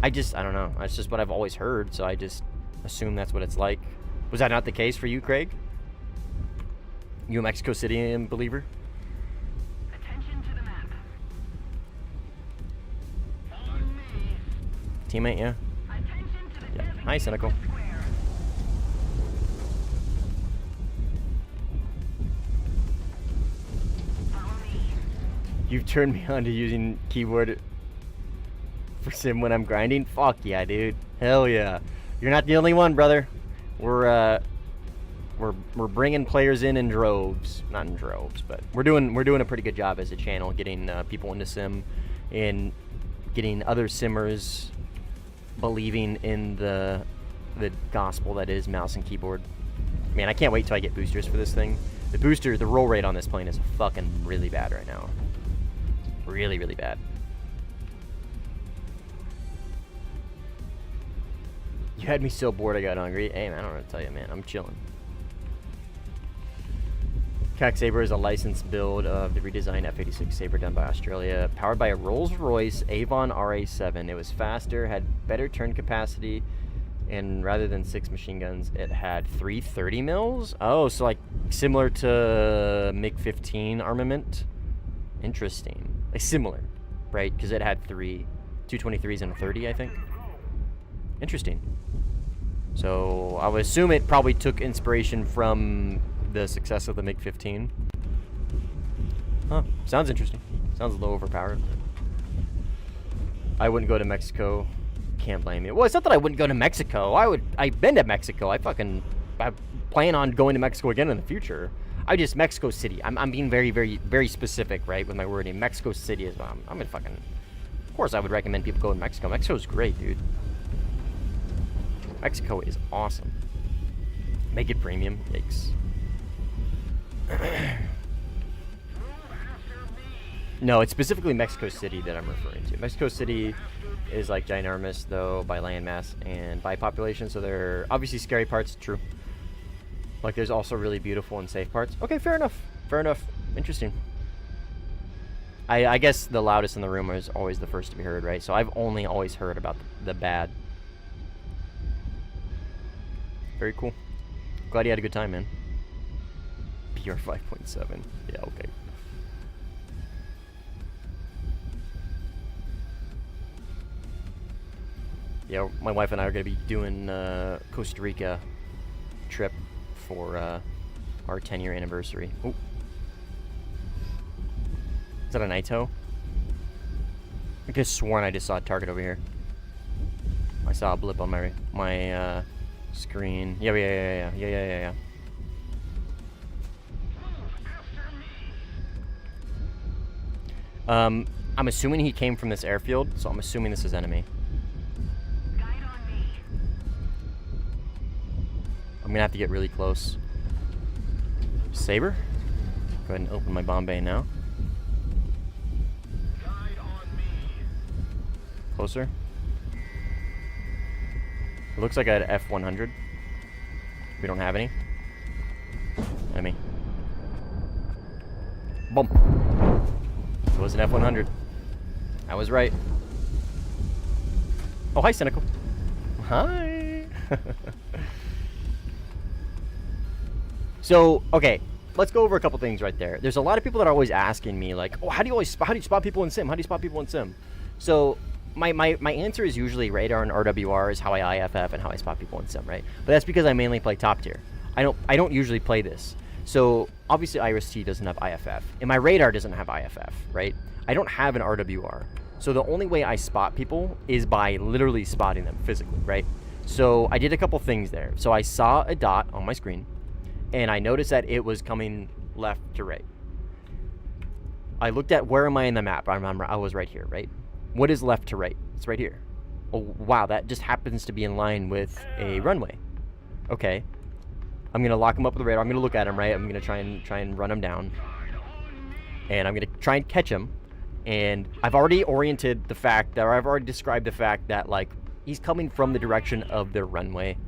I don't know. That's just what I've always heard, so I just assume that's what it's like. Was that not the case for you, Craig? You a Mexico City believer? Attention to the map. Follow me. Teammate, yeah. Attention to the Yeah. Hi, Cynical. square. Follow me. You've turned me on to using keyboard for sim when I'm grinding. Fuck yeah, dude. Hell yeah. You're not the only one, brother. We're bringing players in droves. Not in droves, but we're doing a pretty good job as a channel getting people into sim and getting other simmers believing in the gospel that is mouse and keyboard. Man, I can't wait till I get boosters for this thing. The roll rate on this plane is fucking really bad right now. Really, really bad. You had me so bored I got hungry. Hey man, I don't know what to tell you, man. I'm chilling. CAC Sabre is a licensed build of the redesigned F-86 Sabre done by Australia, powered by a Rolls-Royce Avon RA7. It was faster, had better turn capacity, and rather than 6 machine guns, it had 3 30 mils. Oh, so like similar to MiG-15 armament. Interesting. Like similar, right? Because it had 2 23s and a 30, I think. Interesting. So I would assume it probably took inspiration from the success of the MiG-15. Huh. Sounds interesting. Sounds a little overpowered. I wouldn't go to Mexico. Can't blame you. Well, it's not that I wouldn't go to Mexico. I've been to Mexico. I plan on going to Mexico again in the future. Mexico City. I'm being very, very, very specific, right, with my wording. Mexico City is, I'm in fucking, of course I would recommend people go to Mexico. Mexico's great, dude. Mexico is awesome. Make it premium. Yikes. No, it's specifically Mexico City that I'm referring to. Mexico City is like ginormous, though, by landmass and by population, so there are obviously scary parts, true. Like, there's also really beautiful and safe parts. Okay, fair enough. Fair enough. Interesting. I guess the loudest in the room is always the first to be heard, right? So I've only always heard about the bad. Very cool. Glad you had a good time, man. PR 5.7. Yeah, okay. Yeah, my wife and I are going to be doing Costa Rica trip for our 10-year anniversary. Ooh. Is that a Naito? I could have sworn I just saw a target over here. I saw a blip on my screen. Yeah. I'm assuming he came from this airfield, so I'm assuming this is enemy. Guide on me. I'm gonna have to get really close. Saber? Go ahead and open my bomb bay now. Guide on me. Closer. It looks like I had F-100. We don't have any. Enemy. Boom. It was an F-100. I was right. Oh, hi, Cynical. Hi. So, okay, let's go over a couple things right there. There's a lot of people that are always asking me, like, oh, how do you spot people in Sim? How do you spot people in Sim? So, my answer is usually radar and RWR is how I IFF and how I spot people in Sim, right? But that's because I mainly play top tier. I don't usually play this. So, obviously Iris-T doesn't have IFF, and my radar doesn't have IFF, right? I don't have an RWR. So the only way I spot people is by literally spotting them physically, right? So I did a couple things there. So I saw a dot on my screen, and I noticed that it was coming left to right. I looked at where am I in the map. I remember I was right here, right? What is left to right? It's right here. Oh, wow, that just happens to be in line with a runway. Okay. I'm going to lock him up with the radar. I'm going to look at him, right? I'm going to try and run him down. And I'm going to try and catch him. And I've already oriented the fact that, or I've already described the fact that, like, he's coming from the direction of the runway.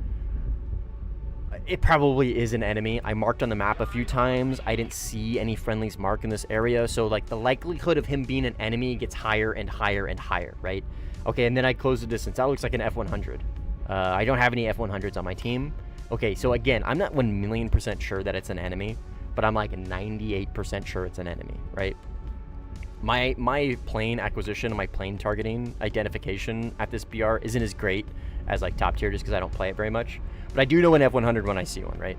It probably is an enemy. I marked on the map a few times. I didn't see any friendlies marked in this area. So, like, the likelihood of him being an enemy gets higher and higher and higher, right? Okay, and then I close the distance. That looks like an F-100. I don't have any F-100s on my team. Okay, so again, I'm not 1,000,000% sure that it's an enemy, but I'm like 98% sure it's an enemy, right? My plane acquisition, my plane targeting identification at this BR isn't as great as like top tier just because I don't play it very much. But I do know an F-100 when I see one, right?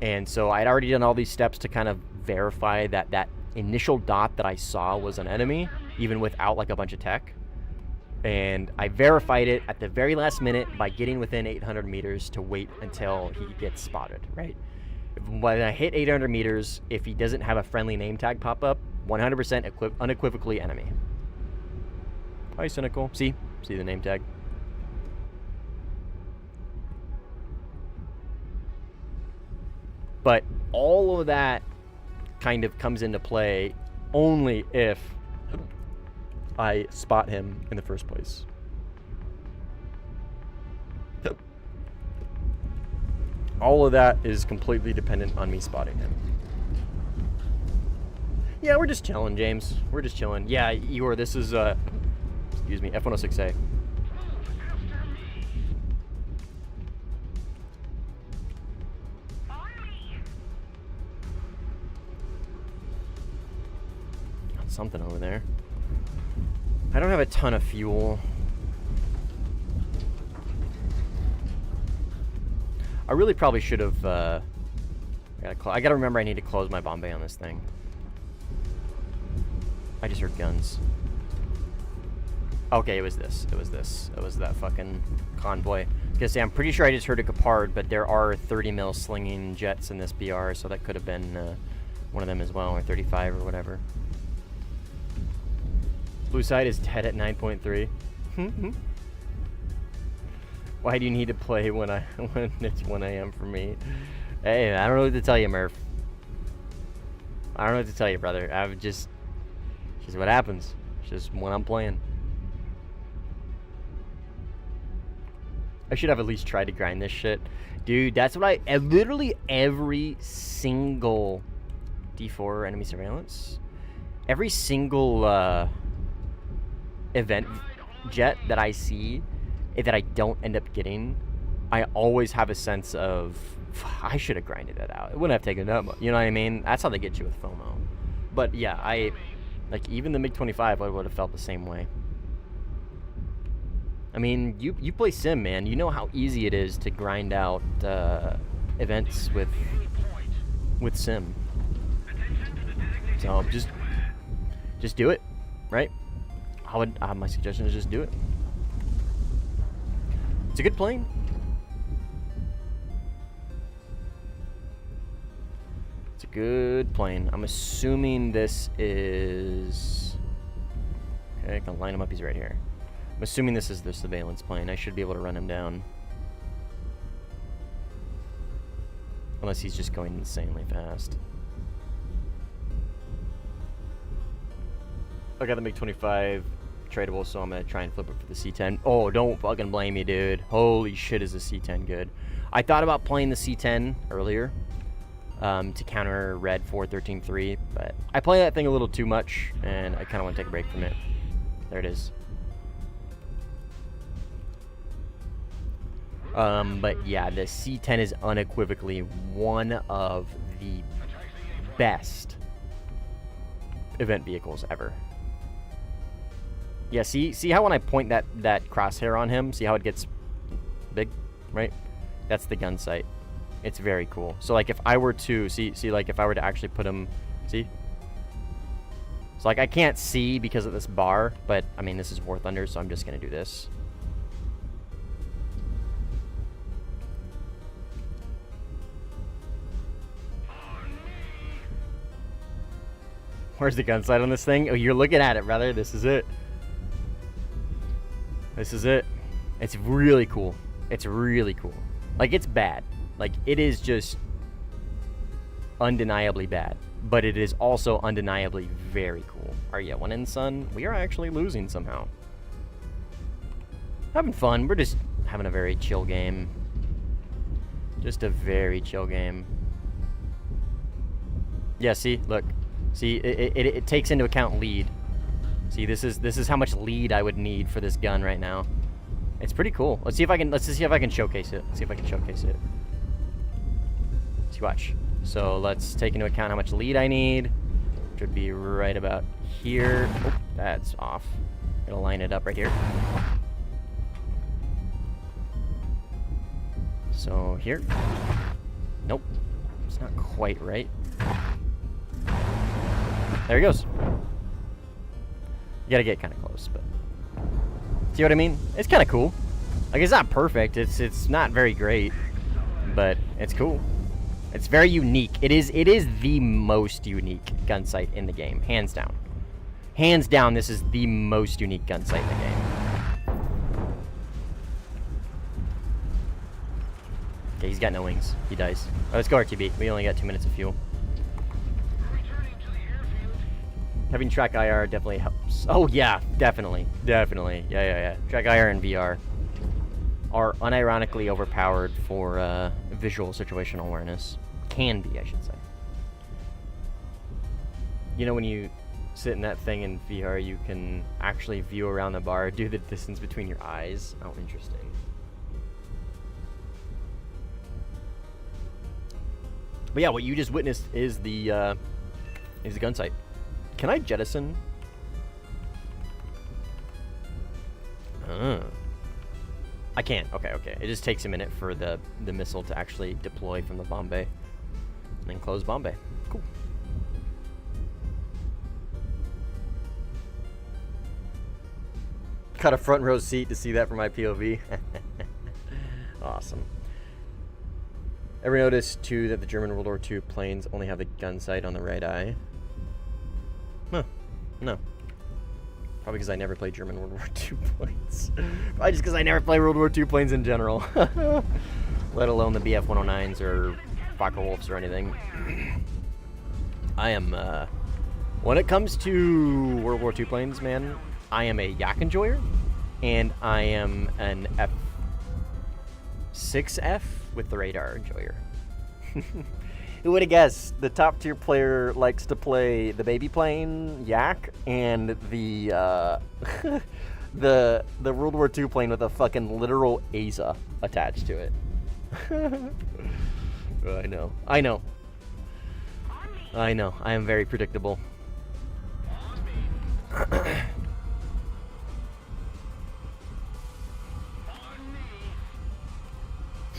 And so I'd already done all these steps to kind of verify that that initial dot that I saw was an enemy, even without like a bunch of tech. And I verified it at the very last minute by getting within 800 meters to wait until he gets spotted, right? When I hit 800 meters, if he doesn't have a friendly name tag pop up, 100% unequivocally enemy. Hi, Cynical. See the name tag. But all of that kind of comes into play only if I spot him in the first place. All of that is completely dependent on me spotting him. Yeah, we're just chilling, James. We're just chilling. Yeah, Eeyore, this is, excuse me, F-106A. Got something over there. I don't have a ton of fuel. I really probably should have, I gotta remember I need to close my bomb bay on this thing. I just heard guns. Okay, it was this. It was this. It was that fucking convoy. Because I'm pretty sure I just heard a Capard, but there are 30 mil slinging jets in this BR, so that could have been one of them as well, or 35 or whatever. Blue side is dead at 9.3. Why do you need to play when it's 1 a.m. for me? Hey, I don't know what to tell you, Murph. I don't know what to tell you, brother. It's just what happens. It's just when I'm playing. I should have at least tried to grind this shit. Dude, that's what literally every single D4 enemy surveillance, every single event jet that I see that I don't end up getting, I always have a sense of, I should have grinded it out. It wouldn't have taken that much. You know what I mean? That's how they get you with FOMO. But yeah, like even the MiG-25, I would have felt the same way. I mean, you play Sim, man. You know how easy it is to grind out events with Sim. So just do it, right? My suggestion is just do it. It's a good plane. It's a good plane. I'm assuming this is... Okay, I can line him up. He's right here. I'm assuming this is the surveillance plane. I should be able to run him down. Unless he's just going insanely fast. I got the MiG-25 tradable, so I'm going to try and flip it for the C-10. Oh, don't fucking blame me, dude. Holy shit, is the C-10 good. I thought about playing the C-10 earlier to counter Red 4.13.3, but I play that thing a little too much, and I kind of want to take a break from it. There it is. But yeah, the C-10 is unequivocally one of the best event vehicles ever. Yeah, see how when I point that crosshair on him, see how it gets big, right? That's the gun sight. It's very cool. So like if I were to see like if I were to actually put him, see? So like I can't see because of this bar, but I mean this is Warthunder, so I'm just gonna do this. Where's the gun sight on this thing? Oh, you're looking at it, brother. This is it. This is it. It's really cool. It's really cool. Like, it's bad. Like, it is just undeniably bad. But it is also undeniably very cool. Are you at 1 in, son? We are actually losing somehow. Having fun. We're just having a very chill game. Just a very chill game. Yeah, see? Look. See, it takes into account lead. See, this is how much lead I would need for this gun right now. It's pretty cool. Let's see if I can showcase it. Let's see if I can showcase it. See, watch. So let's take into account how much lead I need, which would be right about here. Oh, that's off. Gonna line it up right here. So here. Nope. It's not quite right. There he goes. You gotta get kind of close, but see what I mean? It's kind of cool. Like, it's not perfect. It's not very great, but it's cool. It's very unique. It is the most unique gun sight in the game, hands down. Hands down, this is the most unique gun sight in the game. Okay, he's got no wings. He dies. Oh, let's go RTB. We only got 2 minutes of fuel. Having track IR definitely helps. Oh yeah, definitely. Yeah. Track IR and VR are unironically overpowered for visual situational awareness. Can be, I should say. You know when you sit in that thing in VR, you can actually view around the bar, do the distance between your eyes. Oh, interesting. But yeah, what you just witnessed is the gun sight. Can I jettison? I can't. Okay, okay. It just takes a minute for the missile to actually deploy from the bomb bay. And then close bomb bay. Cool. Got a front row seat to see that from my POV. Awesome. Ever noticed, too, that the German World War II planes only have the gun sight on the right eye? Huh. No. Probably because I never played German World War II planes. Probably just because I never play World War II planes in general. Let alone the BF-109s or Fokker-Wolfs or anything. I am, when it comes to World War II planes, man, I am a yak enjoyer. And I am an F6F with the radar enjoyer. Who would have guessed? The top tier player likes to play the baby plane, yak, and the the World War II plane with a fucking literal ASA attached to it. I know. I know. I know. I am very predictable.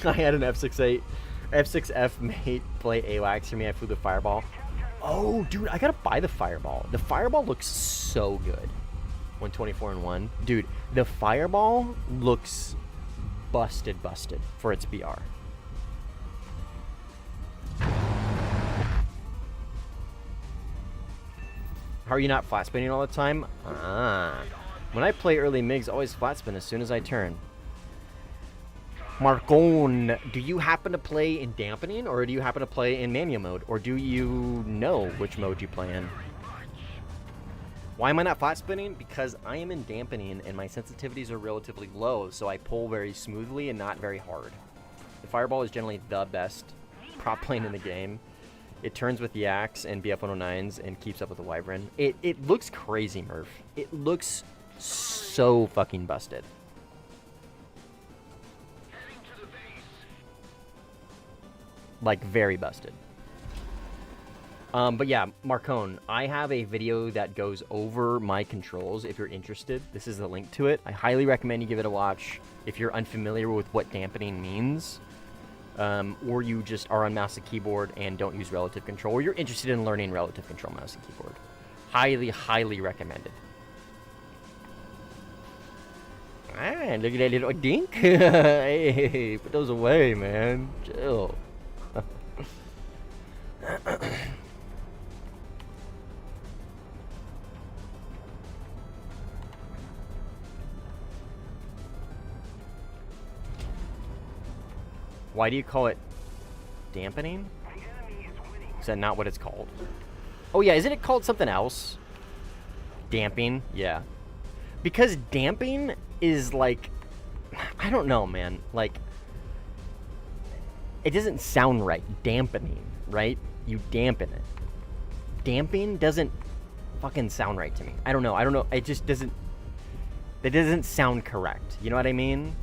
I had an F6F mate play AWACS for me. I flew the Fireball. Oh, dude, I gotta buy the Fireball. The Fireball looks so good. 124-1. Dude, the Fireball looks busted for its BR. How are you not flat spinning all the time? When I play early MiGs, always flat spin as soon as I turn. Marcon, do you happen to play in dampening, or do you happen to play in mania mode, or do you know which mode you play in? Why am I not flat spinning? Because I am in dampening and my sensitivities are relatively low, so I pull very smoothly and not very hard. The Fireball is generally the best prop plane in the game. It turns with the Axe and BF-109s and keeps up with the Wyvern. It looks crazy, Murph. It looks so fucking busted. Like, very busted. But yeah, Marcone, I have a video that goes over my controls if you're interested. This is the link to it. I highly recommend you give it a watch if you're unfamiliar with what dampening means. Or you just are on mouse and keyboard and don't use relative control, or you're interested in learning relative control mouse and keyboard. Highly, highly recommended. Ah, look at that little dink. Hey, put those away, man. Chill. Why do you call it dampening? Is that not what it's called? Oh yeah, isn't it called something else? Damping? Yeah. Because damping is like, I don't know, man. Like, it doesn't sound right. Dampening, right? You dampen it. Damping doesn't fucking sound right to me. I don't know. It just doesn't, it doesn't sound correct. You know what I mean?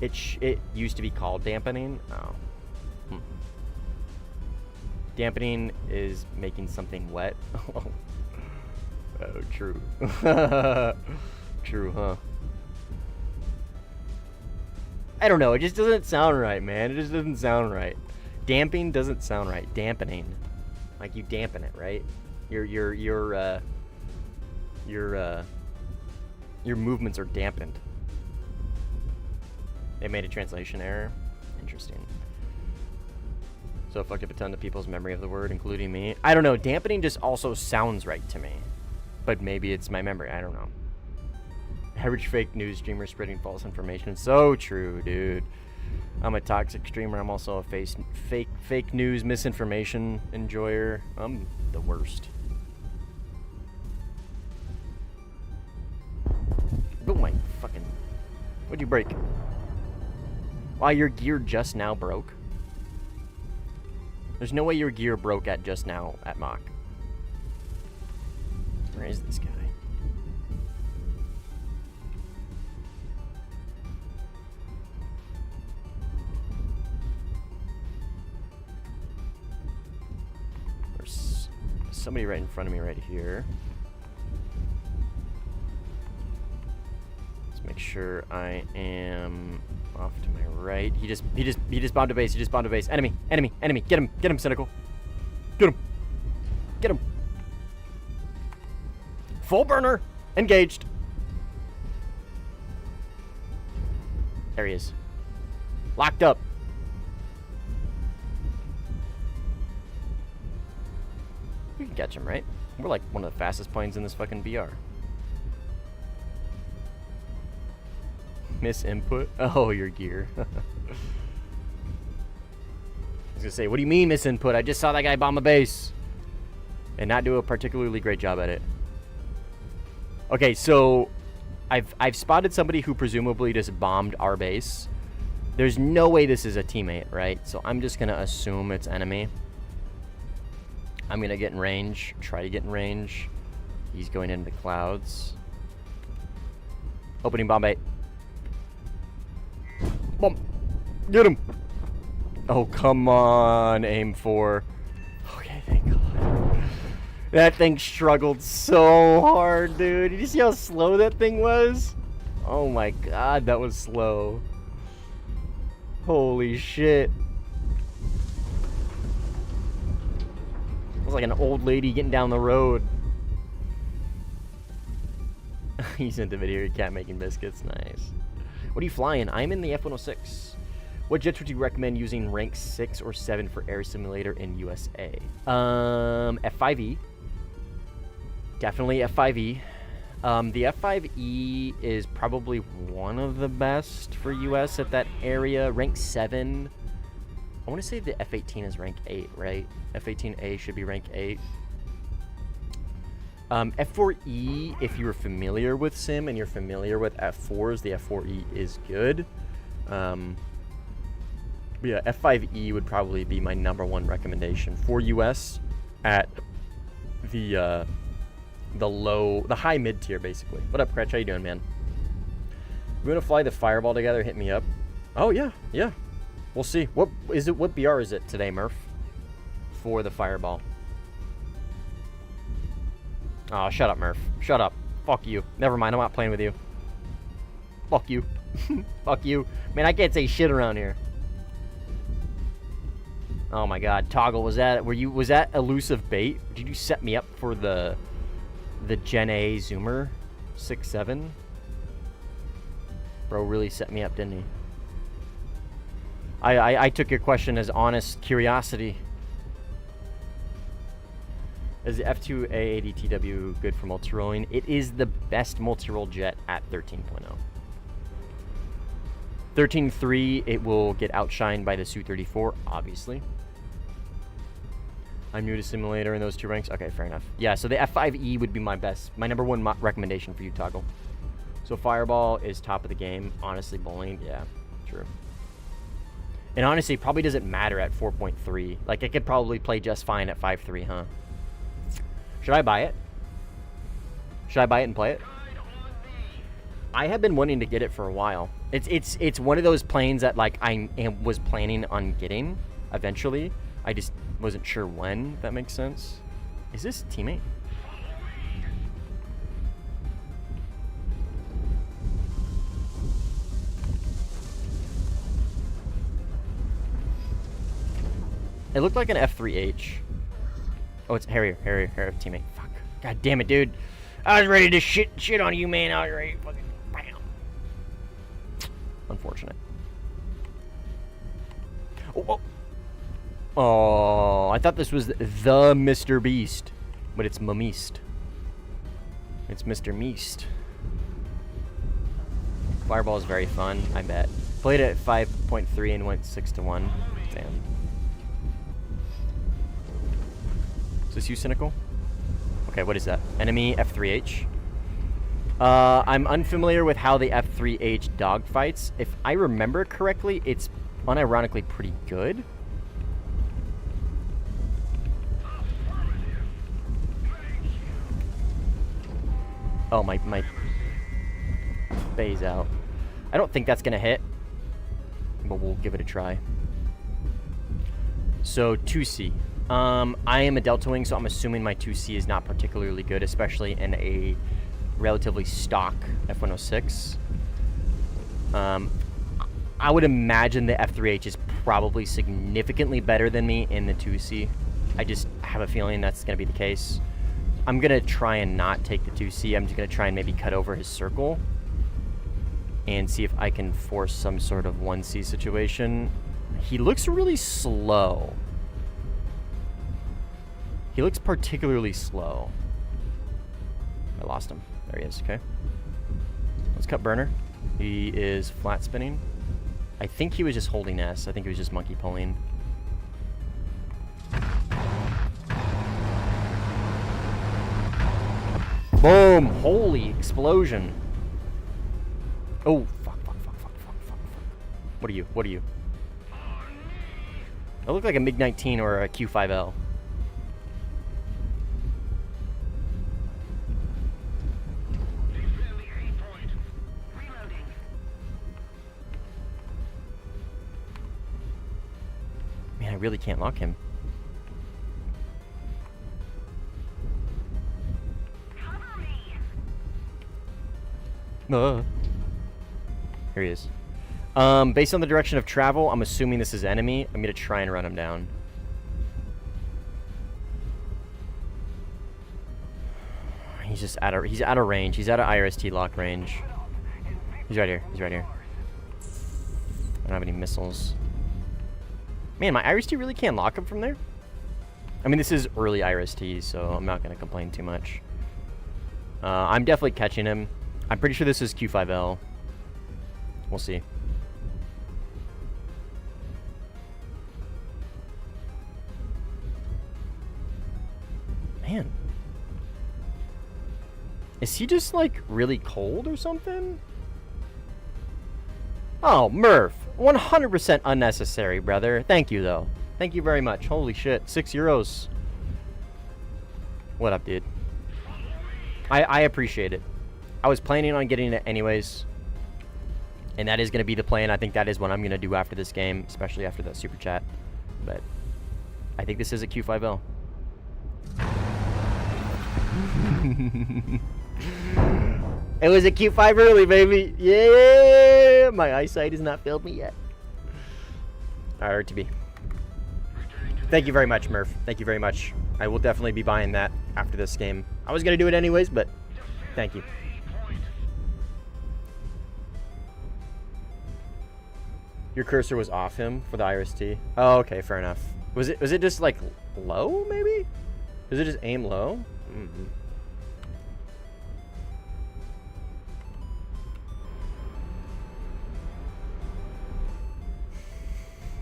It used to be called dampening. Oh. Dampening is making something wet. Oh, true. True, huh? I don't know. It just doesn't sound right, man. It just doesn't sound right. Damping doesn't sound right. Dampening, like you dampen it, right? Your movements are dampened. They made a translation error. Interesting. So it fucked up a ton of people's memory of the word, including me. I don't know. Dampening just also sounds right to me. But maybe it's my memory. I don't know. Average fake news streamer spreading false information. So true, dude. I'm a toxic streamer. I'm also a fake news misinformation enjoyer. I'm the worst. Oh my fucking... What'd you break? Wow, your gear just now broke? There's no way your gear broke at just now at Mach. Where is this guy? There's somebody right in front of me right here. Let's make sure I am off to my right. He just bombed a base. He just bombed a base. Enemy. Get him, Cynical. Get him. Full burner. Engaged. There he is. Locked up. We can catch him, right? We're like one of the fastest planes in this fucking BR. Miss input? Oh, your gear. I was gonna say, what do you mean miss input? I just saw that guy bomb a base. And not do a particularly great job at it. Okay, so I've spotted somebody who presumably just bombed our base. There's no way this is a teammate, right? So I'm just gonna assume it's enemy. I'm gonna get in range, try to get in range. He's going into clouds. Opening bomb bait. Boom. Get him. Oh, come on, aim 4. Okay, thank God. That thing struggled so hard, dude. Did you see how slow that thing was? Oh my God, that was slow. Holy shit. It was like an old lady getting down the road. He sent a video of your cat making biscuits. Nice. What are you flying? I'm in the F-106. What jets would you recommend using rank 6 or 7 for air simulator in USA? F5E. Definitely F5E. The F5E is probably one of the best for US at that area. Rank 7. I want to say the F-18 is rank 8, right? F-18A should be rank 8. F4E, if you're familiar with Sim and you're familiar with F4s, the F4E is good. But yeah, F5E would probably be my #1 recommendation for US at the high mid tier, basically. What up, Cretch? How you doing, man? We're gonna fly the Fireball together. Hit me up. Oh yeah. We'll see. What is it? What BR is it today, Murph? For the Fireball. Oh, shut up, Murph. Shut up. Fuck you. Never mind. I'm not playing with you. Fuck you. Fuck you. Man, I can't say shit around here. Oh my God, Toggle, was that elusive bait? Did you set me up for the Gen A Zoomer 6.7? Bro really set me up, didn't he? I took your question as honest curiosity. Is the F2A ADTW good for multi-rolling? It is the best multi-roll jet at 13.0. 13.3, it will get outshined by the Su-34, obviously. I'm new to simulator in those 2 ranks. Okay, fair enough. Yeah, so the F5E would be my #1 recommendation for you, Toggle. So Fireball is top of the game. Honestly, bowling, yeah, true. And honestly, it probably doesn't matter at 4.3. Like, it could probably play just fine at 5.3, huh? Should I buy it? Should I buy it and play it? I have been wanting to get it for a while. It's one of those planes that like was planning on getting eventually. I just wasn't sure when, if that makes sense. Is this teammate? It looked like an F3H. Oh, it's Harrier teammate. Fuck. God damn it, dude. I was ready to shit on you, man. I was ready to fucking bam. Unfortunate. Oh, I thought this was the Mr. Beast, but it's Mameast. It's Mr. Meast. Fireball is very fun, I bet. Played it at 5.3 and went 6-1. Damn. Is this you, Cynical? Okay, what is that? Enemy F3H. I'm unfamiliar with how the F3H dogfights. If I remember correctly, it's unironically pretty good. Oh, my bay's out. I don't think that's gonna hit, but we'll give it a try. So 2C. I am a Delta Wing, so I'm assuming my 2C is not particularly good, especially in a relatively stock F-106. I would imagine the F-3H is probably significantly better than me in the 2C. I just have a feeling that's going to be the case. I'm going to try and not take the 2C. I'm just going to try and maybe cut over his circle and see if I can force some sort of 1C situation. He looks really slow. He looks particularly slow. I lost him. There he is. Okay. Let's cut burner. He is flat spinning. I think he was just holding S. I think he was just monkey pulling. Boom! Holy explosion. Oh, fuck. What are you? What are you? I look like a MiG-19 or a Q-5L. Man, I really can't lock him. Here he is. Based on the direction of travel, I'm assuming this is enemy. I'm gonna try and run him down. He's just out of range. He's out of IRST lock range. He's right here. He's right here. I don't have any missiles. Man, my IRST really can't lock him from there? I mean, this is early IRST, so I'm not gonna complain too much. I'm definitely catching him. I'm pretty sure this is Q5L. We'll see. Man. Is he just, like, really cold or something? Oh, Murph. 100% unnecessary, brother. Thank you, though. Thank you very much. Holy shit. €6. What up, dude? I appreciate it. I was planning on getting it anyways. And that is going to be the plan. I think that is what I'm going to do after this game, especially after that super chat. But I think this is a Q5L. It was a Q5 early, baby. Yeah! My eyesight has not failed me yet. Alright, RTB. Thank you very much, Murph. Thank you very much. I will definitely be buying that after this game. I was going to do it anyways, but thank you. Your cursor was off him for the IRST. Oh, okay, fair enough. Was it just like low, maybe? Does it just aim low? Mm-hmm.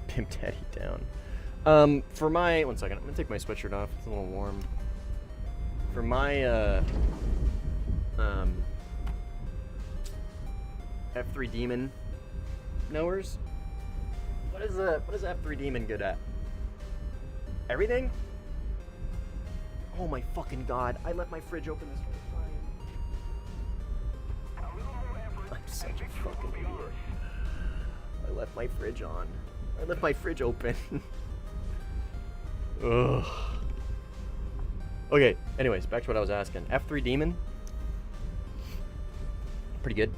Pimp Daddy down. For my 1 second, I'm gonna take my sweatshirt off. It's a little warm. For my F3 Demon knowers. What is F3 Demon good at? Everything? Oh my fucking god! I left my fridge open this whole time. I'm such a fucking idiot. I left my fridge on. I left my fridge open. Ugh. Okay. Anyways, back to what I was asking. F3 Demon. Pretty good.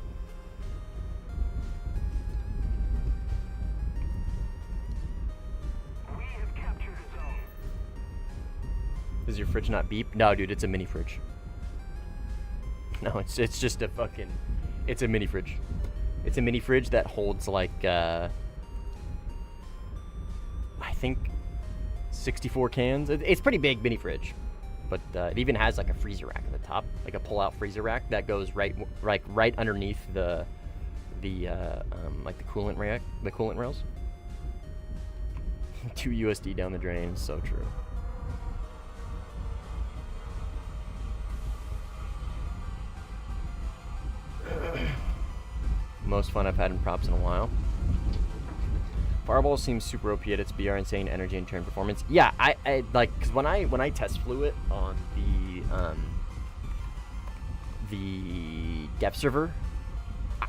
Does your fridge not beep? No, dude, it's a mini fridge. No, it's just a fucking... It's a mini fridge. It's a mini fridge that holds like, I think 64 cans. It's pretty big mini fridge. But it even has like a freezer rack at the top. Like a pull-out freezer rack that goes right underneath the like the coolant rack, the coolant rails. 2 USD down the drain, so true. Most fun I've had in props in a while. Fireball seems super OP at its BR, insane energy and turn performance. Yeah, I like, because when I test flew it on the depth server,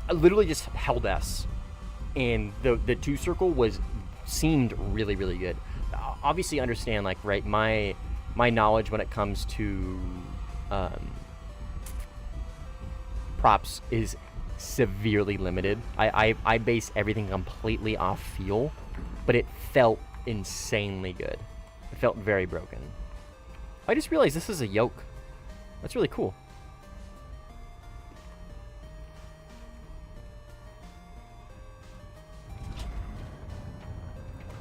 I literally just held S, and the 2 circle seemed really, really good. Obviously, understand, like, right, my knowledge when it comes to props is severely limited. I base everything completely off feel, but it felt insanely good. It felt very broken. I just realized this is a yoke. That's really cool.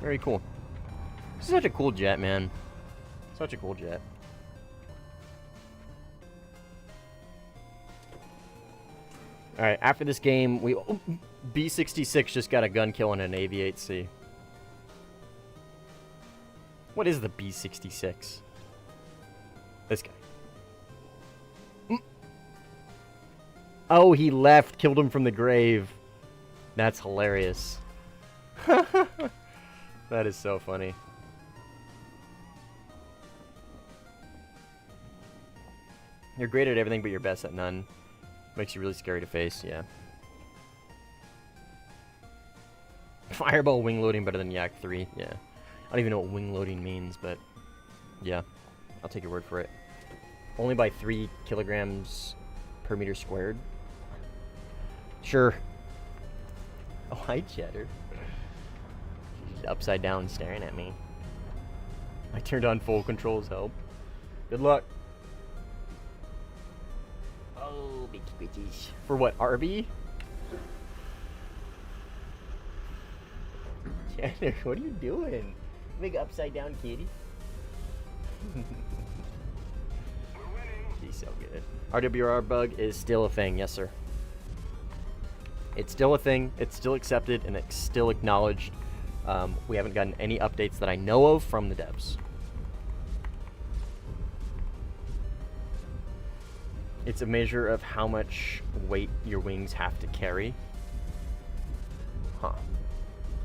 Very cool. This is such a cool jet, man. Such a cool jet. Alright, after this game, B-66 just got a gun kill on an AV-8C. What is the B-66? This guy. Oh, he left. Killed him from the grave. That's hilarious. That is so funny. You're great at everything, but you're best at none. Makes you really scary to face, yeah. Fireball wing loading better than Yak 3, yeah. I don't even know what wing loading means, but yeah. I'll take your word for it. Only by 3 kilograms per meter squared. Sure. Oh, hi, Cheddar. She's upside down staring at me. I turned on full controls help. Good luck. Oh, bitchy bitches. For what, RB? Cheddar, what are you doing? Big upside down kitty. She's so good. RWR bug is still a thing, yes sir. It's still a thing, it's still accepted, and it's still acknowledged. We haven't gotten any updates that I know of from the devs. It's a measure of how much weight your wings have to carry. Huh.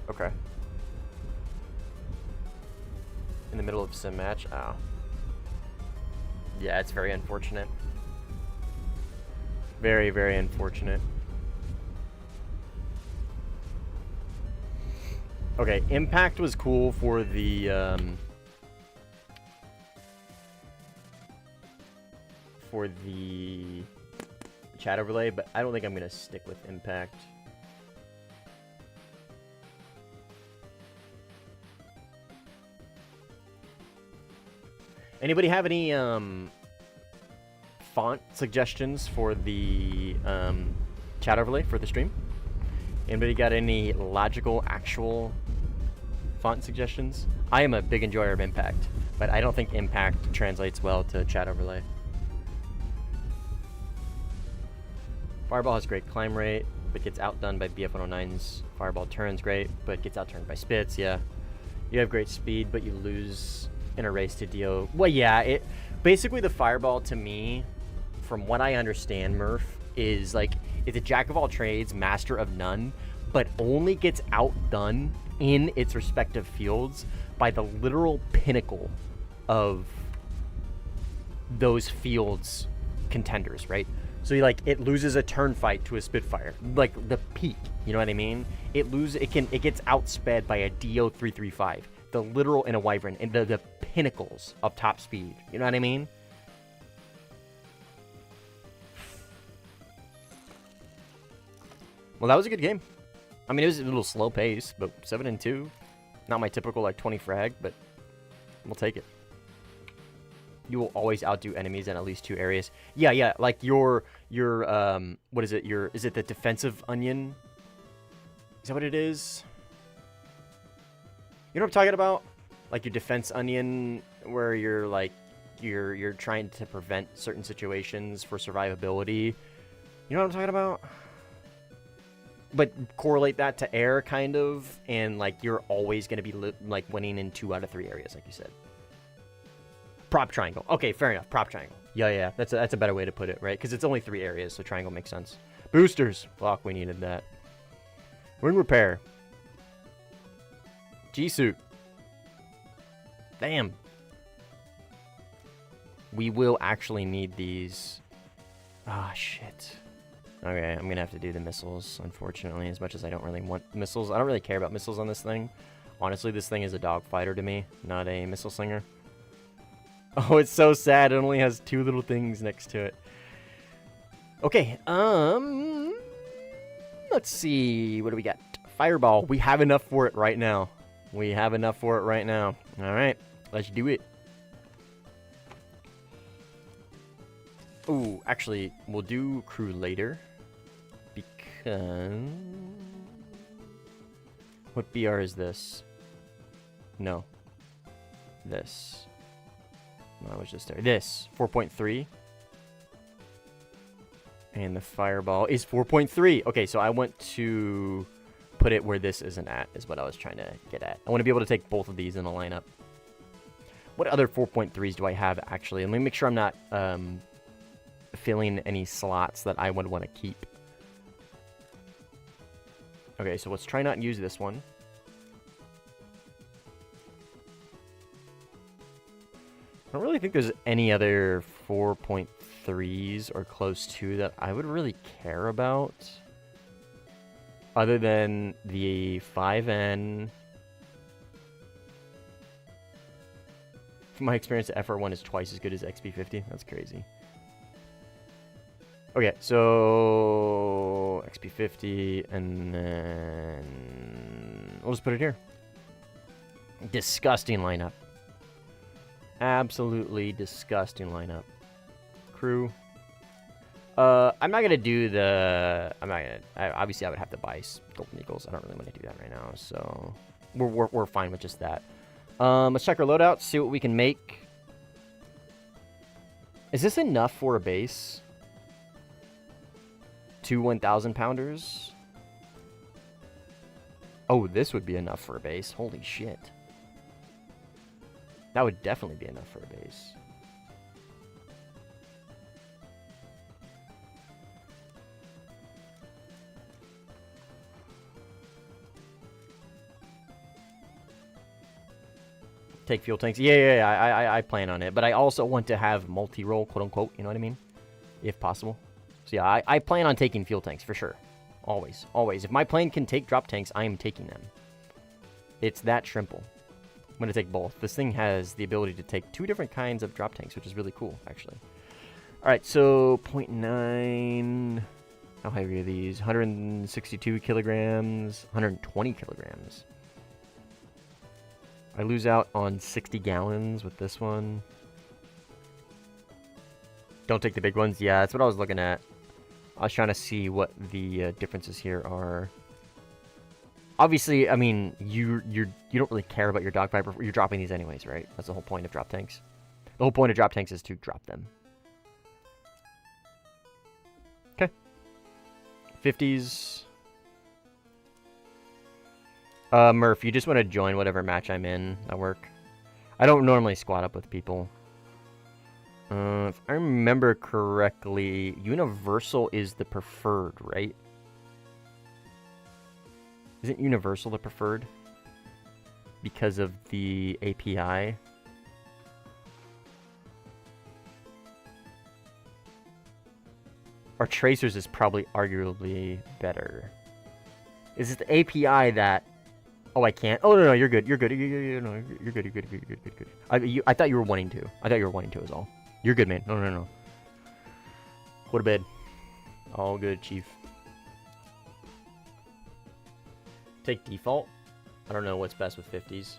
Okay. In the middle of sim match? Oh. Yeah, it's very unfortunate. Very, very unfortunate. Okay, Impact was cool for the chat overlay, but I don't think I'm gonna stick with Impact. Anybody have any font suggestions for the chat overlay for the stream? Anybody got any logical, actual font suggestions? I am a big enjoyer of Impact, but I don't think Impact translates well to chat overlay. Fireball has great climb rate, but gets outdone by BF-109's. Fireball turns great, but gets outturned by Spitz, yeah. You have great speed, but you lose in a race to DO. Well, yeah, basically the Fireball to me, from what I understand, Murph, is like, it's a jack of all trades, master of none, but only gets outdone in its respective fields by the literal pinnacle of those fields' contenders, right? So it loses a turn fight to a Spitfire, like the peak. You know what I mean? It gets outsped by a DO-335, the literal in a Wyvern, and the pinnacles of top speed. You know what I mean? Well, that was a good game. I mean, it was a little slow pace, but 7-2. Not my typical, 20 frag, but we'll take it. You will always outdo enemies in at least 2 areas. Yeah, like your what is it? Is it the defensive onion? Is that what it is? You know what I'm talking about? Like your defense onion, where you're trying to prevent certain situations for survivability. You know what I'm talking about? But correlate that to air, kind of, and you're always going to be winning in 2 out of 3 areas, like you said. Prop triangle. Okay, fair enough. Prop triangle. Yeah. That's a better way to put it, right? Because it's only 3 areas, so triangle makes sense. Boosters. Fuck, we needed that. Wing repair. G-suit. Damn. We will actually need these Ah, shit. Okay, I'm gonna have to do the missiles, unfortunately, as much as I don't really want missiles. I don't really care about missiles on this thing. Honestly, this thing is a dogfighter to me, not a missile slinger. Oh, it's so sad. It only has 2 little things next to it. Okay, let's see. What do we got? Fireball. We have enough for it right now. We have enough for it right now. All right, let's do it. Ooh, actually, we'll do crew later. Because... What BR is this? No. This. No, I was just there. This. 4.3. And the fireball is 4.3. Okay, so I want to put it where this isn't at, is what I was trying to get at. I want to be able to take both of these in a lineup. What other 4.3s do I have, actually? And let me make sure I'm not filling any slots that I would want to keep. Okay, so let's try not use this one. I don't really think there's any other 4.3s or close to that I would really care about. Other than the 5N. From my experience, the FR1 is twice as good as XP50. That's crazy. Okay, so XP50, and then we'll just put it here. Disgusting lineup. Absolutely disgusting lineup. Crew. I'm not gonna do the. I'm not gonna. Obviously, I would have to buy Golden Eagles. I don't really want to do that right now, so we're fine with just that. Let's check our loadouts. See what we can make. Is this enough for a base? 2 1,000 pounders. Oh, this would be enough for a base. Holy shit. That would definitely be enough for a base. Take fuel tanks. Yeah, I plan on it. But I also want to have multi-roll, quote-unquote, you know what I mean? If possible. So yeah, I plan on taking fuel tanks, for sure. Always, always. If my plane can take drop tanks, I am taking them. It's that simple. I'm going to take both. This thing has the ability to take 2 different kinds of drop tanks, which is really cool, actually. Alright, so 0.9... How heavy are these? 162 kilograms, 120 kilograms. I lose out on 60 gallons with this one. Don't take the big ones. Yeah, that's what I was looking at. I was trying to see what the differences here are. Obviously, I mean, you don't really care about your dogfighter. You're dropping these anyways, right? That's the whole point of drop tanks. The whole point of drop tanks is to drop them. Okay. 50s. Murph, you just want to join whatever match I'm in at work. I don't normally squad up with people. If I remember correctly, Universal is the preferred, right? Isn't Universal the preferred? Because of the API? Or Tracers is probably arguably better. Is it the API that... Oh, I can't. Oh, no, you're good. You're good. You're good. I thought you were wanting to. I thought you were wanting to is all. You're good, man. No. Go to bed. All good, Chief. Take default. I don't know what's best with 50s.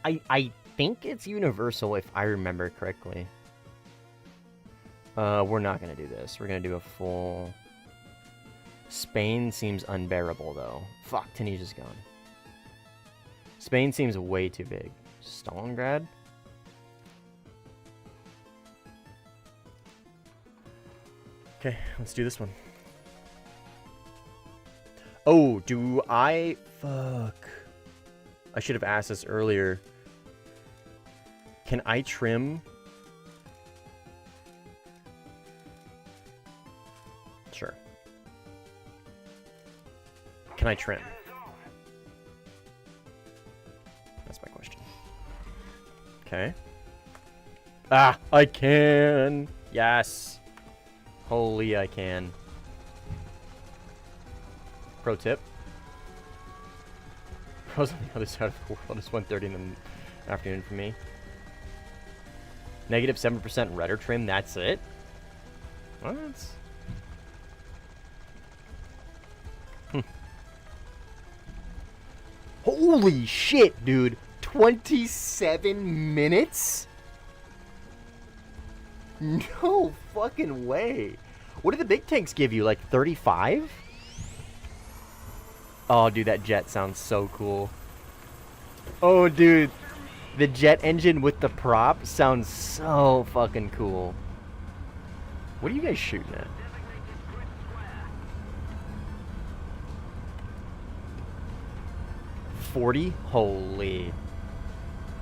I think it's universal if I remember correctly. We're not going to do this. We're going to do a full... Spain seems unbearable, though. Fuck, Tunisia's gone. Spain seems way too big. Stalingrad? Okay, let's do this one. Oh, do I... Fuck. I should have asked this earlier. Can I trim? Sure. Can I trim? That's my question. Okay. Ah, I can. Yes. Holy, I can. Pro tip. Pros on the other side of the world. It's 1:30 in the afternoon for me. Negative 7% rudder trim. That's it? What? Holy shit, dude. 27 minutes? No fucking way. What do the big tanks give you? Like 35? Oh, dude, that jet sounds so cool. Oh, dude. The jet engine with the prop sounds so fucking cool. What are you guys shooting at? 40? Holy.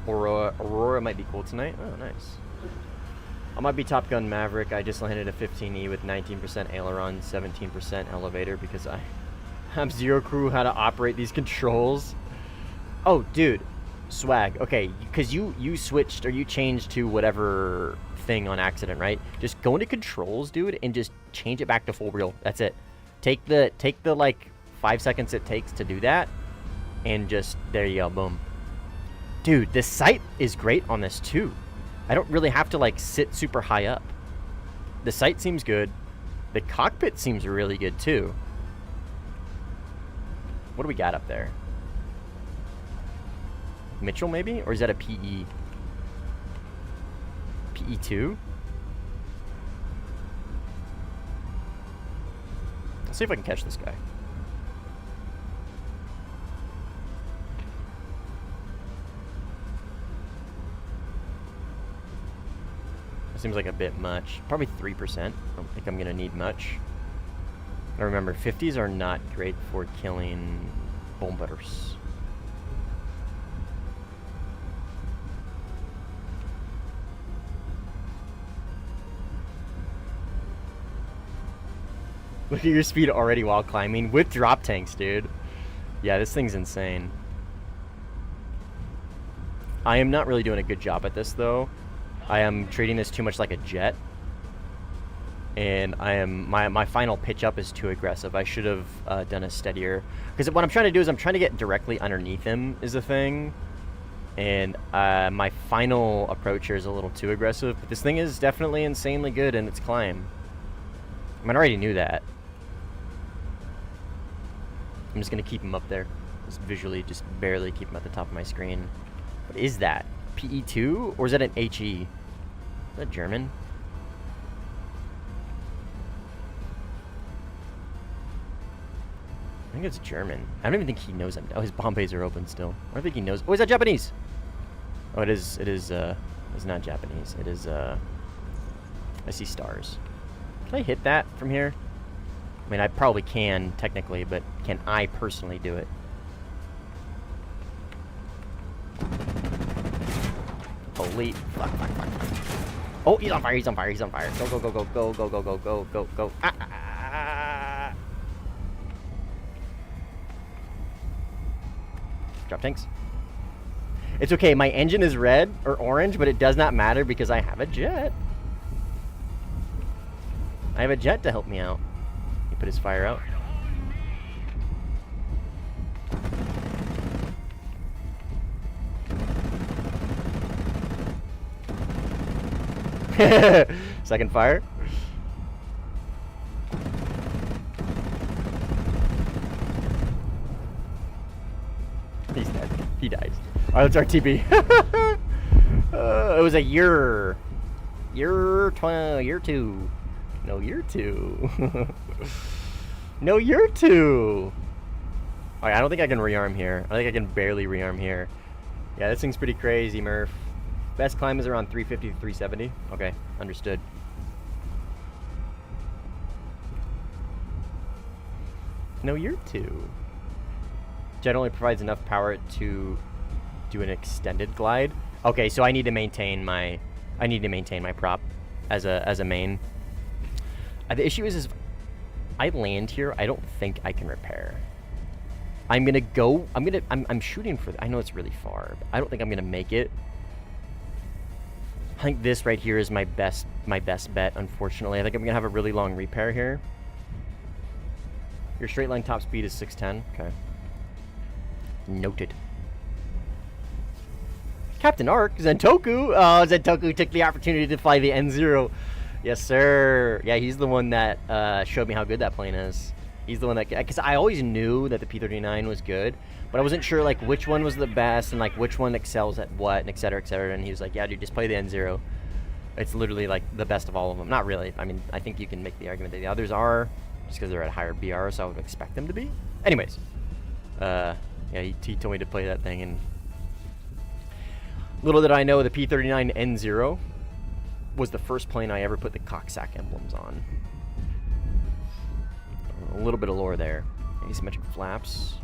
Aurora might be cool tonight. Oh, nice. I might be Top Gun Maverick. I just landed a 15E with 19% aileron, 17% elevator because I have zero clue how to operate these controls. Oh, dude. Swag. Okay, because you switched or you changed to whatever thing on accident, right? Just go into controls, dude, and just change it back to full wheel. That's it. Take the like 5 seconds it takes to do that, and just there you go, boom. Dude, this sight is great on this too. I don't really have to like sit super high up. The sight seems good. The cockpit seems really good too. What do we got up there? Mitchell maybe? Or is that a PE? PE2? Let's see if I can catch this guy. Seems like a bit much. Probably 3%. I don't think I'm gonna need much. Now remember, 50s are not great for killing bombers. Look at your speed already while climbing with drop tanks, dude. Yeah, this thing's insane. I am not really doing a good job at this though. I am treating this too much like a jet, and I am my final pitch up is too aggressive. I should have done a steadier, because what I'm trying to do is I'm trying to get directly underneath him is the thing, and my final approach here is a little too aggressive. But this thing is definitely insanely good in its climb. I mean, I already knew that. I'm just gonna keep him up there, just visually, just barely keep him at the top of my screen. What is that? PE2? Or is that an HE? Is that German? I think it's German. I don't even think he knows I'm... Oh, his bomb bays are open still. I don't think he knows... Oh, is that Japanese? Oh, it is... It's not Japanese. It is, I see stars. Can I hit that from here? I mean, I probably can, technically, but can I personally do it? Holy fuck. Oh, he's on fire, he's on fire. Go. Ah. Drop tanks. It's okay, my engine is red or orange, but it does not matter because I have a jet. I have a jet to help me out. He put his fire out. Second fire. He's dead. He dies. Alright, let's RTB. It was a year 2. No, year 2. No, year 2. Alright, I don't think I can rearm here. I think I can barely rearm here. Yeah, this thing's pretty crazy, Murph. Best climb is around 350 to 370. Okay, understood. No, you're 2. Jet only provides enough power to do an extended glide. Okay, so I need to maintain my prop as a main. The issue is if I land here, I don't think I can repair. I'm shooting for I know it's really far, but I don't think I'm gonna make it. I think this right here is my best bet, unfortunately. I think I'm gonna have a really long repair here. Your straight line top speed is 610. Okay. Noted. Captain Ark, Zentoku. Oh, Zentoku took the opportunity to fly the N0. Yes, sir. Yeah, he's the one that showed me how good that plane is. He's the one that, because I always knew that the P-39 was good, but I wasn't sure like which one was the best and like which one excels at what and et cetera, et cetera. And he was like, yeah, dude, just play the N0. It's literally like the best of all of them. Not really. I mean, I think you can make the argument that the others are just because they're at higher BR, so I would expect them to be. Anyways, yeah, he told me to play that thing, and little did I know the P-39 N0 was the first plane I ever put the cocksack emblems on. A little bit of lore there. Asymmetric flaps.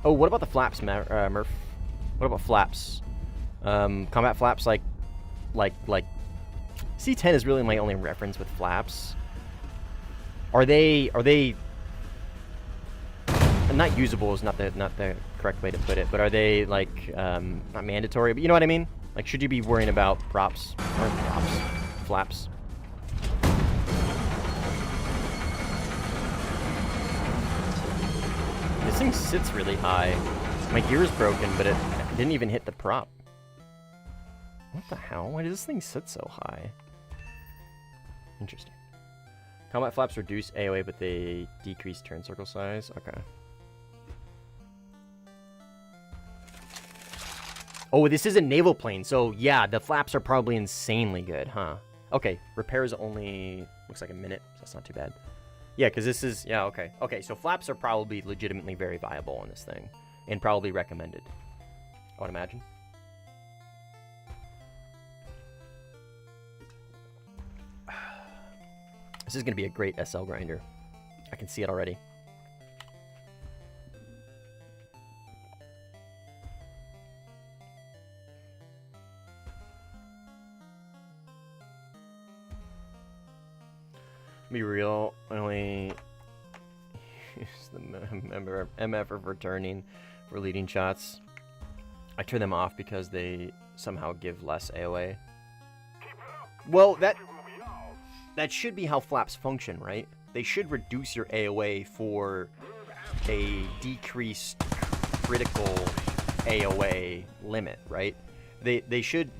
Oh, what about the flaps, Murph? What about flaps? Combat flaps, like C10 is really my only reference with flaps. Are they not usable is not the correct way to put it, but are they like not mandatory, but you know what I mean? Like, should you be worrying about flaps? This thing sits really high. My gear is broken, but it didn't even hit the prop. What the hell? Why does this thing sit so high? Interesting. Combat flaps reduce AOA, but they decrease turn circle size. Okay. Oh, this is a naval plane, so yeah, the flaps are probably insanely good, huh? Okay, repairs only looks like a minute, so that's not too bad. Yeah, because this is, yeah, okay. Okay, so flaps are probably legitimately very viable on this thing, and probably recommended, I would imagine. This is going to be a great SL grinder. I can see it already. Be real, I only use the MF of returning for leading shots. I turn them off because they somehow give less AOA. Well, that should be how flaps function, right? They should reduce your AOA for a decreased critical AOA limit, right? They should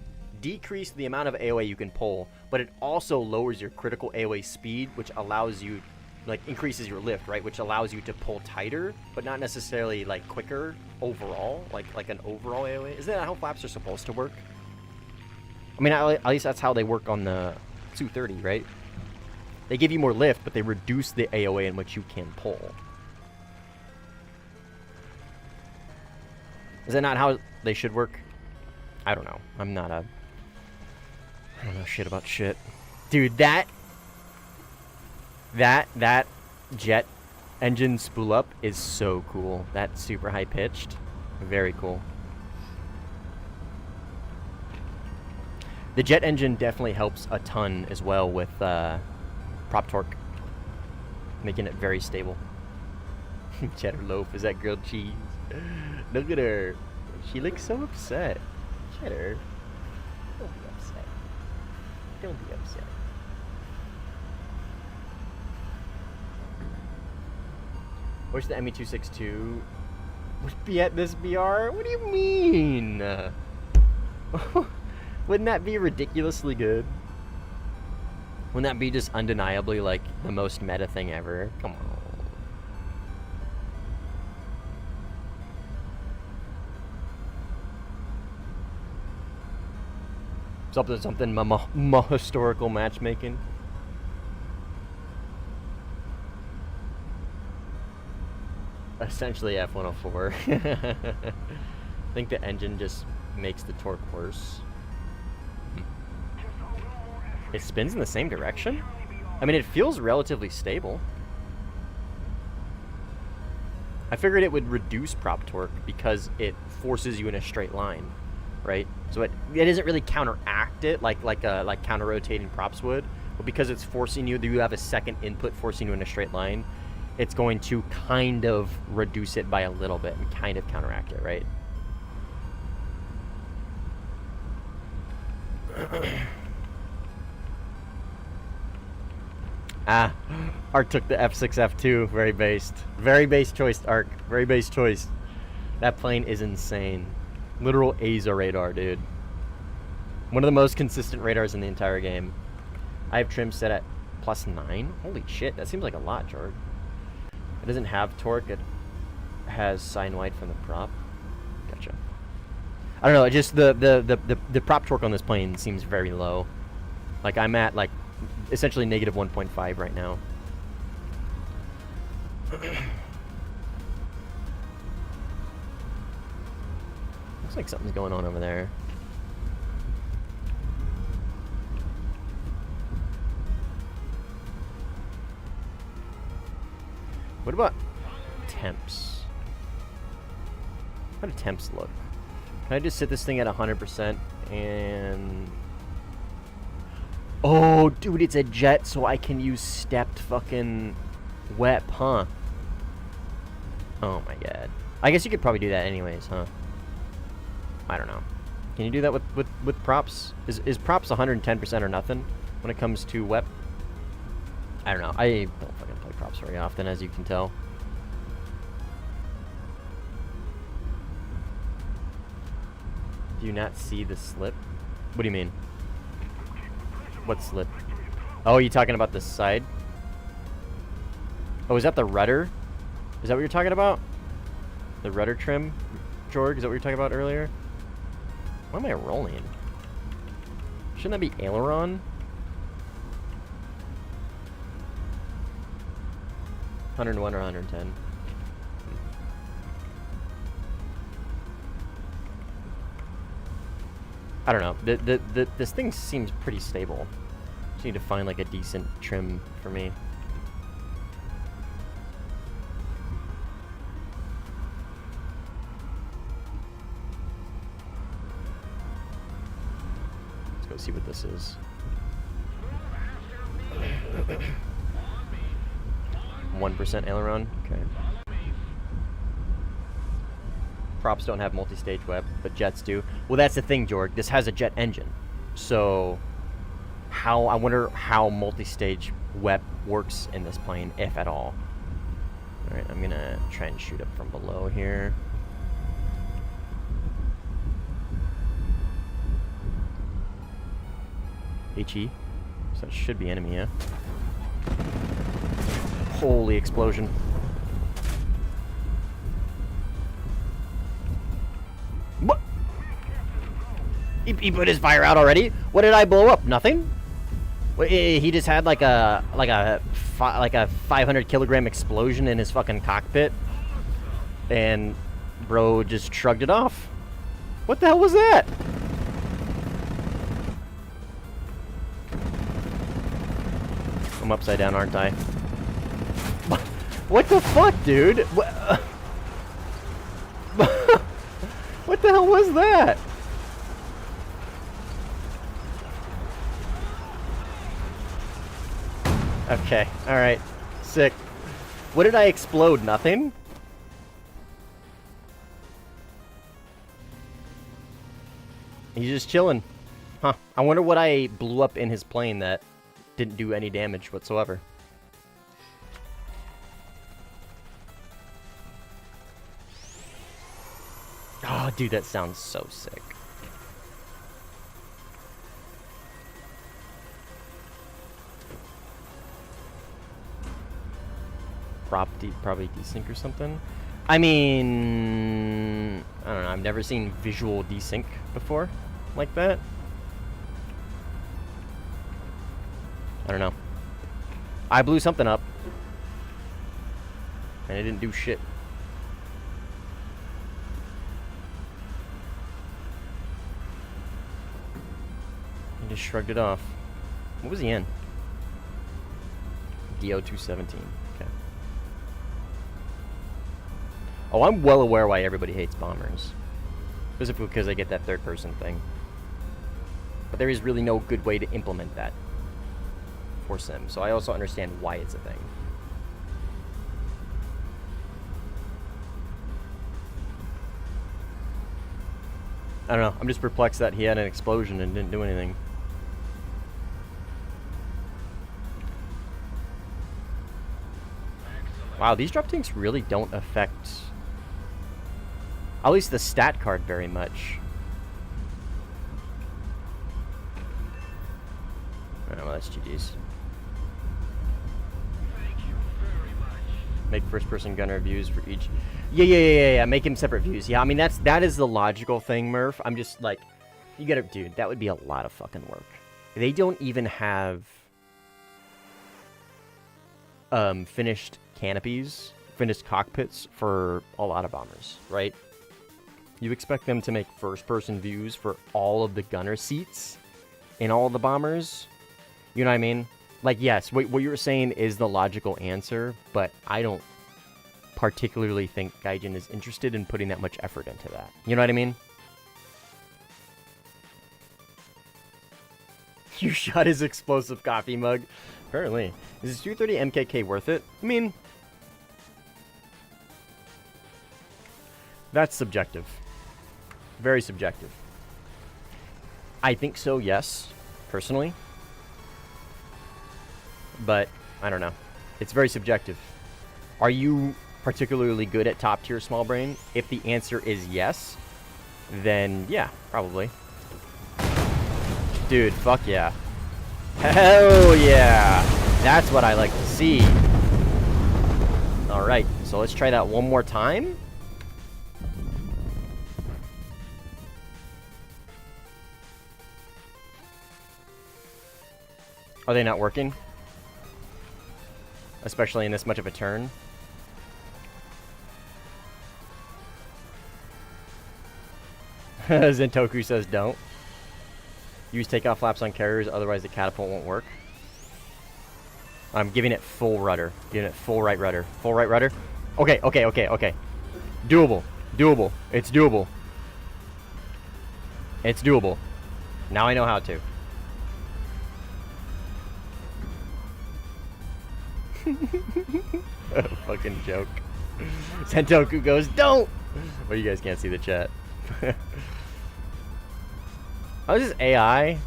decrease the amount of AOA you can pull, but it also lowers your critical AOA speed, which allows you, like, increases your lift, right? Which allows you to pull tighter, but not necessarily, like, quicker overall, like an overall AOA. Isn't that how flaps are supposed to work? I mean, at least that's how they work on the 230, right? They give you more lift, but they reduce the AOA in which you can pull. Is that not how they should work? I don't know. I don't know shit about shit. Dude, that jet engine spool up is so cool. That's super high pitched. Very cool. The jet engine definitely helps a ton as well with prop torque, making it very stable. Cheddar loaf, is that grilled cheese? Look at her. She looks so upset. Cheddar, don't be upset. Don't be upset. Wish the ME262 would be at this BR? What do you mean? Wouldn't that be ridiculously good? Wouldn't that be just undeniably, like, the most meta thing ever? Come on. Something historical matchmaking. Essentially F104. I think the engine just makes the torque worse. It spins in the same direction? I mean, it feels relatively stable. I figured it would reduce prop torque because it forces you in a straight line, right? So it doesn't really counteract it like counter-rotating props would, but because it's forcing you, you have a second input forcing you in a straight line, it's going to kind of reduce it by a little bit and kind of counteract it, right? Ah, Ark took the F6, F2. Very based. Very base choice, Ark. Very base choice. That plane is insane. Literal ASA radar, dude. One of the most consistent radars in the entire game. I have trim set at +9. Holy shit, that seems like a lot, George. It doesn't have torque. It has sine wide from the prop. Gotcha. I don't know. Just the prop torque on this plane seems very low. Like I'm at like essentially negative 1.5 right now. Looks like something's going on over there. What about temps? How do temps look? Can I just sit this thing at 100% and... Oh, dude, it's a jet, so I can use stepped fucking WEP, huh? Oh my god. I guess you could probably do that anyways, huh? I don't know. Can you do that with props? Is props 110% or nothing when it comes to WEP? I don't know. I don't fucking play props very often, as you can tell. Do you not see the slip? What do you mean? What slip? Oh, you talking about the side? Oh, is that the rudder? Is that what you're talking about? The rudder trim? Jorg, is that what you were talking about earlier? Why am I rolling? Shouldn't that be aileron? 101 or 110? I don't know. This thing seems pretty stable. Just need to find like a decent trim for me. Let's go see what this is. 1% aileron. Okay. Props don't have multi-stage web, but jets do. Well, that's the thing, Jorg. This has a jet engine. So, I wonder how multi-stage web works in this plane, if at all. Alright, I'm gonna try and shoot up from below here. HE. So that should be enemy, yeah? Holy explosion. What? He put his fire out already? What did I blow up? Nothing? He just had like a 500 kilogram explosion in his fucking cockpit, and bro just shrugged it off. What the hell was that? I'm upside down, aren't I? What the fuck, dude? What the hell was that? Okay, alright. Sick. What did I explode? Nothing? He's just chilling. Huh. I wonder what I blew up in his plane that didn't do any damage whatsoever. Oh, dude, that sounds so sick. Probably desync or something. I mean, I don't know. I've never seen visual desync before like that. I don't know. I blew something up, and it didn't do shit. He just shrugged it off. What was he in? DO-217. Okay. Oh, I'm well aware why everybody hates bombers. Specifically because they get that third-person thing. But there is really no good way to implement that for Sim. So I also understand why it's a thing. I don't know. I'm just perplexed that he had an explosion and didn't do anything. Wow, these drop tanks really don't affect, at least the stat card, very much. Oh, well, that's GG's. Make first-person gunner views for each. Yeah. Make him separate views. Yeah, I mean that is the logical thing, Murph. I'm just like, you gotta, dude. That would be a lot of fucking work. They don't even have finished canopies, finished cockpits for a lot of bombers, right? You expect them to make first-person views for all of the gunner seats in all of the bombers? You know what I mean? Like, yes, what you were saying is the logical answer, but I don't particularly think Gaijin is interested in putting that much effort into that. You know what I mean? You shot his explosive coffee mug. Apparently. Is this 230 MKK worth it? I mean, that's subjective. Very subjective. I think so, yes, personally. But, I don't know. It's very subjective. Are you particularly good at top tier small brain? If the answer is yes, then yeah, probably. Dude, fuck yeah. Hell yeah! That's what I like to see. Alright, so let's try that one more time. Are they not working? Especially in this much of a turn. Zentoku says don't. Use takeoff flaps on carriers, otherwise the catapult won't work. I'm giving it full rudder. Giving it full right rudder. Full right rudder. Okay. Doable. It's doable. It's doable. Now I know how to. Fucking joke. Sentoku goes, don't! Well, you guys can't see the chat. Oh, this is AI?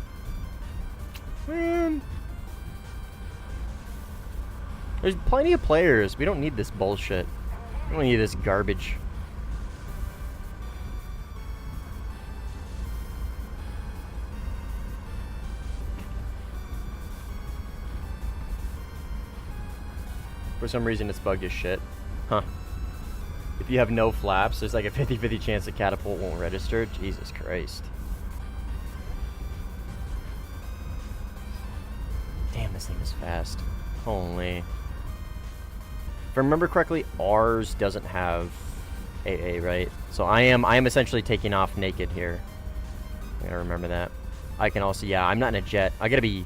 Man. There's plenty of players. We don't need this bullshit. We don't need this garbage. For some reason, it's bugged as shit. Huh. If you have no flaps, there's like a 50-50 chance the catapult won't register. Jesus Christ. Damn, this thing is fast. Holy. If I remember correctly, ours doesn't have AA, right? So I am essentially taking off naked here. I gotta remember that. I can also, yeah, I'm not in a jet. I gotta be...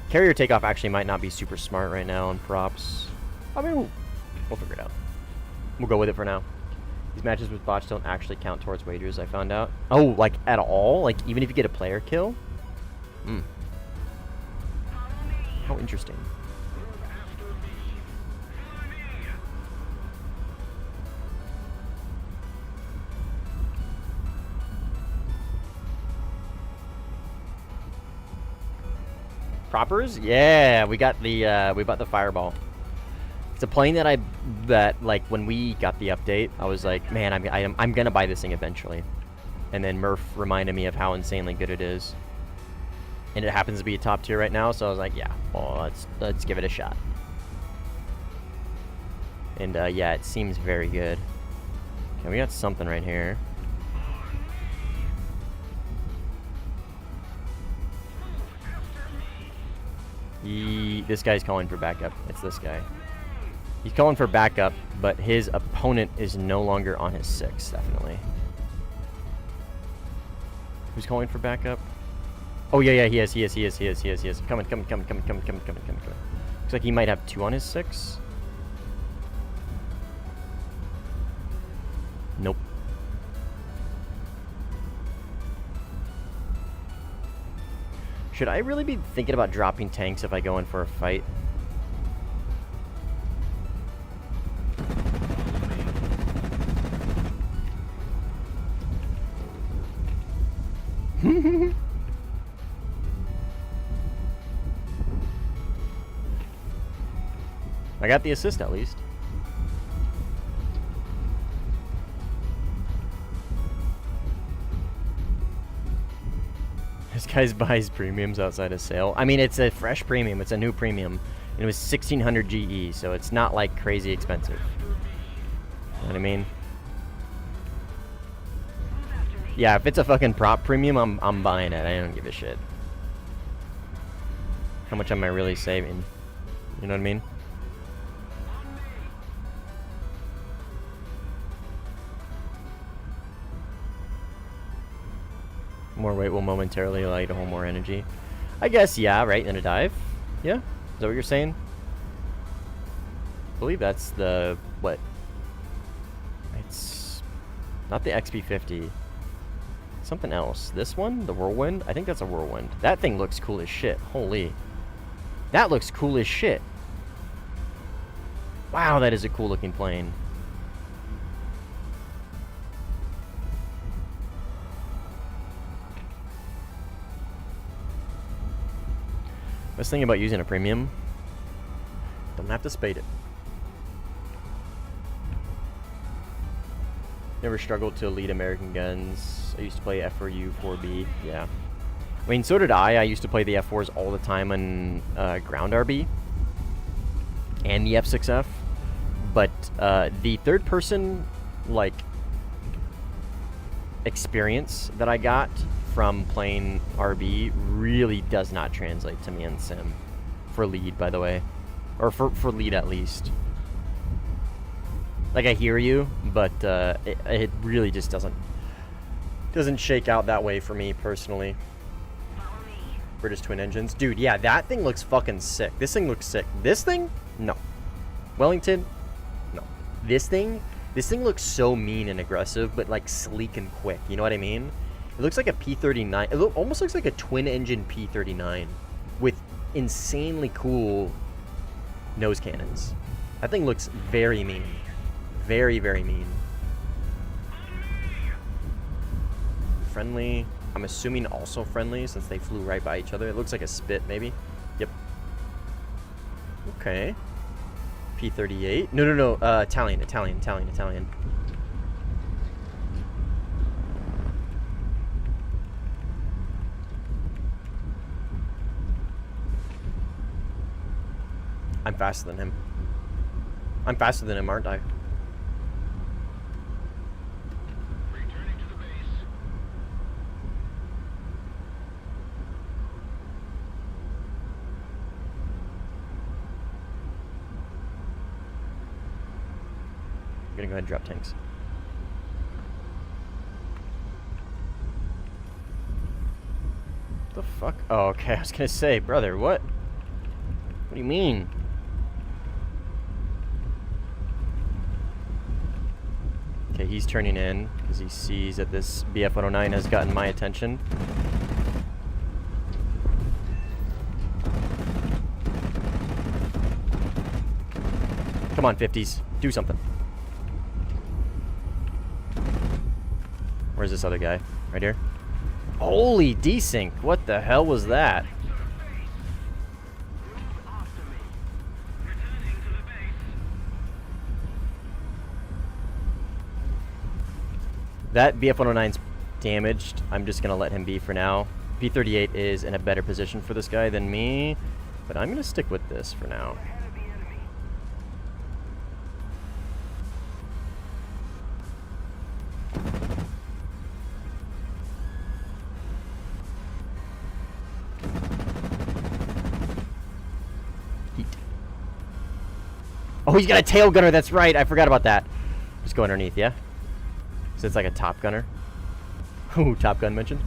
Carrier takeoff actually might not be super smart right now on props. I mean, we'll figure it out. We'll go with it for now. These matches with bots don't actually count towards wagers, I found out. Oh, like, at all? Like, even if you get a player kill? Hmm. How interesting. Proppers? Yeah, we got the we bought the Fireball. It's a plane that like when we got the update, I was like, man, I'm gonna buy this thing eventually. And then Murph reminded me of how insanely good it is. And it happens to be a top tier right now, so I was like, yeah, well, let's give it a shot. And yeah, it seems very good. Okay, we got something right here. This guy's calling for backup. It's this guy. He's calling for backup, but his opponent is no longer on his 6, definitely. Who's calling for backup? Oh, yeah, he is. Coming. Looks like he might have 2 on his 6. Nope. Should I really be thinking about dropping tanks if I go in for a fight? I got the assist at least. Guys buys premiums outside of sale. I mean, it's a fresh premium. It's a new premium. And it was 1600 GE, so it's not like crazy expensive. You know what I mean? Yeah, if it's a fucking prop premium, I'm buying it. I don't give a shit. How much am I really saving? You know what I mean? More weight will momentarily allow you to hold more energy. I guess, yeah, right, in a dive. Yeah? Is that what you're saying? I believe that's the, what? It's not the XP50. Something else. This one? The Whirlwind? I think that's a Whirlwind. That thing looks cool as shit. Holy. That looks cool as shit. Wow, that is a cool looking plane. Best thing about using a premium, don't have to spade it. Never struggled to lead American guns. I used to play F4U, 4B. Yeah. I mean, so did I. I used to play the F4s all the time on ground RB and the F6F. But the third person, like, experience that I got from playing RB really does not translate to me in Sim. For lead, by the way. Or for lead, at least. Like, I hear you, but it really just doesn't shake out that way for me, personally. British twin engines. Dude, yeah, that thing looks fucking sick. This thing looks sick. This thing? No. Wellington? No. This thing looks so mean and aggressive, but, like, sleek and quick. You know what I mean? It looks like a P-39. It almost looks like a twin-engine P-39 with insanely cool nose cannons. That thing looks very mean. Very, very mean. Friendly. I'm assuming also friendly since they flew right by each other. It looks like a Spit, maybe. Yep. Okay. P-38. No. Italian. I'm faster than him. I'm faster than him, aren't I? Returning to the base. I'm gonna go ahead and drop tanks. The fuck? Oh, okay. I was gonna say, brother, what? What do you mean? Okay, he's turning in because he sees that this BF-109 has gotten my attention. Come on, 50s. Do something. Where's this other guy? Right here? Holy desync! What the hell was that? That BF-109's damaged. I'm just going to let him be for now. P-38 is in a better position for this guy than me, but I'm going to stick with this for now. Heat. Oh, he's got a tail gunner. That's right. I forgot about that. Just go underneath, yeah? So it's like a Top Gunner. Ooh, Top Gun mentioned.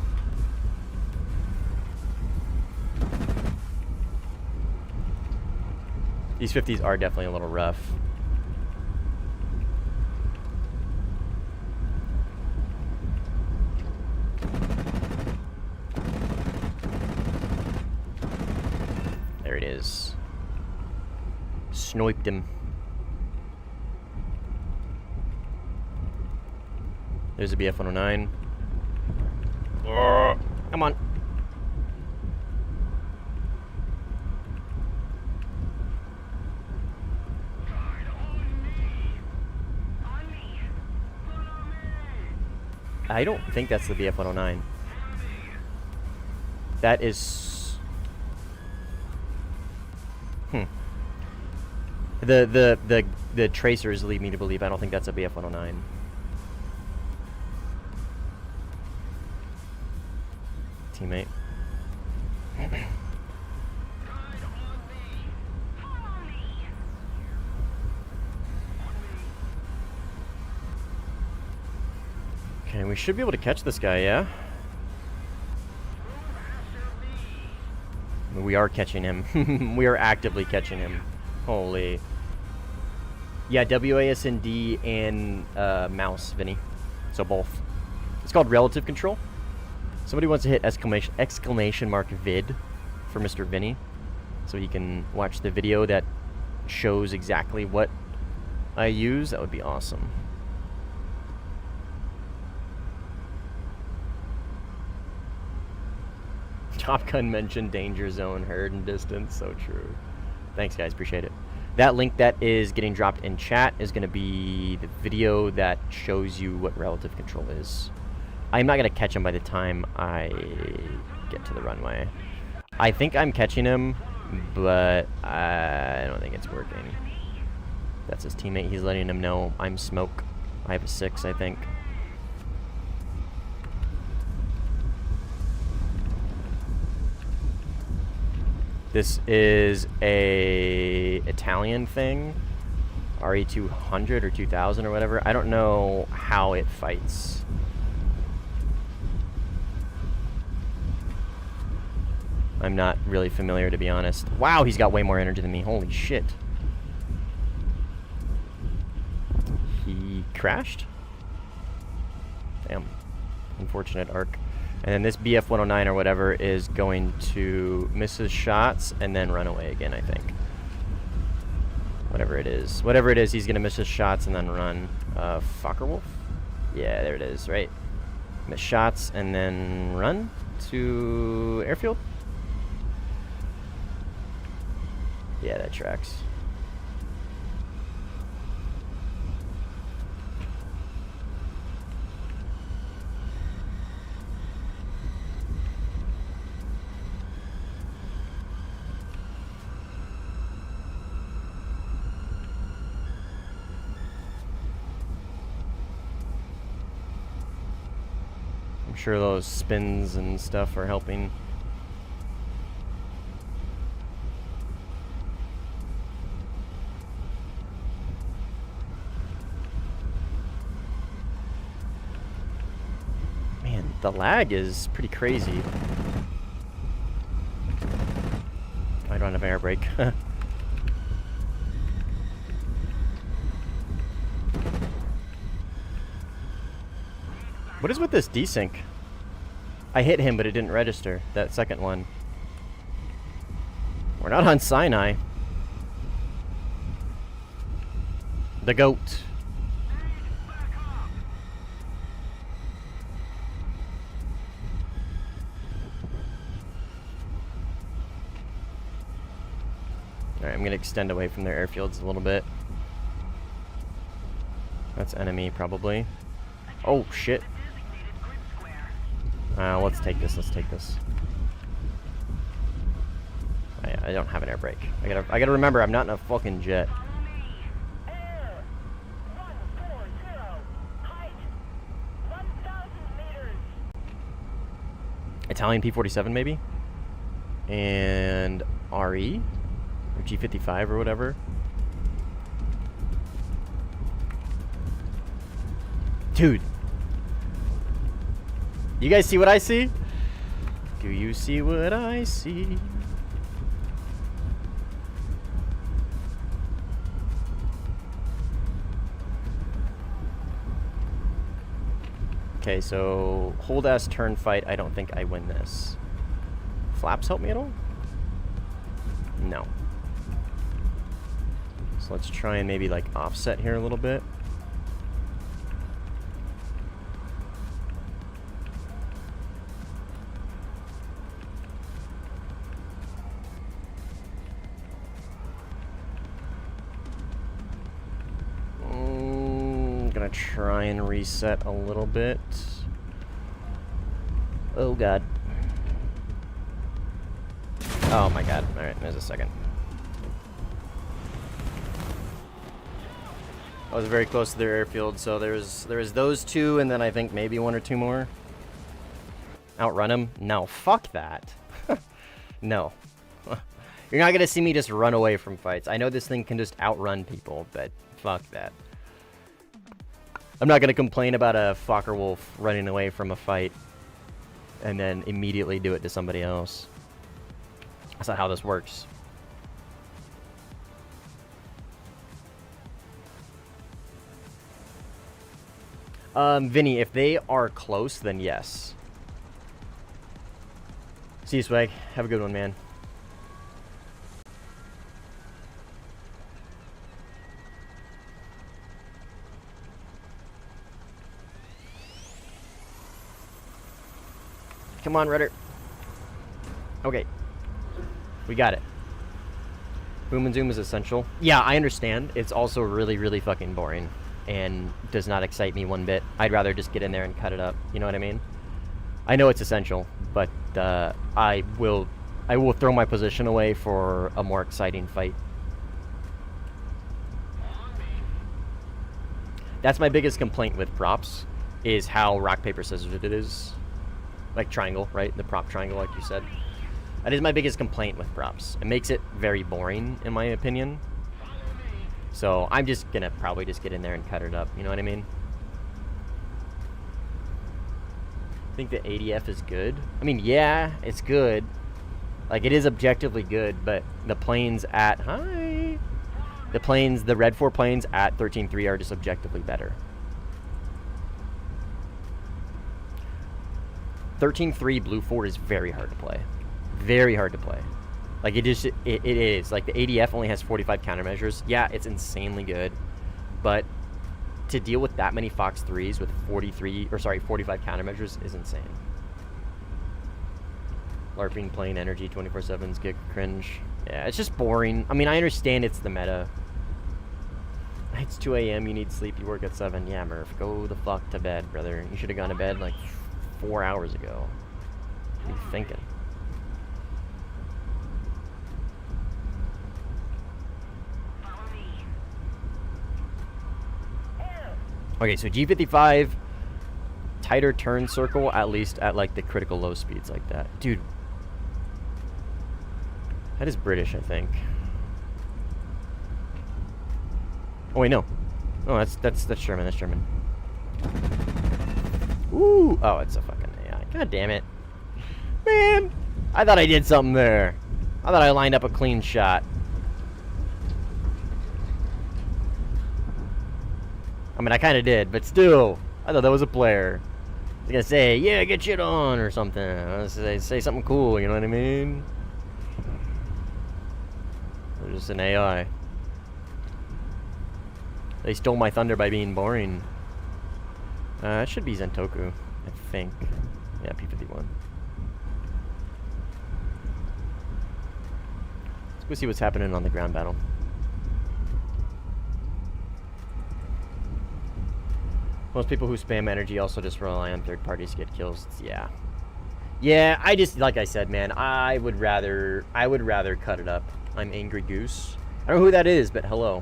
These 50s are definitely a little rough. There it is. Sniped him. There's a BF-109. Come on. I don't think that's the BF-109. That is... The tracers lead me to believe I don't think that's a BF-109. Teammate. Okay, we should be able to catch this guy, yeah? We are catching him. We are actively catching him. Holy. Yeah, WASD and mouse, Vinny. So both. It's called relative control. Somebody wants to hit exclamation mark vid for Mr. Vinny, so he can watch the video that shows exactly what I use. That would be awesome. Top Gun mentioned danger zone, heard and distance. So true. Thanks, guys. Appreciate it. That link that is getting dropped in chat is going to be the video that shows you what relative control is. I'm not going to catch him by the time I get to the runway. I think I'm catching him, but I don't think it's working. That's his teammate. He's letting him know I'm smoke. I have a 6, I think. This is a Italian thing. RE200 or 2000 or whatever. I don't know how it fights. I'm not really familiar, to be honest. Wow, he's got way more energy than me. Holy shit. He crashed? Damn. Unfortunate arc. And then this BF-109 or whatever is going to miss his shots and then run away again, I think. Whatever it is. Whatever it is, he's going to miss his shots and then run. Focke-Wulf? Yeah, there it is, right. Miss shots and then run to airfield? Yeah, that tracks. I'm sure those spins and stuff are helping. The lag is pretty crazy. I don't have air brake. What is with this desync? I hit him, but it didn't register. That second one. We're not on Sinai. The goat. Alright, I'm gonna extend away from their airfields a little bit. That's enemy, probably. Oh, shit. Let's take this, let's take this. I don't have an air brake. I gotta remember, I'm not in a fucking jet. Air 140, height 1,000 meters. Italian P-47, maybe? And RE? Or G55 or whatever. Dude. You guys see what I see? Do you see what I see? Okay, so hold S turn fight. I don't think I win this. Flaps help me at all? No. So let's try and maybe like offset here a little bit. Gonna try and reset a little bit. Oh god. Oh my god. Alright, there's a second. I was very close to their airfield, so there's those two, and then I think maybe one or two more. Outrun them? No, fuck that. No. You're not gonna see me just run away from fights. I know this thing can just outrun people, but fuck that. I'm not gonna complain about a Fokker Wolf running away from a fight and then immediately do it to somebody else. That's not how this works. Vinny, if they are close, then yes. See you, Swag. Have a good one, man. Come on, Rudder. Okay. We got it. Boom and zoom is essential. Yeah, I understand. It's also really, really fucking boring and does not excite me one bit. I'd rather just get in there and cut it up. You know what I mean? I know it's essential, but I will throw my position away for a more exciting fight. That's my biggest complaint with props, is how rock, paper, scissors it is. Like triangle, right? The prop triangle, like you said. That is my biggest complaint with props. It makes it very boring, in my opinion. So I'm just gonna probably just get in there and cut it up. You know what I mean? I think the ADF is good. I mean, yeah, it's good. Like, it is objectively good, but the planes at... Hi! The planes, the Red 4 planes at 13.3 are just objectively better. 13.3 Blue 4 is very hard to play. Very hard to play. Like, it is. Like, the ADF only has 45 countermeasures. Yeah, it's insanely good. But to deal with that many Fox 3s with 45 countermeasures is insane. LARPing, playing energy 24/7's get cringe. Yeah, it's just boring. I mean, I understand it's the meta. It's 2 a.m. You need sleep. You work at 7. Yeah, Murph, go the fuck to bed, brother. You should have gone to bed like 4 hours ago. What are you thinking? Okay, so G55, tighter turn circle, at least at like the critical low speeds like that. Dude, that is British, I think. Oh wait, no. Oh, that's German. That's German. Ooh, oh, it's a fucking AI. God damn it, man! I thought I did something there. I thought I lined up a clean shot. I mean, I kind of did, but still, I thought that was a player. I was gonna say, yeah, get shit on or something. I was gonna say something cool, you know what I mean? They're just an AI. They stole my thunder by being boring. It should be Zentoku, I think. Yeah, P-51. Let's go see what's happening on the ground battle. Most people who spam energy also just rely on third parties to get kills. Yeah. Yeah, I just, like I said, man, I would rather cut it up. I'm Angry Goose. I don't know who that is, but hello.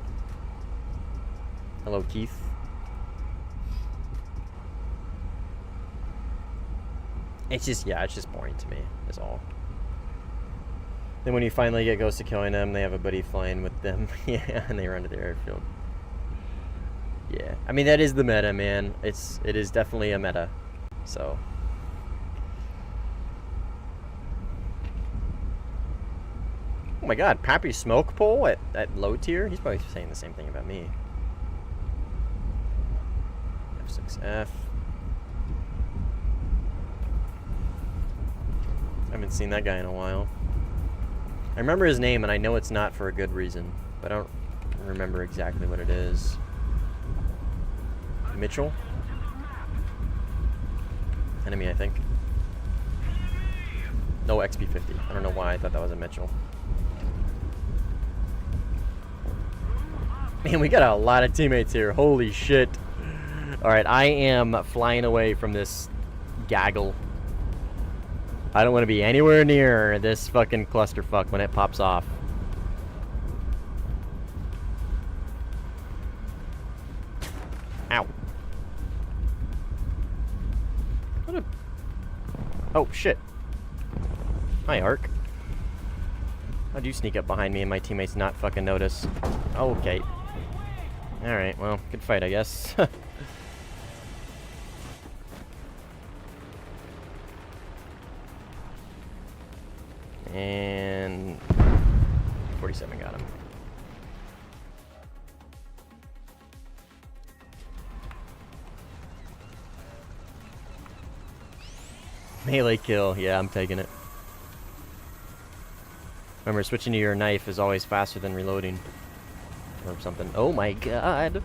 Hello, Keith. It's just, yeah, it's just boring to me, is all. Then when you finally get close to killing them, they have a buddy flying with them. Yeah, and they run to their airfield. Yeah, I mean, that is the meta, man. It is definitely a meta. So. Oh my god, Pappy Smoke Pole at low tier? He's probably saying the same thing about me. F6F. I haven't seen that guy in a while. I remember his name, and I know it's not for a good reason, but I don't remember exactly what it is. Mitchell? Enemy, I think. No, XP50. I don't know why I thought that was a Mitchell. Man, we got a lot of teammates here. Holy shit. Alright, I am flying away from this gaggle. I don't want to be anywhere near this fucking clusterfuck when it pops off. Ow. What a... Oh, shit. Hi, Ark. How'd you sneak up behind me and my teammates not fucking notice? Okay. Alright, well, good fight, I guess. And 47 got him. Melee kill. Yeah, I'm taking it. Remember, switching to your knife is always faster than reloading. Or something. Oh my god.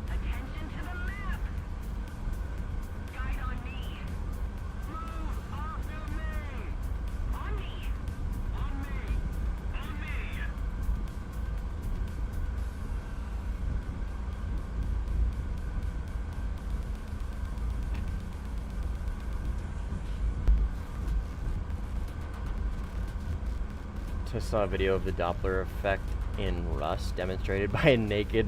Attention to the map. Guide on me. Move after me. On me. On me. On me. Just saw a video of the Doppler effect in Rust demonstrated by a naked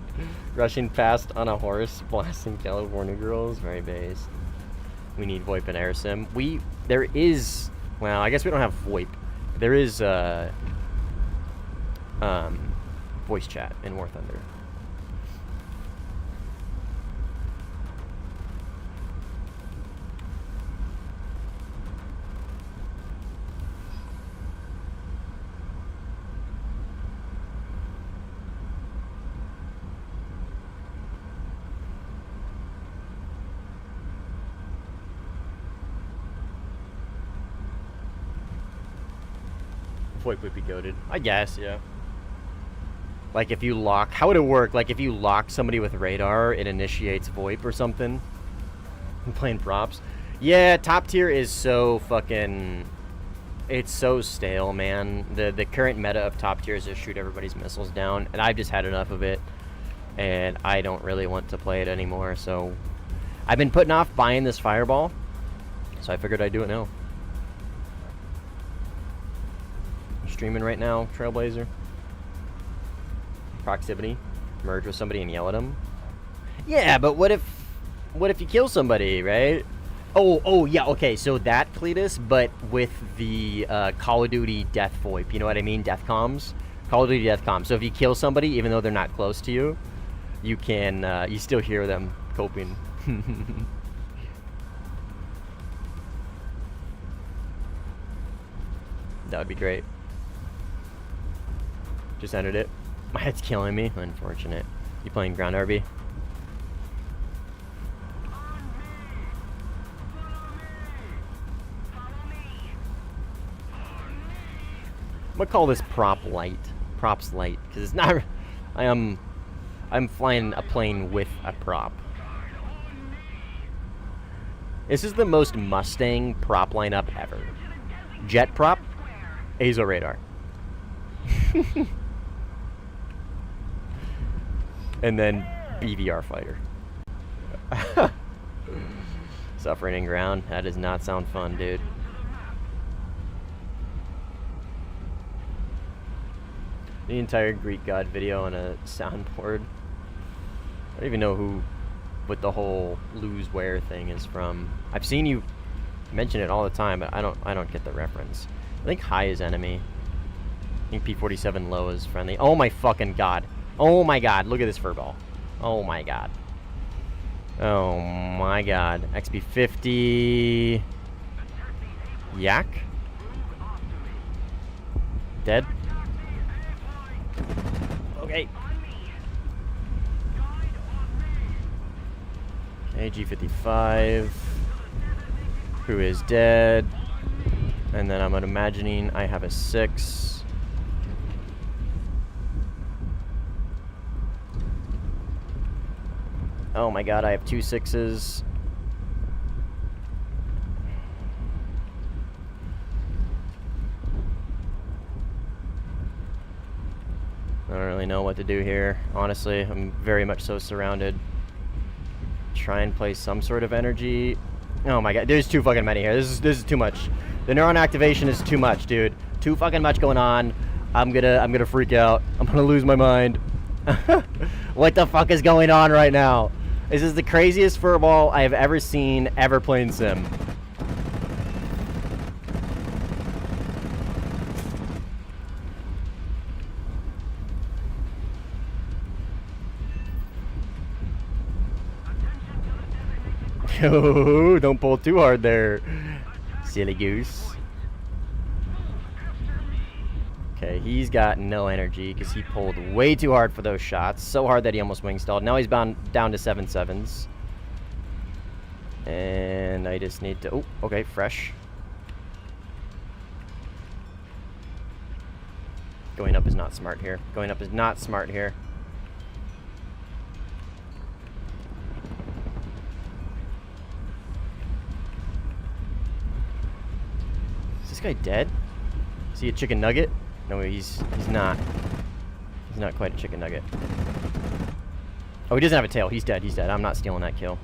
rushing past on a horse blasting California girls. Very based. We need VoIP and air sim. There is, well, I guess we don't have VoIP. There is voice chat in Warthunder. VoIP would be goated. I guess, yeah. Like if you lock, how would it work? Like if you lock somebody with radar, it initiates VoIP or something? I'm playing props. Yeah, top tier is so fucking, it's so stale, man. The current meta of top tier is just shoot everybody's missiles down, and I've just had enough of it, and I don't really want to play it anymore, so I've been putting off buying this fireball, so I figured I'd do it now. Streaming right now, Trailblazer. Proximity. Merge with somebody and yell at them. Yeah, but what if you kill somebody, right? Oh yeah, okay, so that Cletus, but with the Call of Duty death VoIP, you know what I mean? Death comms. Call of Duty death comms. So if you kill somebody, even though they're not close to you, you can, you still hear them coping. That would be great. Just ended it. My head's killing me. Unfortunate. You playing ground RB? I'm gonna call this prop light. Props light, because it's not. I'm flying a plane with a prop. This is the most Mustang prop lineup ever. Jet prop, Azo radar. And then BVR fighter. Suffering in ground. That does not sound fun, dude. The entire Greek god video on a soundboard. I don't even know what the whole lose wear thing is from. I've seen you mention it all the time, but I don't get the reference. I think high is enemy. I think P47 low is friendly. Oh my fucking god. Oh my god, look at this furball. Oh my god. Oh my god. XP50. Yak? Dead? Okay. Okay, G55. Who is dead? And then I'm imagining I have a 6. Oh my god, I have 2 6s. don't really know what to do here. Honestly, I'm very much so surrounded. Try and play some sort of energy. Oh my god, there's too fucking many here. This is too much. The neuron activation is too much, dude. Too fucking much going on. I'm gonna freak out. I'm gonna lose my mind. What the fuck is going on right now? This is the craziest furball I have ever seen ever playing Sim. Oh, don't pull too hard there, silly goose. Okay, he's got no energy because he pulled way too hard for those shots. So hard that he almost wing stalled. Now he's down to 7-7s. And I just need to... Oh, okay, fresh. Going up is not smart here. Going up is not smart here. Is this guy dead? Is he a chicken nugget? No, he's not. He's not quite a chicken nugget. Oh, he doesn't have a tail. He's dead. He's dead. I'm not stealing that kill.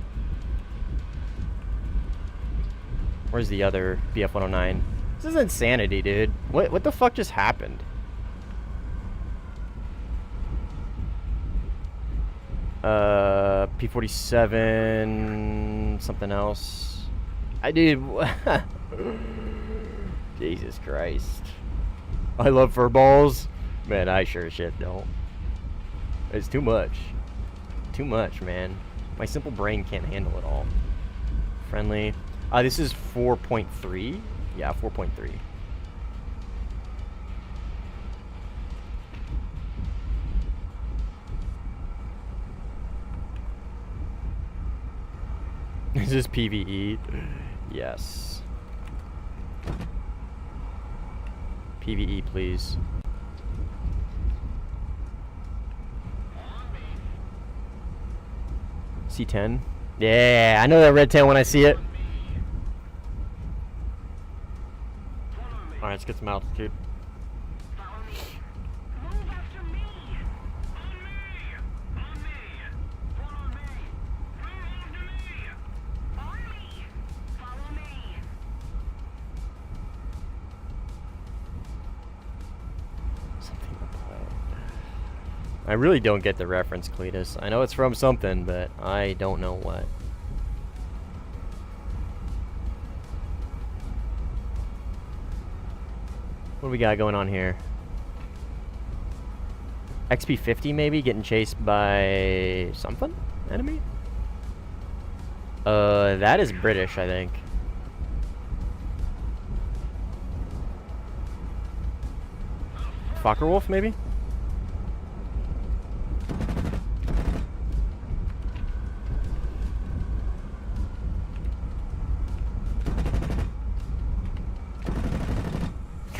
Where's the other BF-109? This is insanity, dude. What the fuck just happened? P-47... something else. I did... Jesus Christ. I love furballs. Man, I sure as shit don't. It's too much. Too much, man. My simple brain can't handle it all. Friendly. This is 4.3. Yeah, 4.3. Is this PvE? Yes. PvE, please. C10? Yeah, I know that red tail when I see it. Alright, let's get some altitude. Follow me. Move after me. On me. On me. Follow me. Move after me. On me. Follow me. Something to play. I really don't get the reference, Cletus. I know it's from something, but I don't know what. What do we got going on here? XP50 maybe? Getting chased by something? Enemy? That is British, I think. Focke-Wulf, maybe?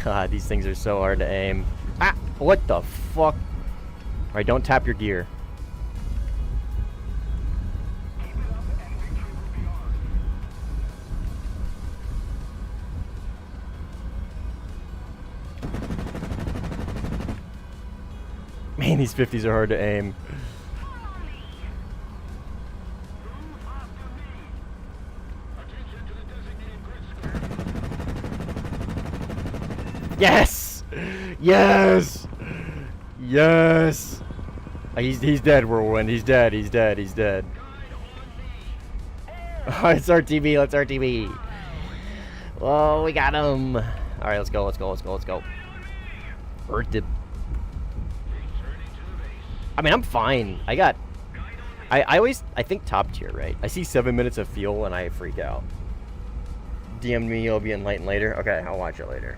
God, these things are so hard to aim. Ah! What the fuck? Alright, don't tap your gear. Man, these 50s are hard to aim. Yes! Yes! Yes! He's dead, Whirlwind. He's dead. He's dead. He's dead. Oh, it's RTB. Let's RTB. Oh, we got him. All right, let's go. Let's go. Let's go. Let's go. RTB. I mean, I'm fine. I think top tier, right? I see 7 minutes of fuel and I freak out. DM me, you'll be enlightened later. Okay, I'll watch it later.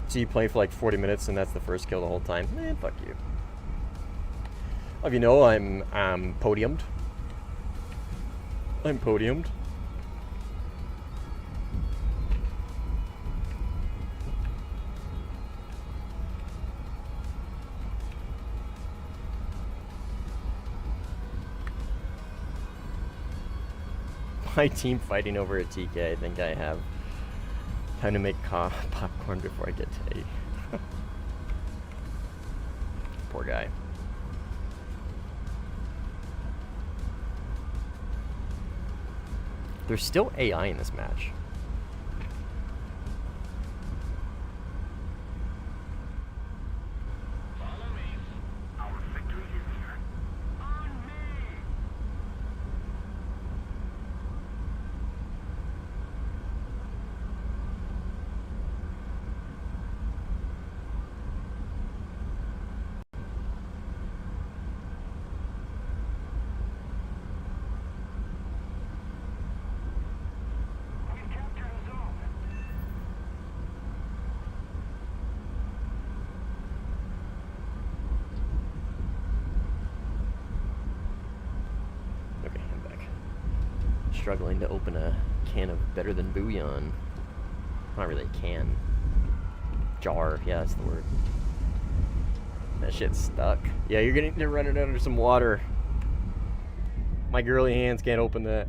So you play for like 40 minutes and that's the first kill the whole time? Man, fuck you. Well, you know, I'm podiumed. I'm podiumed. My team fighting over a TK, I think I have Time to make popcorn before I get to 8. Poor guy. There's still AI in this match. Follow me. Our victory is here. On me. We've captured a zone. Okay, I'm back. Struggling to open a can of Better Than Bouillon. Not really a can. Jar, yeah, that's the word. That shit's stuck. Yeah, you're gonna need to run it under some water. My girly hands can't open that.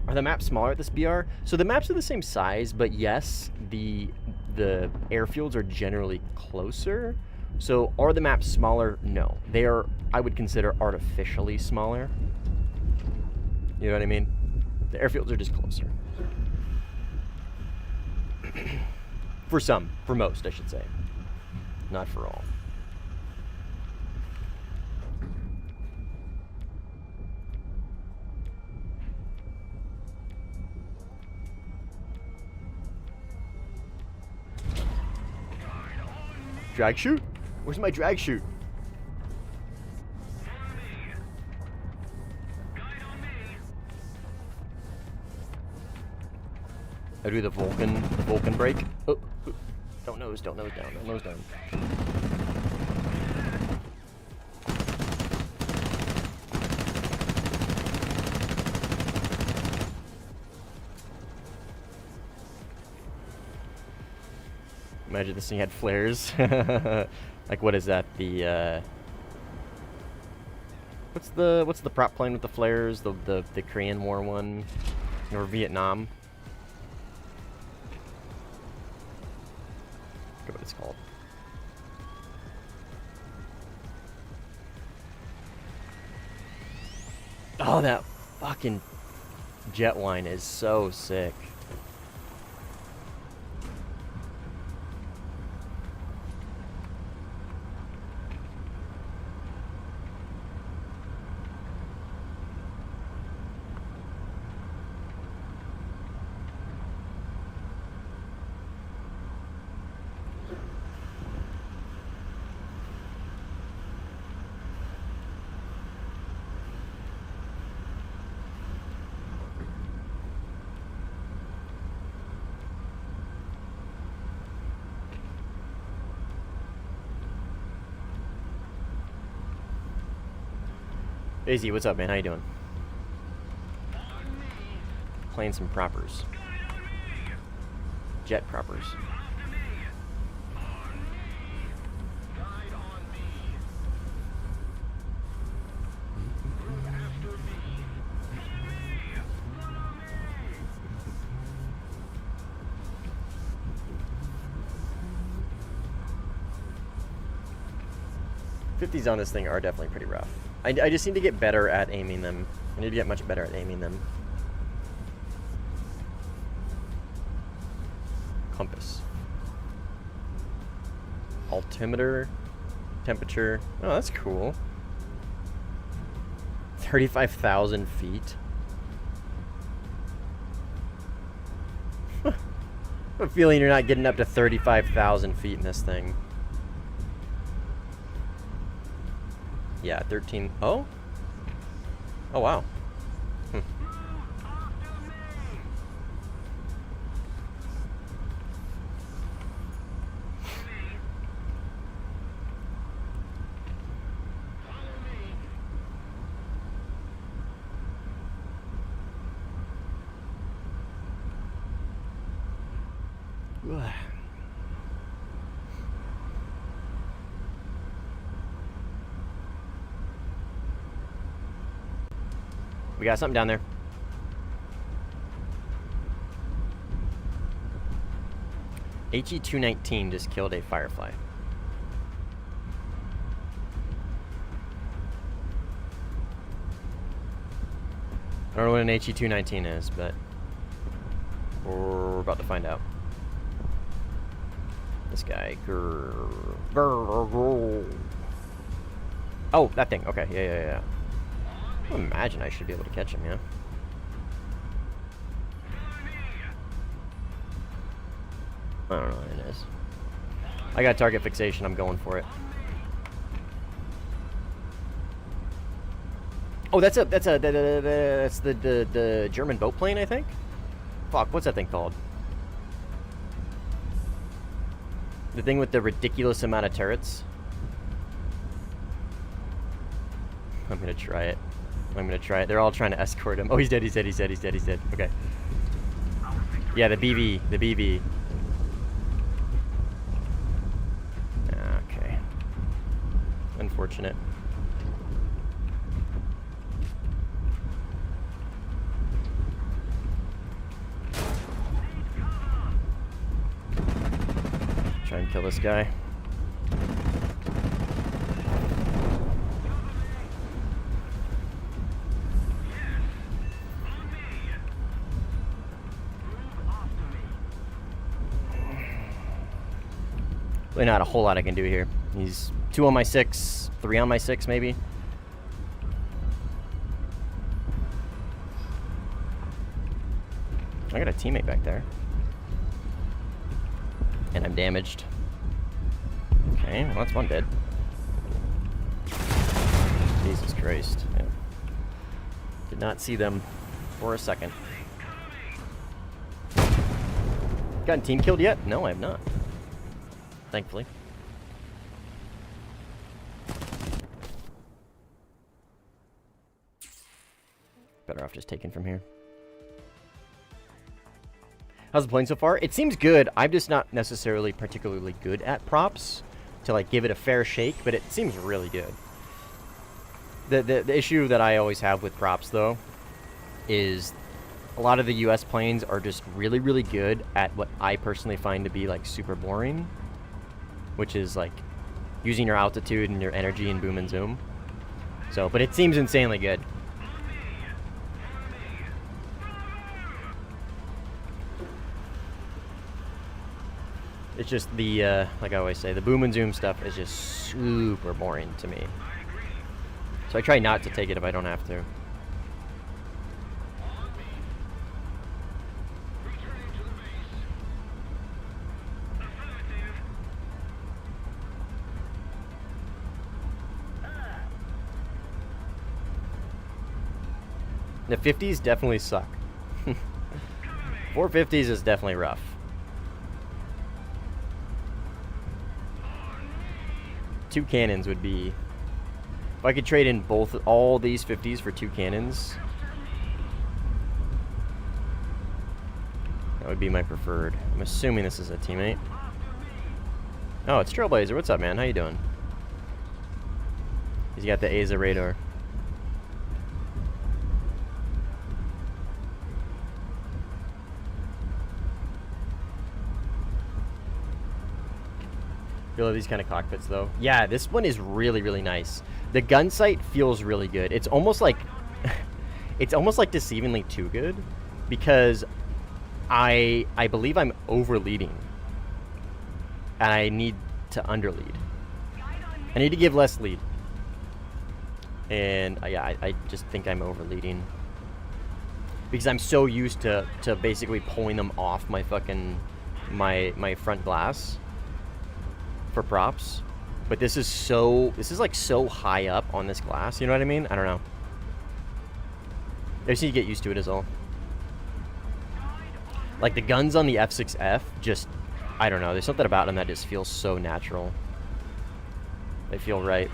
Are the maps smaller at this BR? So the maps are the same size, but yes, the airfields are generally closer. So are the maps smaller? No. They are, I would consider, artificially smaller. You know what I mean? The airfields are just closer. For some. For most, I should say. Not for all. Drag chute? Where's my drag chute? I do the Vulcan break. Oh, oh, don't nose down, don't nose down. Imagine this thing had flares. Like, what is that? The what's the prop plane with the flares? The Korean War one, or Vietnam? I forget what it's called. Oh, that fucking jet line is so sick. Izzy, what's up, man? How you doing? Playing some propers. Jet propers. '50s on this thing are definitely pretty rough. I just need to get better at aiming them. I need to get much better at aiming them. Compass. Altimeter. Temperature. Oh, that's cool. 35,000 feet. I have a feeling you're not getting up to 35,000 feet in this thing. Yeah, 13. Oh? Oh, wow. Hmm. Ugh. We got something down there. HE-219 just killed a Firefly. I don't know what an HE-219 is, but we're about to find out. This guy. Oh, that thing. Okay, yeah. I imagine I should be able to catch him, yeah. I don't know what it is. I got target fixation. I'm going for it. Oh, that's the German boat plane, I think. Fuck, what's that thing called? The thing with the ridiculous amount of turrets. I'm gonna try it. They're all trying to escort him. Oh, he's dead. He's dead. Okay. Yeah, the BV. Okay. Unfortunate. Try and kill this guy. Really not a whole lot I can do here. He's 2 on my 6, 3 on my 6 maybe. I got a teammate back there. And I'm damaged. Okay, well that's one dead. Jesus Christ. Yeah. Did not see them for a second. Gotten team killed yet? No, I have not. Thankfully. Better off just taking from here. How's the plane so far? It seems good. I'm just not necessarily particularly good at props to like give it a fair shake, but it seems really good. The issue that I always have with props though is a lot of the US planes are just really, really good at what I personally find to be like super boring, which is like using your altitude and your energy and boom and zoom. So, but it seems insanely good. It's just the, like I always say, the boom and zoom stuff is just super boring to me. So I try not to take it if I don't have to. The 50s definitely suck. 450s is definitely rough. Two cannons would be... If I could trade in all these 50s for 2 cannons, that would be my preferred. I'm assuming this is a teammate. Oh, it's Trailblazer. What's up, man? How you doing? He's got the AZA radar. You love these kind of cockpits, though. Yeah, this one is really, really nice. The gun sight feels really good. It's almost like, it's almost like deceivingly too good, because I believe I'm over leading, and I need to under lead. I need to give less lead, and yeah, I just think I'm over leading because I'm so used to basically pulling them off my fucking my front glass for props, but this is like so high up on this glass, you know what I mean? I don't know. I just need to get used to it is all. Like the guns on the F6F, just, I don't know, there's something about them that just feels so natural. They feel right.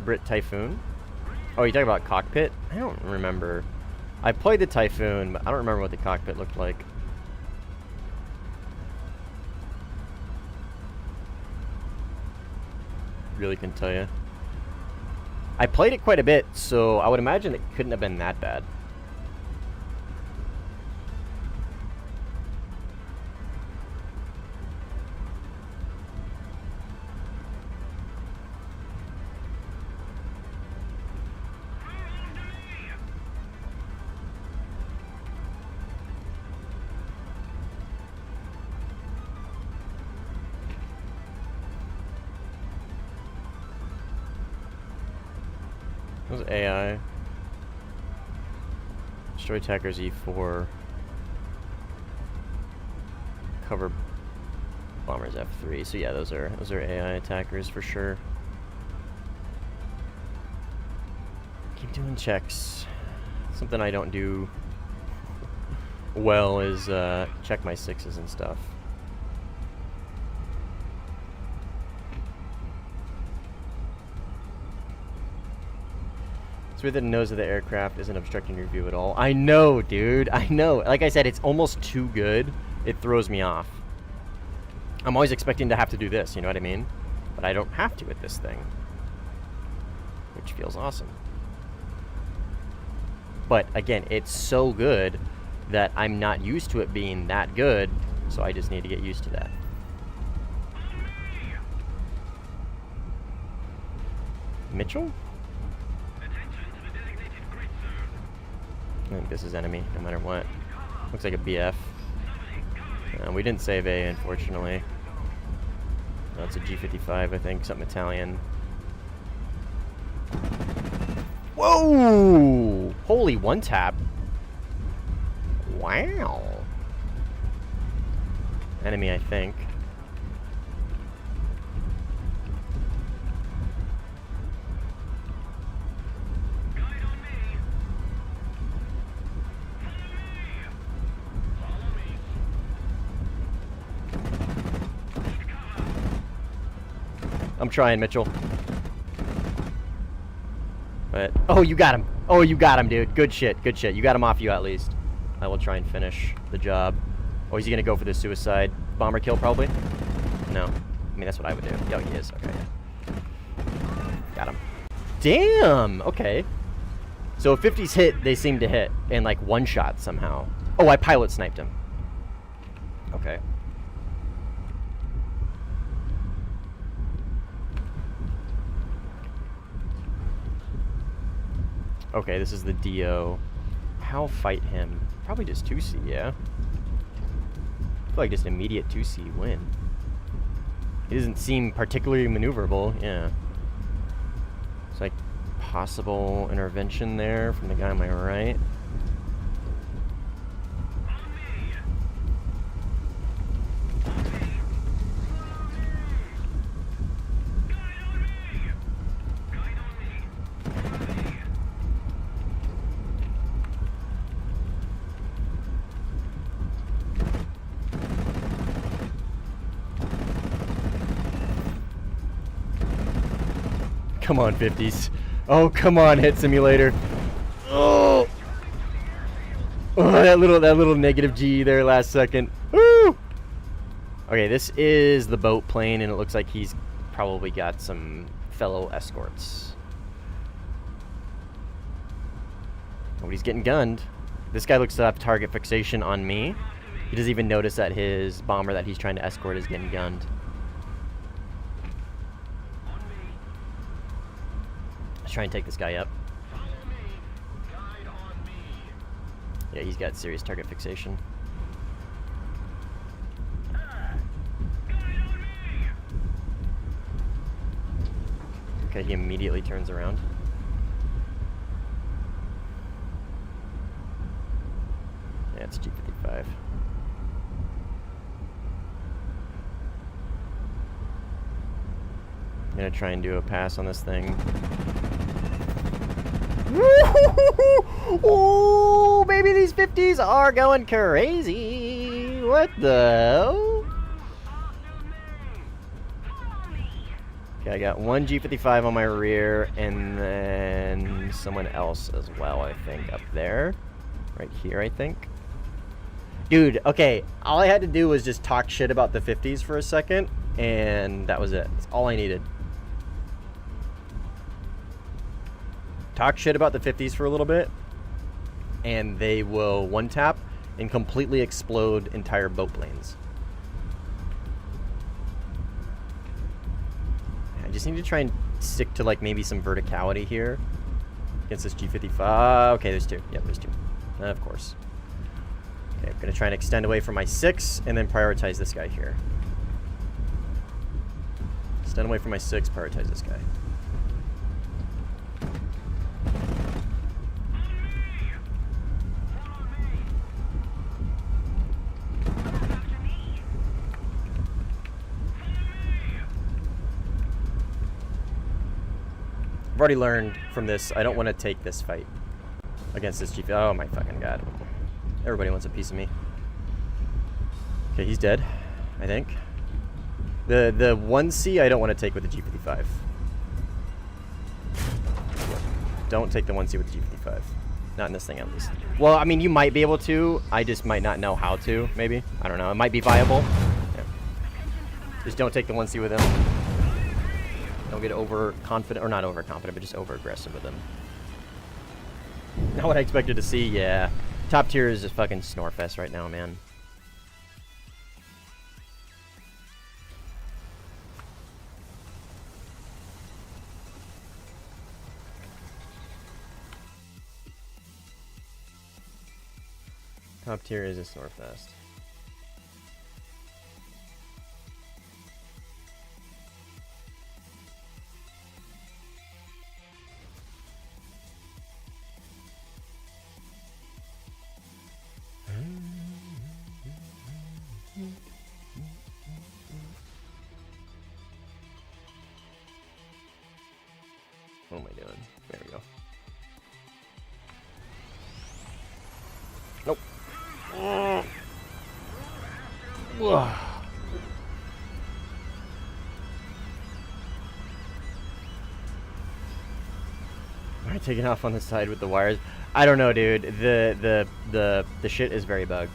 Brit Typhoon? Oh, you talking about cockpit? I don't remember. I played the Typhoon, but I don't remember what the cockpit looked like. really couldn't tell you. I played it quite a bit, so I would imagine it couldn't have been that bad. Those AI. Destroy attackers E4. Cover bombers F3. So yeah, those are AI attackers for sure. Keep doing checks. Something I don't do well is check my 6s and stuff. Through the nose of the aircraft isn't obstructing your view at all. I know, dude. I know. Like I said, it's almost too good. It throws me off. I'm always expecting to have to do this, you know what I mean? But I don't have to with this thing. Which feels awesome. But again, it's so good that I'm not used to it being that good, so I just need to get used to that. Mitchell? I think this is enemy, no matter what. Looks like a BF. We didn't save A, unfortunately. That's a G55, I think, something Italian. Whoa! Holy one tap. Wow. Enemy, I think. I'm trying, Mitchell. But oh, you got him. Oh, you got him, dude. Good shit. Good shit. You got him off you at least. I will try and finish the job. Oh, is he gonna go for the suicide bomber kill? Probably. No. I mean, that's what I would do. Oh, he is. Okay. Yeah. Got him. Damn. Okay. So if 50s hit, they seem to hit in like one shot somehow. Oh, I pilot sniped him. Okay. Okay, this is the DO. How fight him? Probably just 2C, yeah? I feel like just immediate 2C win. He doesn't seem particularly maneuverable, yeah. It's like possible intervention there from the guy on my right. Come on, 50s. Oh, come on, hit simulator. Oh, that little negative G there last second. Woo! Okay, this is the boat plane, and it looks like he's probably got some fellow escorts. Nobody's getting gunned. This guy looks to have target fixation on me. He doesn't even notice that his bomber that he's trying to escort is getting gunned. Try and take this guy up. Yeah, he's got serious target fixation. Okay, he immediately turns around. Yeah, it's G55. I'm gonna try and do a pass on this thing. Oh, baby, these 50s are going crazy. What the hell? Okay, I got one G55 on my rear, and then someone else as well, I think, up there. Right here, I think. Dude, okay, all I had to do was just talk shit about the 50s for a second, and that was it. That's all I needed. talk shit about the 50s for a little bit, and they will one-tap and completely explode entire boat planes. I just need to try and stick to, like, maybe some verticality here against this G55. Okay, there's two. Yep, there's two. Of course. Okay, I'm going to try and extend away from my 6 and then prioritize this guy here. Extend away from my 6, prioritize this guy. I've already learned from this, I don't want to take this fight against this GP. Oh my fucking god. Everybody wants a piece of me. Okay, he's dead, I think. The 1C I don't want to take with the G55. Don't take the 1C with the G55. Not in this thing, at least. Well, I mean, you might be able to. I just might not know how to, maybe. I don't know. It might be viable. Yeah. Just don't take the 1C with him. Don't get overconfident, or not overconfident, but just over-aggressive with him. Not what I expected to see, yeah. Top tier is just fucking snorefest right now, man. Top tier is a snorefest. What am I doing? There we go. Nope. Whoa. Am I taking off on the side with the wires? I don't know, dude. The shit is very bugged.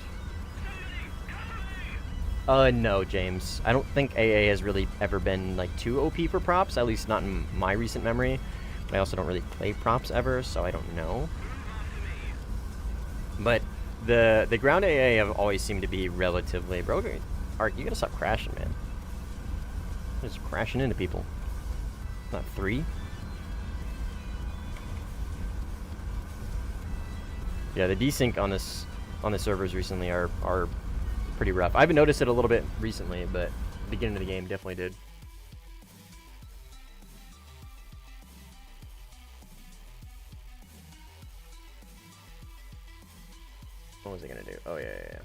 No, James. I don't think AA has really ever been like too OP for props, at least not in my recent memory. But I also don't really play props ever, so I don't know. But the ground AA have always seemed to be relatively... Bro, Ark, you gotta stop crashing, man. You're just crashing into people. Not 3. Yeah, the desync on the servers recently are pretty rough. I haven't noticed it a little bit recently, but the beginning of the game definitely did. What was it gonna do? Oh, yeah.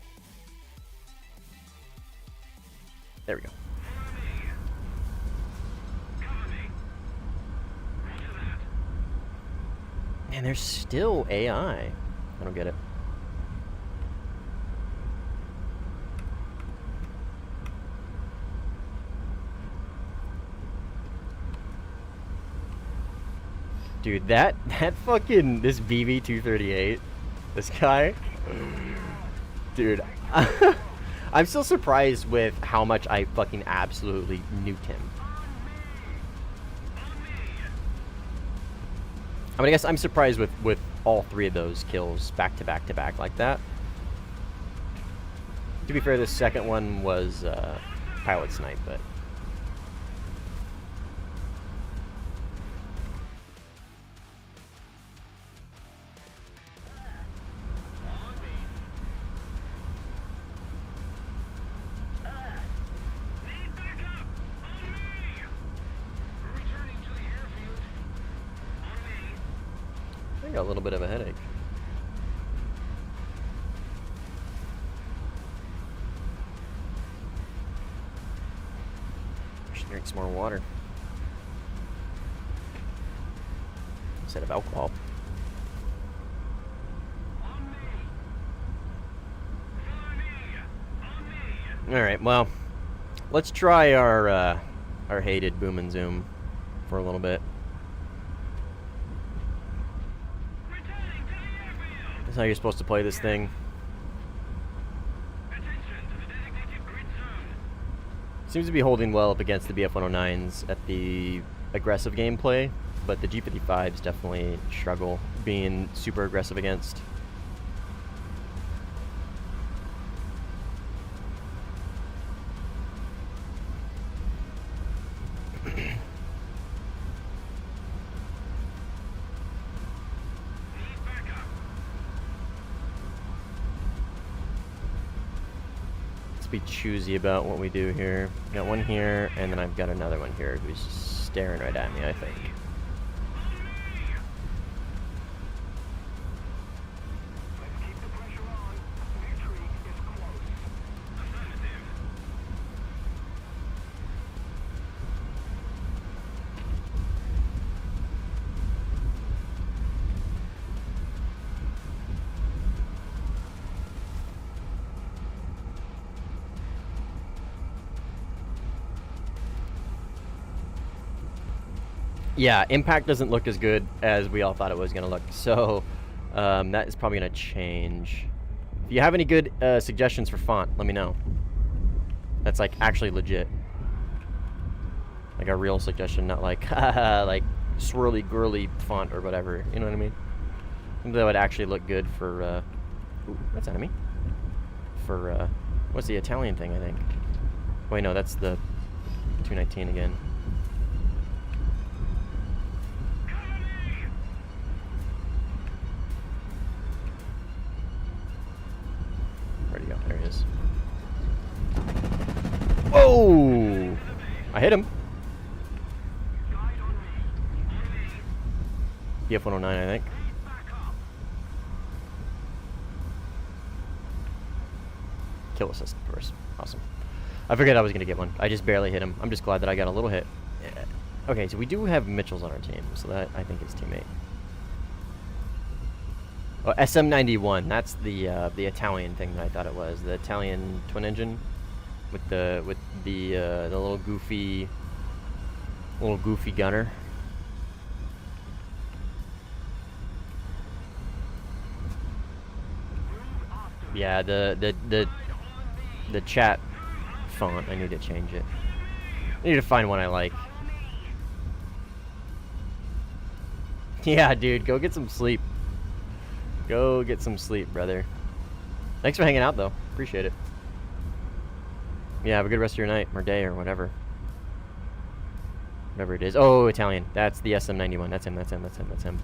There we go. And there's still AI. I don't get it. Dude, that fucking, this VV238, this guy, dude, I'm still surprised with how much I fucking absolutely nuked him. I mean, I guess I'm surprised with all 3 of those kills back to back to back like that. To be fair, the second one was pilot snipe, but... I got a little bit of a headache. I should drink some more water instead of alcohol. All right, well, let's try our hated boom and zoom for a little bit. That's how you're supposed to play this thing. Seems to be holding well up against the BF-109s at the aggressive gameplay. but the G55s definitely struggle being super aggressive against. Be choosy about what we do here. Got one here, and then I've got another one here who's just staring right at me, I think. Let's keep the pressure on. Victory is close. Affirmative. Yeah, impact doesn't look as good as we all thought it was going to look, so that is probably going to change. If you have any good suggestions for font, let me know. That's like actually legit. Like a real suggestion, not like like swirly girly font or whatever, you know what I mean? Something that would actually look good for ooh, that's enemy. For what's the Italian thing, I think. Wait, no, that's the 219 again. Where'd he go? There he is. Whoa! I hit him. BF-109, I think. Kill assist first. Awesome. I figured I was going to get one. I just barely hit him. I'm just glad that I got a little hit. Yeah. Okay, so we do have Mitchells on our team, so that I think is teammate. Oh, SM91. That's the Italian thing that I thought it was. The Italian twin engine with the little goofy gunner. Yeah, the chat font. I need to change it. I need to find one I like. Yeah, dude, go get some sleep. Go get some sleep, brother. Thanks for hanging out, though. Appreciate it. Yeah, have a good rest of your night, or day, or whatever. Whatever it is. Oh, Italian. That's the SM91. That's him, that's him, that's him, that's him.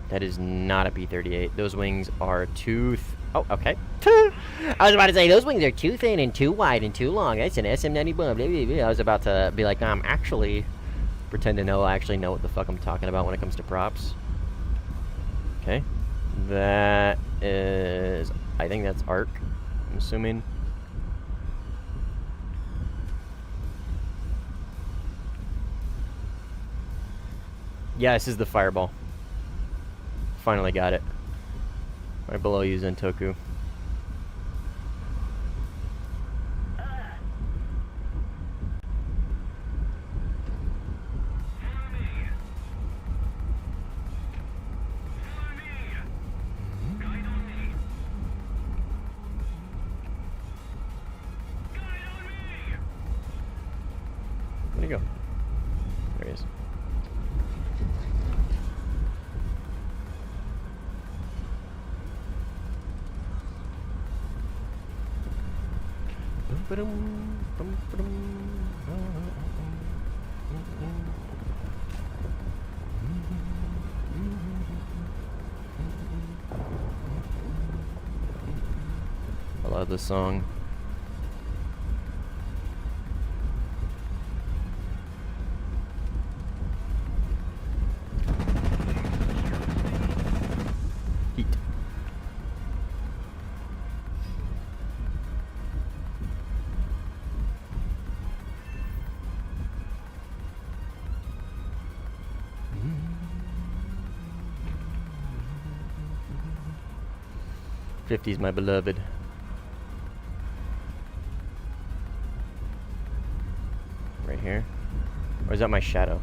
That is not a P-38. Those wings are too... Oh, okay. I was about to say, those wings are too thin and too wide and too long. That's an SM91. I was about to be like, actually... Pretend to know I actually know what the fuck I'm talking about when it comes to props. Okay. That is... I think that's ARC. I'm assuming. Yeah, this is the Fireball. Finally got it. Right below you, Zentoku. Where'd he go? There he is. I love this song. Heat. '50s, my beloved. Right here? Or is that my shadow?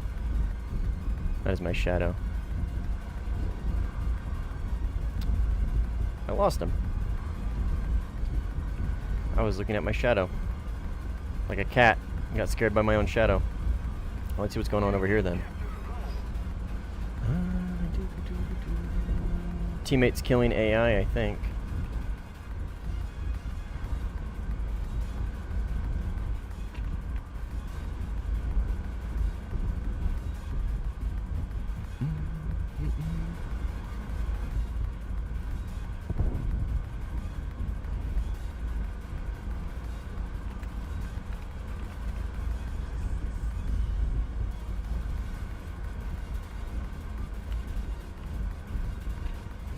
That is my shadow. I lost him. I was looking at my shadow. Like a cat. I got scared by my own shadow. Let's see what's going on over here then. Teammates killing AI, I think.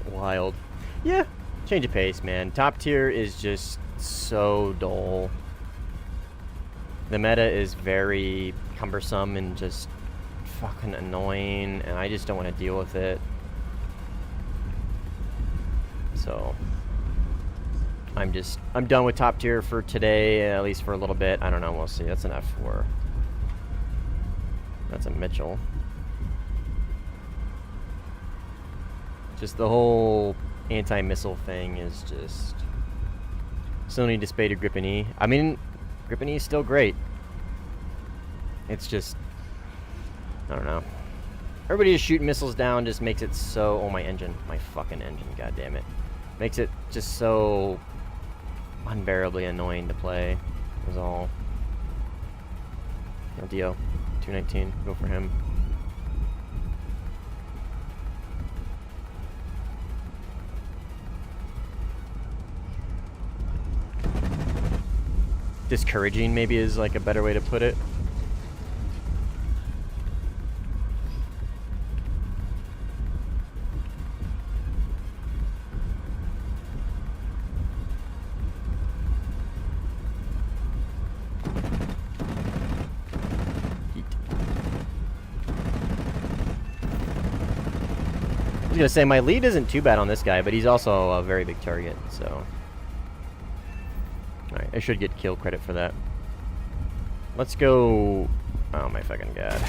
Wild. Yeah, change of pace, man. Top tier is just so dull. The meta is very cumbersome and just fucking annoying, and I just don't want to deal with it. So I'm done with top tier for today, at least for a little bit. I don't know, we'll see. That's an F4. That's a Mitchell. Just the whole anti-missile thing is just... Still need to spay to grip and E. I mean, grip and E is still great. It's just... I don't know. Everybody just shooting missiles down just makes it so... Oh, my engine. My fucking engine, god damn it. Makes it just so... unbearably annoying to play, is all. No, Dio. 219. Go for him. Discouraging maybe is like a better way to put it. Heat. I was gonna say my lead isn't too bad on this guy, but he's also a very big target, so. Alright, I should get kill credit for that. Let's go... Oh my fucking god.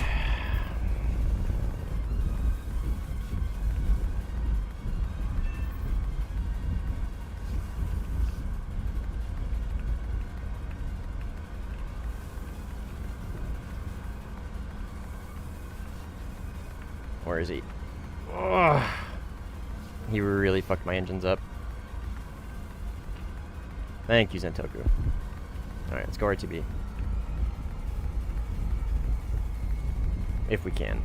Where is he? Ugh. He really fucked my engines up. Thank you, Zentoku. Alright, let's go RTB. If we can.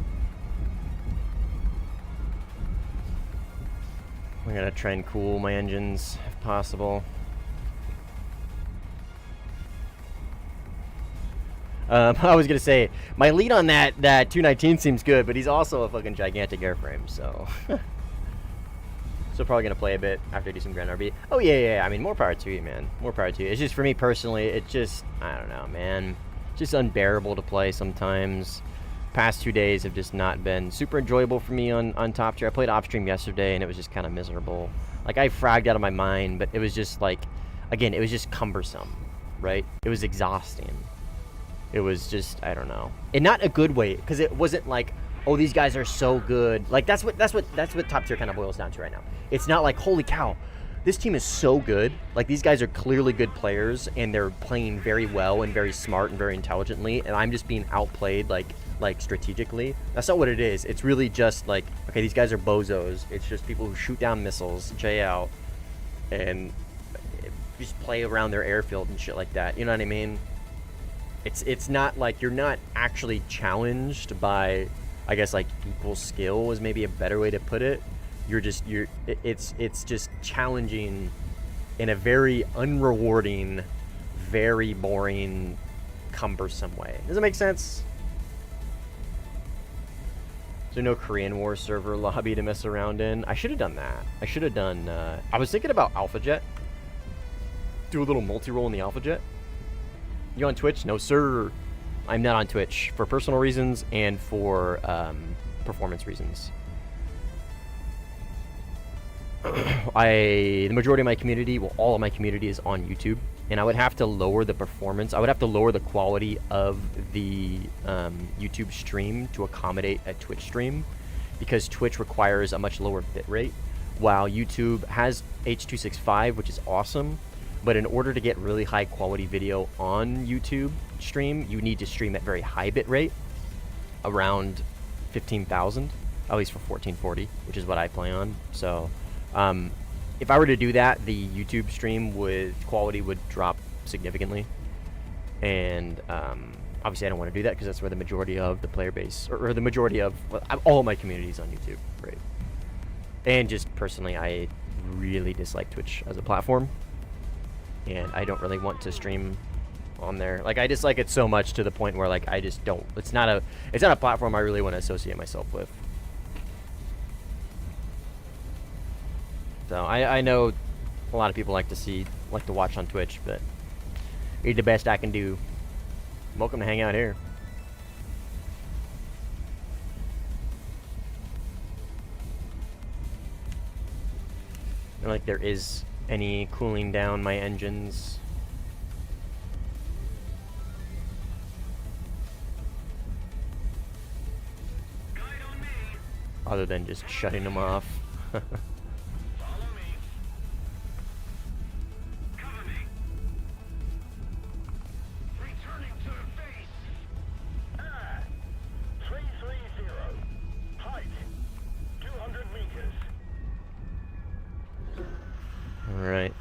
I'm gonna try and cool my engines, if possible. I was gonna say, my lead on that 219 seems good, but he's also a fucking gigantic airframe, so... So probably gonna play a bit after I do some Grand RB. Oh yeah, I mean, more power to you, man. More power to you. It's just for me personally, it's just, I don't know, man. Just unbearable to play sometimes. Past 2 days have just not been super enjoyable for me on top tier. I played off stream yesterday and it was just kind of miserable. Like I fragged out of my mind, but it was just like, again, it was just cumbersome, right? It was exhausting. It was just, I don't know, and not a good way, because it wasn't like, oh, these guys are so good. Like that's what top tier kind of boils down to right now. It's not like, holy cow, this team is so good. Like these guys are clearly good players and they're playing very well and very smart and very intelligently, and I'm just being outplayed like strategically. That's not what it is. It's really just like, okay, these guys are bozos. It's just people who shoot down missiles, J out, and just play around their airfield and shit like that. You know what I mean? It's not like you're not actually challenged by, I guess, like equal skill is maybe a better way to put it. It's just challenging in a very unrewarding, very boring, cumbersome way. Does that make sense? Is there no Korean War server lobby to mess around in? I should have done that. I should have done, I was thinking about Alpha Jet. Do a little multi-role in the Alpha Jet. You on Twitch? No, sir. I'm not on Twitch for personal reasons and for performance reasons. The majority of my community, well, all of my community is on YouTube, and I would have to lower the performance. I would have to lower the quality of the YouTube stream to accommodate a Twitch stream, because Twitch requires a much lower bit rate, while YouTube has H.265, which is awesome, But in order to get really high quality video on YouTube stream, you need to stream at very high bit rate, around 15,000, at least for 1440, which is what I play on. So if I were to do that, the YouTube stream quality would drop significantly. And obviously I don't want to do that because that's where the majority of the player base, or the majority of all of my communities on YouTube, right? And just personally, I really dislike Twitch as a platform, and I don't really want to stream on there. Like, I dislike it so much to the point where, like, I just don't. It's not a platform I really want to associate myself with. So I know a lot of people like to watch on Twitch, but it's the best I can do. Welcome to hang out here. I don't think there is any cooling down my engines. Other than just shutting them off. Follow me. Cover me. Returning to the base. 330. Height 200 meters. Alright.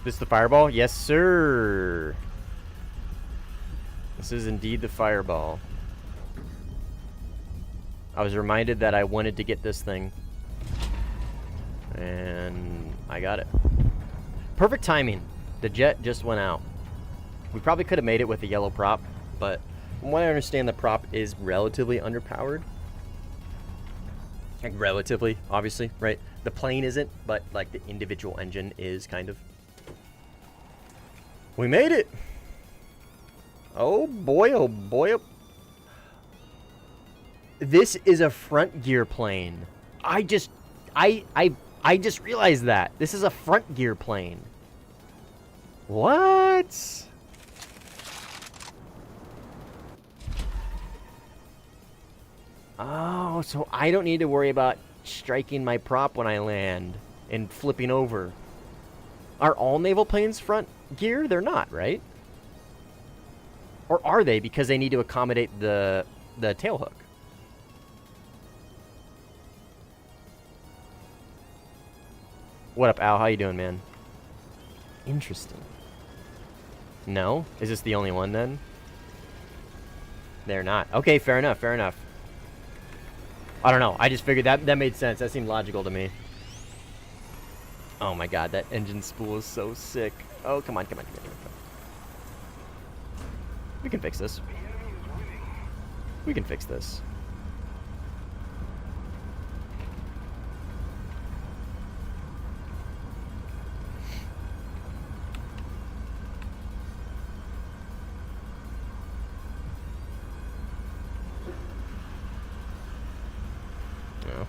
This the fireball? Yes, sir. This is indeed the fireball. I was reminded that I wanted to get this thing, and I got it. Perfect timing. The jet just went out. We probably could have made it with a yellow prop, but from what I understand, the prop is relatively underpowered. Like, relatively, obviously, right? The plane isn't, but like the individual engine is kind of. We made it! Oh boy, oh boy, oh. This is a front gear plane. I just realized that. This is a front gear plane. What? Oh, so I don't need to worry about striking my prop when I land and flipping over. Are all naval planes front gear? They're not, right? Or are they, because they need to accommodate the tail hook? What up, Al? How you doing, man? Interesting. No? Is this the only one, then? They're not. Okay, fair enough, fair enough. I don't know. I just figured that made sense. That seemed logical to me. Oh my god, that engine spool is so sick. Oh, come on, come on, come on, come on. We can fix this. We can fix this. Oh.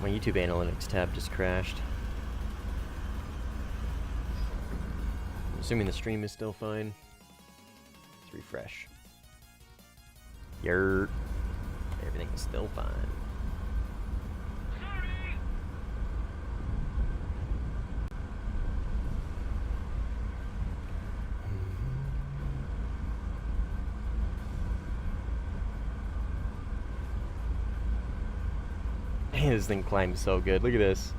My YouTube analytics tab just crashed. I'm assuming the stream is still fine. Let's refresh. Yurt. Everything is still fine. Man, this thing climbs so good. Look at this.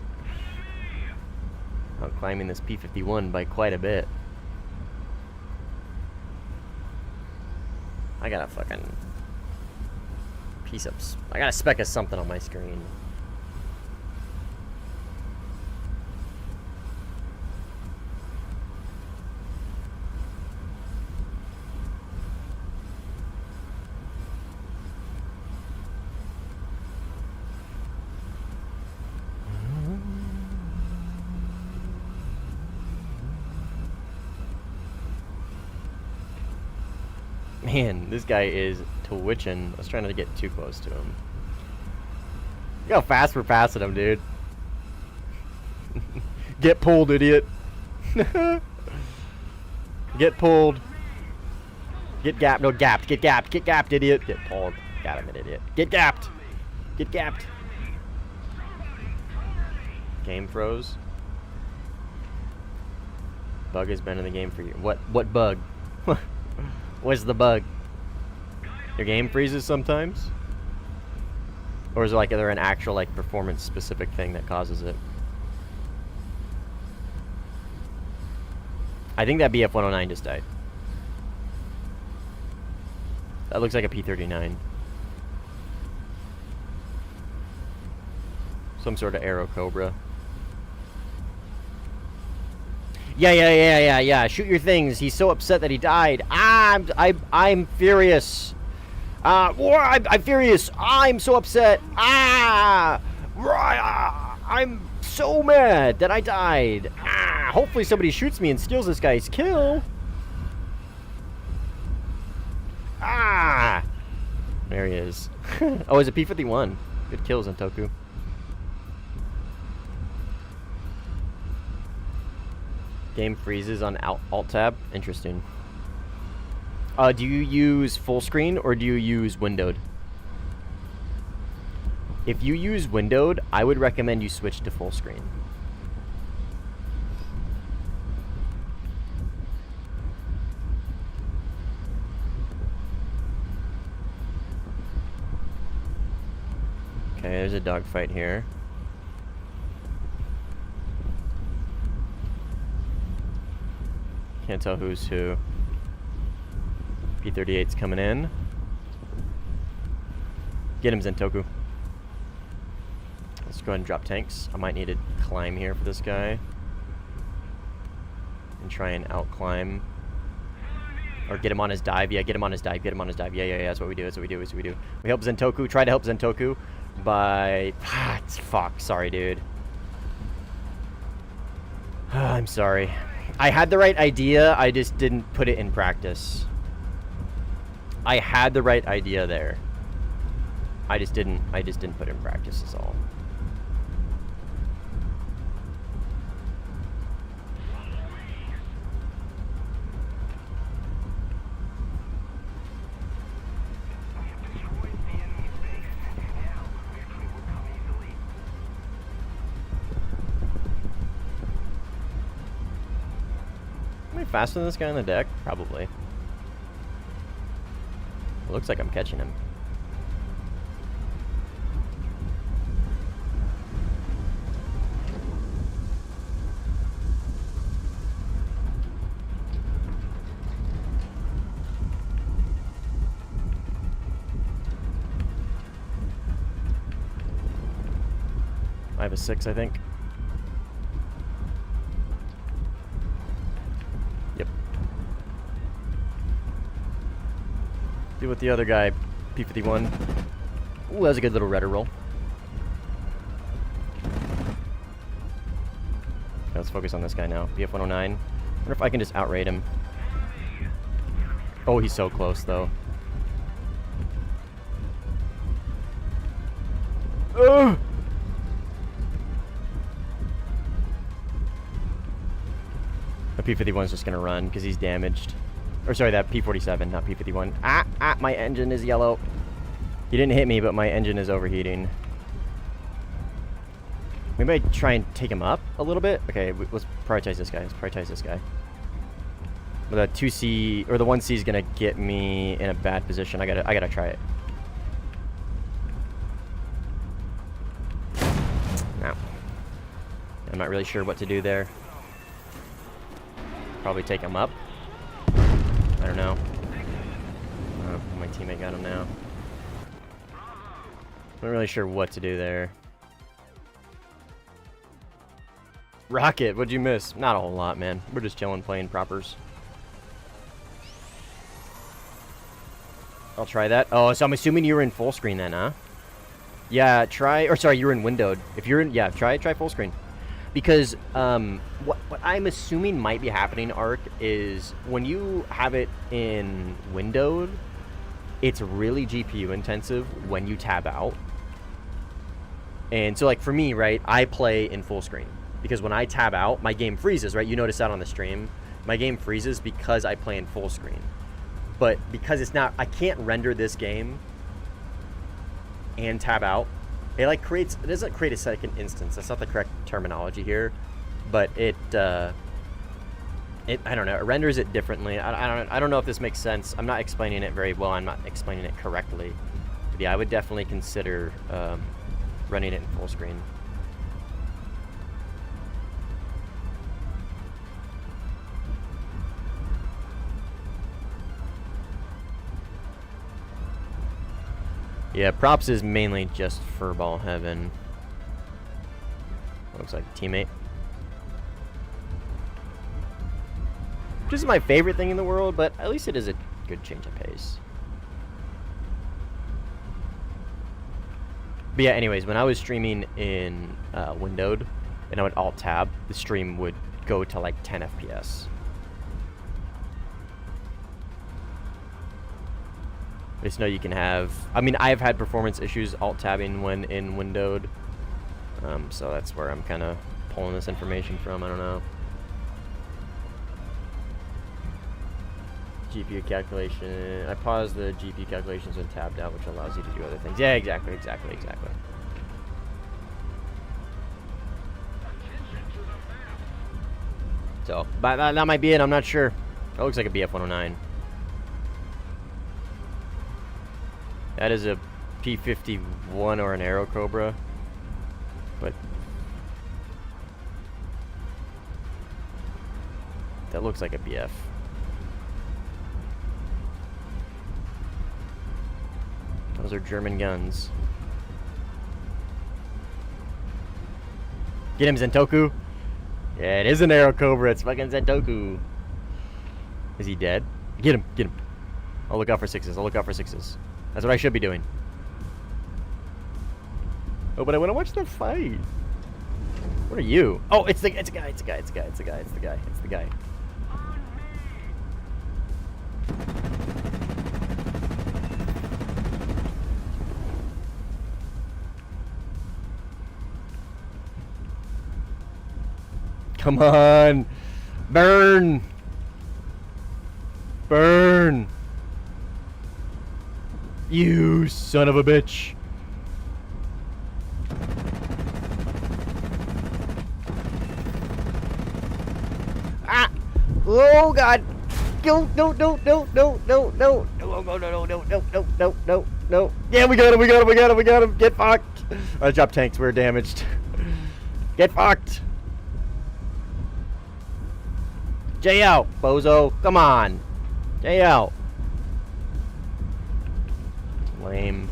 I'm climbing this P-51 by quite a bit. I got a fucking piece of... I got a speck of something on my screen. Man, this guy is twitching. I was trying to get too close to him. Look how fast we're passing him, dude. Get pulled, idiot. Get pulled. Get gapped. No, gapped. Get gapped. Get gapped, idiot. Get pulled. Got him, an idiot. Get gapped. Get gapped. Game froze. bug has been in the game for you. What bug? What's the bug? Your game freezes sometimes? Or is it like either an actual like performance specific thing that causes it? I think that BF-109 just died. That looks like a P-39. Some sort of Aero Cobra. Yeah. Shoot your things. He's so upset that he died. I'm furious. I'm furious. I'm so upset. I'm so mad that I died. Hopefully somebody shoots me and steals this guy's kill. There he is. Oh, it's a P-51. Good kills on Toku. Game freezes on Alt Tab. Interesting. Do you use full screen or do you use windowed? If you use windowed, I would recommend you switch to full screen. Okay, there's a dogfight here. Can't tell who's who. P-38's coming in. Get him, Zentoku. Let's go ahead and drop tanks. I might need to climb here for this guy. And try and out-climb. Or get him on his dive. Yeah, get him on his dive. Get him on his dive. Yeah. That's what we do. That's what we do. That's what we do. We help Zentoku. Try to help Zentoku by... fuck. Sorry, dude. I'm sorry. I had the right idea. I just didn't put it in practice. I had the right idea there. I just didn't put it in practice is all. Am I faster than this guy on the deck? Probably. It looks like I'm catching him. I have a 6, I think. Yep. Deal with the other guy, P-51. Ooh, that was a good little rudder roll. Okay, let's focus on this guy now. BF-109. Wonder if I can just outrate him. Oh, he's so close, though. Ugh! The P-51's just gonna run because he's damaged. Or sorry, that P-47, not P-51. My engine is yellow. He didn't hit me, but my engine is overheating. We might try and take him up a little bit. Okay, let's prioritize this guy. Let's prioritize this guy. But the 2C or the 1C is gonna get me in a bad position. I gotta try it. No. I'm not really sure what to do there. Probably take him up. I don't know. Oh, my teammate got him now. Not really sure what to do there. Rocket, what'd you miss? Not a whole lot, man. We're just chilling, playing propers. I'll try that. Oh, so I'm assuming you were in full screen then, huh? Yeah, try, or sorry, you were in windowed. If you're in, yeah, try full screen. Because what I'm assuming might be happening, Ark, is when you have it in windowed, it's really GPU intensive when you tab out. And so, like, for me, right, I play in full screen. Because when I tab out, my game freezes, right? You notice that on the stream. My game freezes because I play in full screen. But because it's not, I can't render this game and tab out. It like creates, it doesn't create a second instance. That's not the correct terminology here, but it I don't know, it renders it differently. I don't know if this makes sense. I'm not explaining it very well. I'm not explaining it correctly. But yeah, I would definitely consider running it in full screen. Yeah, props is mainly just furball heaven. Looks like a teammate. Which isn't my favorite thing in the world, but at least it is a good change of pace. But yeah, anyways, when I was streaming in windowed and I would alt tab, the stream would go to like 10 FPS. I just know you can have, I mean, I've had performance issues alt tabbing when in windowed. So that's where I'm kind of pulling this information from. I don't know. GPU calculation. I paused the GPU calculations when tabbed out, which allows you to do other things. Yeah, exactly. So, but that might be it. I'm not sure. That looks like a BF-109. That is a P-51 or an Aero Cobra. But that looks like a BF. Those are German guns. Get him, Zentoku. Yeah, it is an Aero Cobra. It's fucking Zentoku. Is he dead? Get him. Get him. I'll look out for sixes. I'll look out for sixes. That's what I should be doing. Oh, but I want to watch them fight. What are you? Oh, it's a guy. It's a guy. Come on. Burn. Burn. You son of a bitch. Ah! Oh god! No! Yeah, we got him! Get fucked! Our drop tanks were damaged. Get fucked! J out, bozo! Come on! J out! Lame.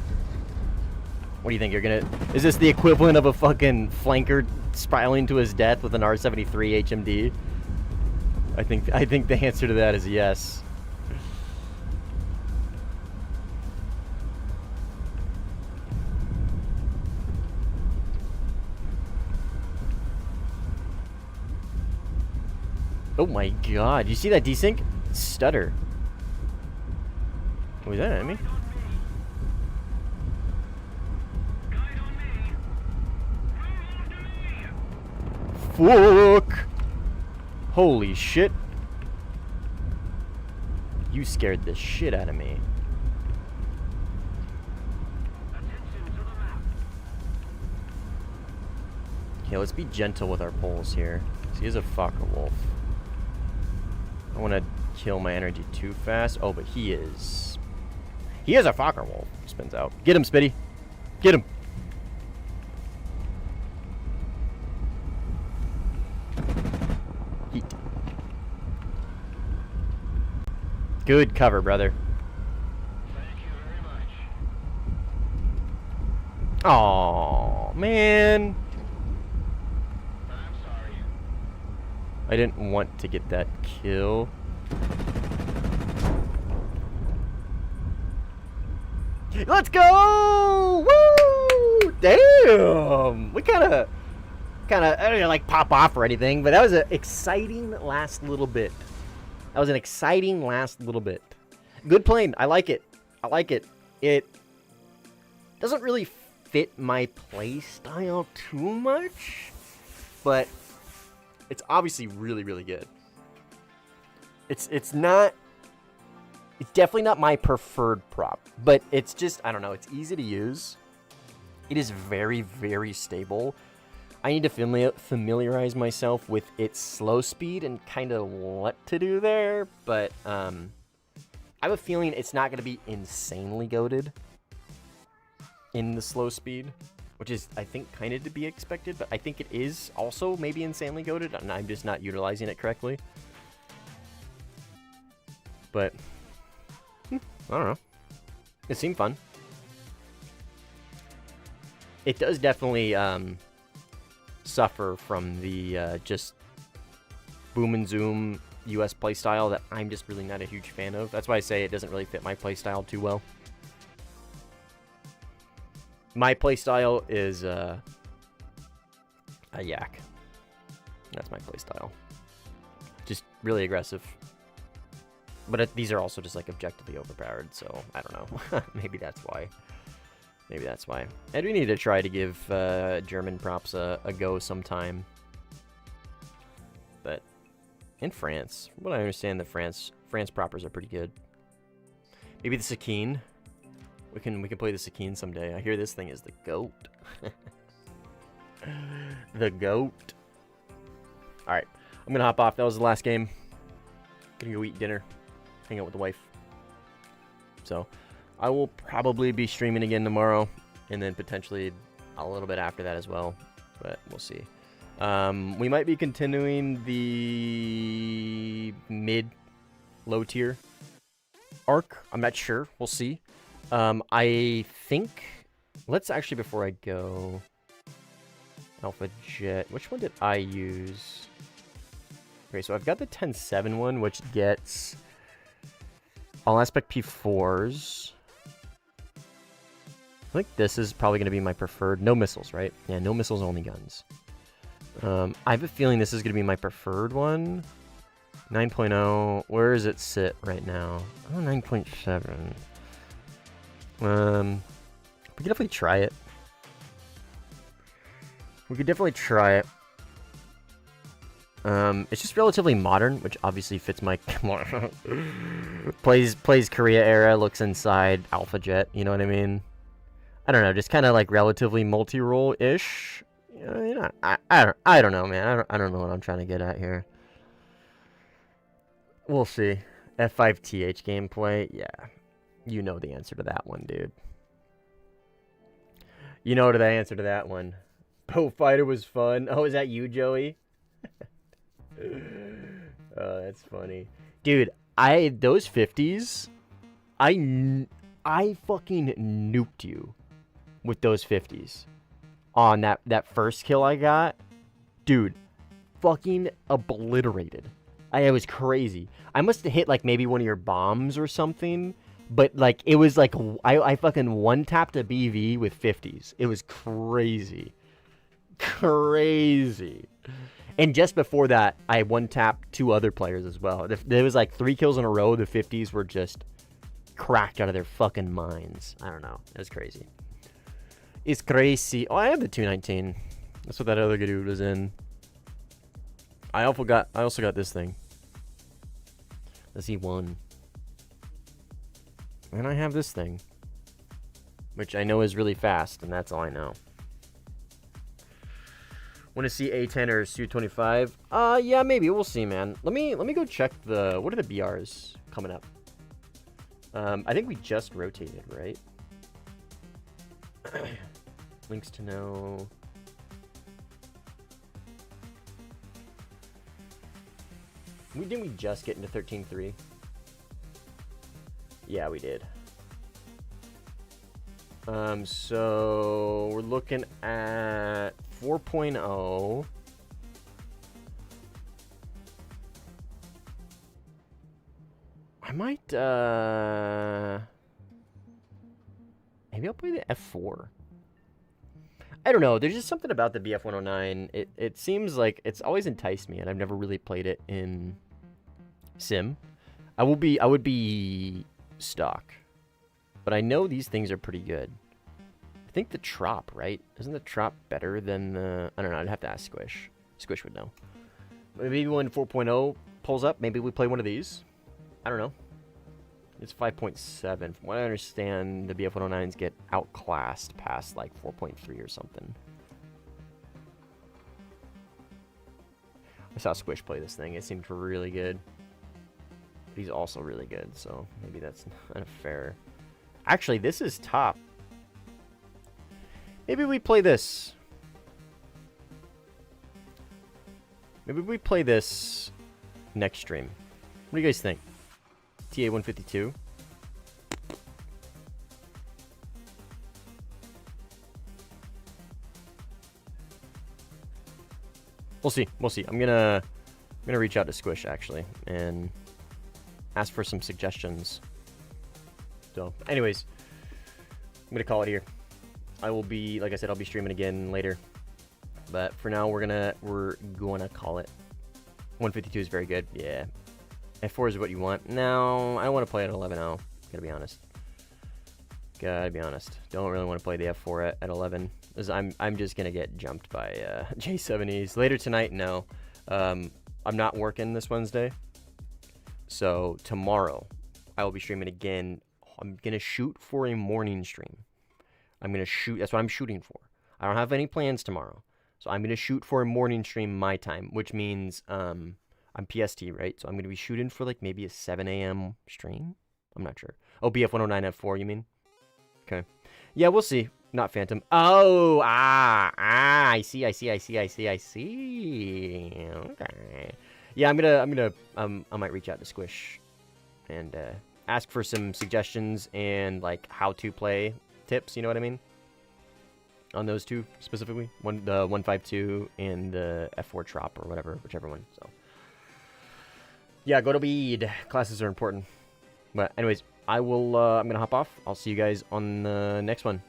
What do you think? You're gonna... Is this the equivalent of a fucking flanker spiraling to his death with an R-73 HMD? I think the answer to that is yes. Oh my god. You see that desync? Stutter. Was that enemy? Fuck! Holy shit. You scared the shit out of me. Okay, let's be gentle with our pulls here. He is a Fokker Wolf. I don't want to kill my energy too fast. Oh, but he is... He is a Fokker Wolf. Spins out. Get him, Spitty. Get him. Heat. Good cover, brother. Thank you very much. Aw, man. I'm sorry. I didn't want to get that kill. Let's go! Woo! Damn! We kind of, I don't know, like pop off or anything, but that was an exciting last little bit. Good plane. I like it. It doesn't really fit my play style too much, but it's obviously really, really good. It's definitely not my preferred prop, but it's just, I don't know, it's easy to use. It is very, very stable. I need to familiarize myself with its slow speed and kind of what to do there, but I have a feeling it's not going to be insanely goated in the slow speed, which is, I think, kind of to be expected, but I think it is also maybe insanely goated, and I'm just not utilizing it correctly. But, I don't know. It seemed fun. It does definitely suffer from the just boom and zoom US playstyle that I'm just really not a huge fan of. That's why I say it doesn't really fit my playstyle too well. My playstyle is a yak. That's my playstyle. Just really aggressive. But these are also just like objectively overpowered, so I don't know. Maybe that's why. Maybe that's why. I do need to try to give German props a go sometime. But in France, from what I understand, the France proppers are pretty good. Maybe the Sakine. We can play the Sakine someday. I hear this thing is the GOAT. The GOAT. All right, I'm gonna hop off. That was the last game. Gonna go eat dinner, hang out with the wife. So I will probably be streaming again tomorrow, and then potentially a little bit after that as well, but we'll see. We might be continuing the mid-low tier arc. I'm not sure. We'll see. I think... Let's actually, before I go... Alpha Jet. Which one did I use? Okay, so I've got the 10-7 one, which gets all aspect P4s. I think this is probably going to be my preferred. No missiles, right? Yeah, no missiles, only guns. I have a feeling this is going to be my preferred one. 9.0. Where does it sit right now? Oh, 9.7. We could definitely try it. We could definitely try it. It's just relatively modern, which obviously fits my plays Korea era, looks inside Alpha Jet, you know what I mean? I don't know, just kind of like relatively multi-role-ish. You know, I don't know, man. I don't know what I'm trying to get at here. We'll see. F5TH gameplay, yeah. You know the answer to that one, dude. You know the answer to that one. Bow Fighter was fun. Oh, is that you, Joey? Oh, that's funny. Dude, those 50s, I fucking nuked you with those 50s on that first kill I got. Dude, fucking obliterated. It was crazy. I must have hit like maybe one of your bombs or something, but like it was like I fucking one-tapped a BV with 50s. It was crazy. Crazy. And just before that, I one-tapped 2 other players as well. There was like 3 kills in a row. The 50s were just cracked out of their fucking minds. I don't know. It was crazy. It's crazy. Oh, I have the 219. That's what that other dude was in. I also got this thing. The C1. And I have this thing, which I know is really fast, and that's all I know. Want to see A10 or Su-25? Yeah, maybe. We'll see, man. Let me go check what are the BRs coming up? I think we just rotated, right? Links to know. Didn't we just get into 13.3? Yeah, we did. So we're looking at 4.0. I might maybe I'll play the F4. I don't know. There's just something about the BF-109. It seems like it's always enticed me, and I've never really played it in Sim. I would be stock, but I know these things are pretty good. I think the Trop, right? Isn't the Trop better than the... I don't know. I'd have to ask Squish. Squish would know. Maybe when 4.0 pulls up, maybe we play one of these. I don't know. It's 5.7. From what I understand, the BF-109s get outclassed past like 4.3 or something. I saw Squish play this thing. It seemed really good. But he's also really good, so maybe that's not fair. Actually, this is top. Maybe we play this. Maybe we play this next stream. What do you guys think? TA 152. We'll see. We'll see. I'm gonna reach out to Squish actually and ask for some suggestions. So, anyways, I'm gonna call it here. I will be, like I said, I'll be streaming again later. But for now, we're gonna call it. 152 is very good. Yeah. F4 is what you want. No, I don't want to play at 11-0. Gotta be honest. Gotta be honest. Don't really want to play the F4 at 11. Because I'm just gonna get jumped by J70s later tonight. No, I'm not working this Wednesday. So tomorrow, I will be streaming again. I'm gonna shoot for a morning stream. I'm gonna shoot. That's what I'm shooting for. I don't have any plans tomorrow, so I'm gonna shoot for a morning stream my time, which means I'm PST, right? So I'm gonna be shooting for like maybe a 7 a.m. stream. I'm not sure. Oh, BF 109 F4, you mean? Okay. Yeah, we'll see. Not Phantom. Oh, I see. Okay. Yeah, I might reach out to Squish and ask for some suggestions and like how to play tips. You know what I mean? On those two specifically, the 152 and the F4 Trop or whatever, whichever one. So yeah, go to bead. Classes are important. But anyways, I'm gonna hop off. I'll see you guys on the next one.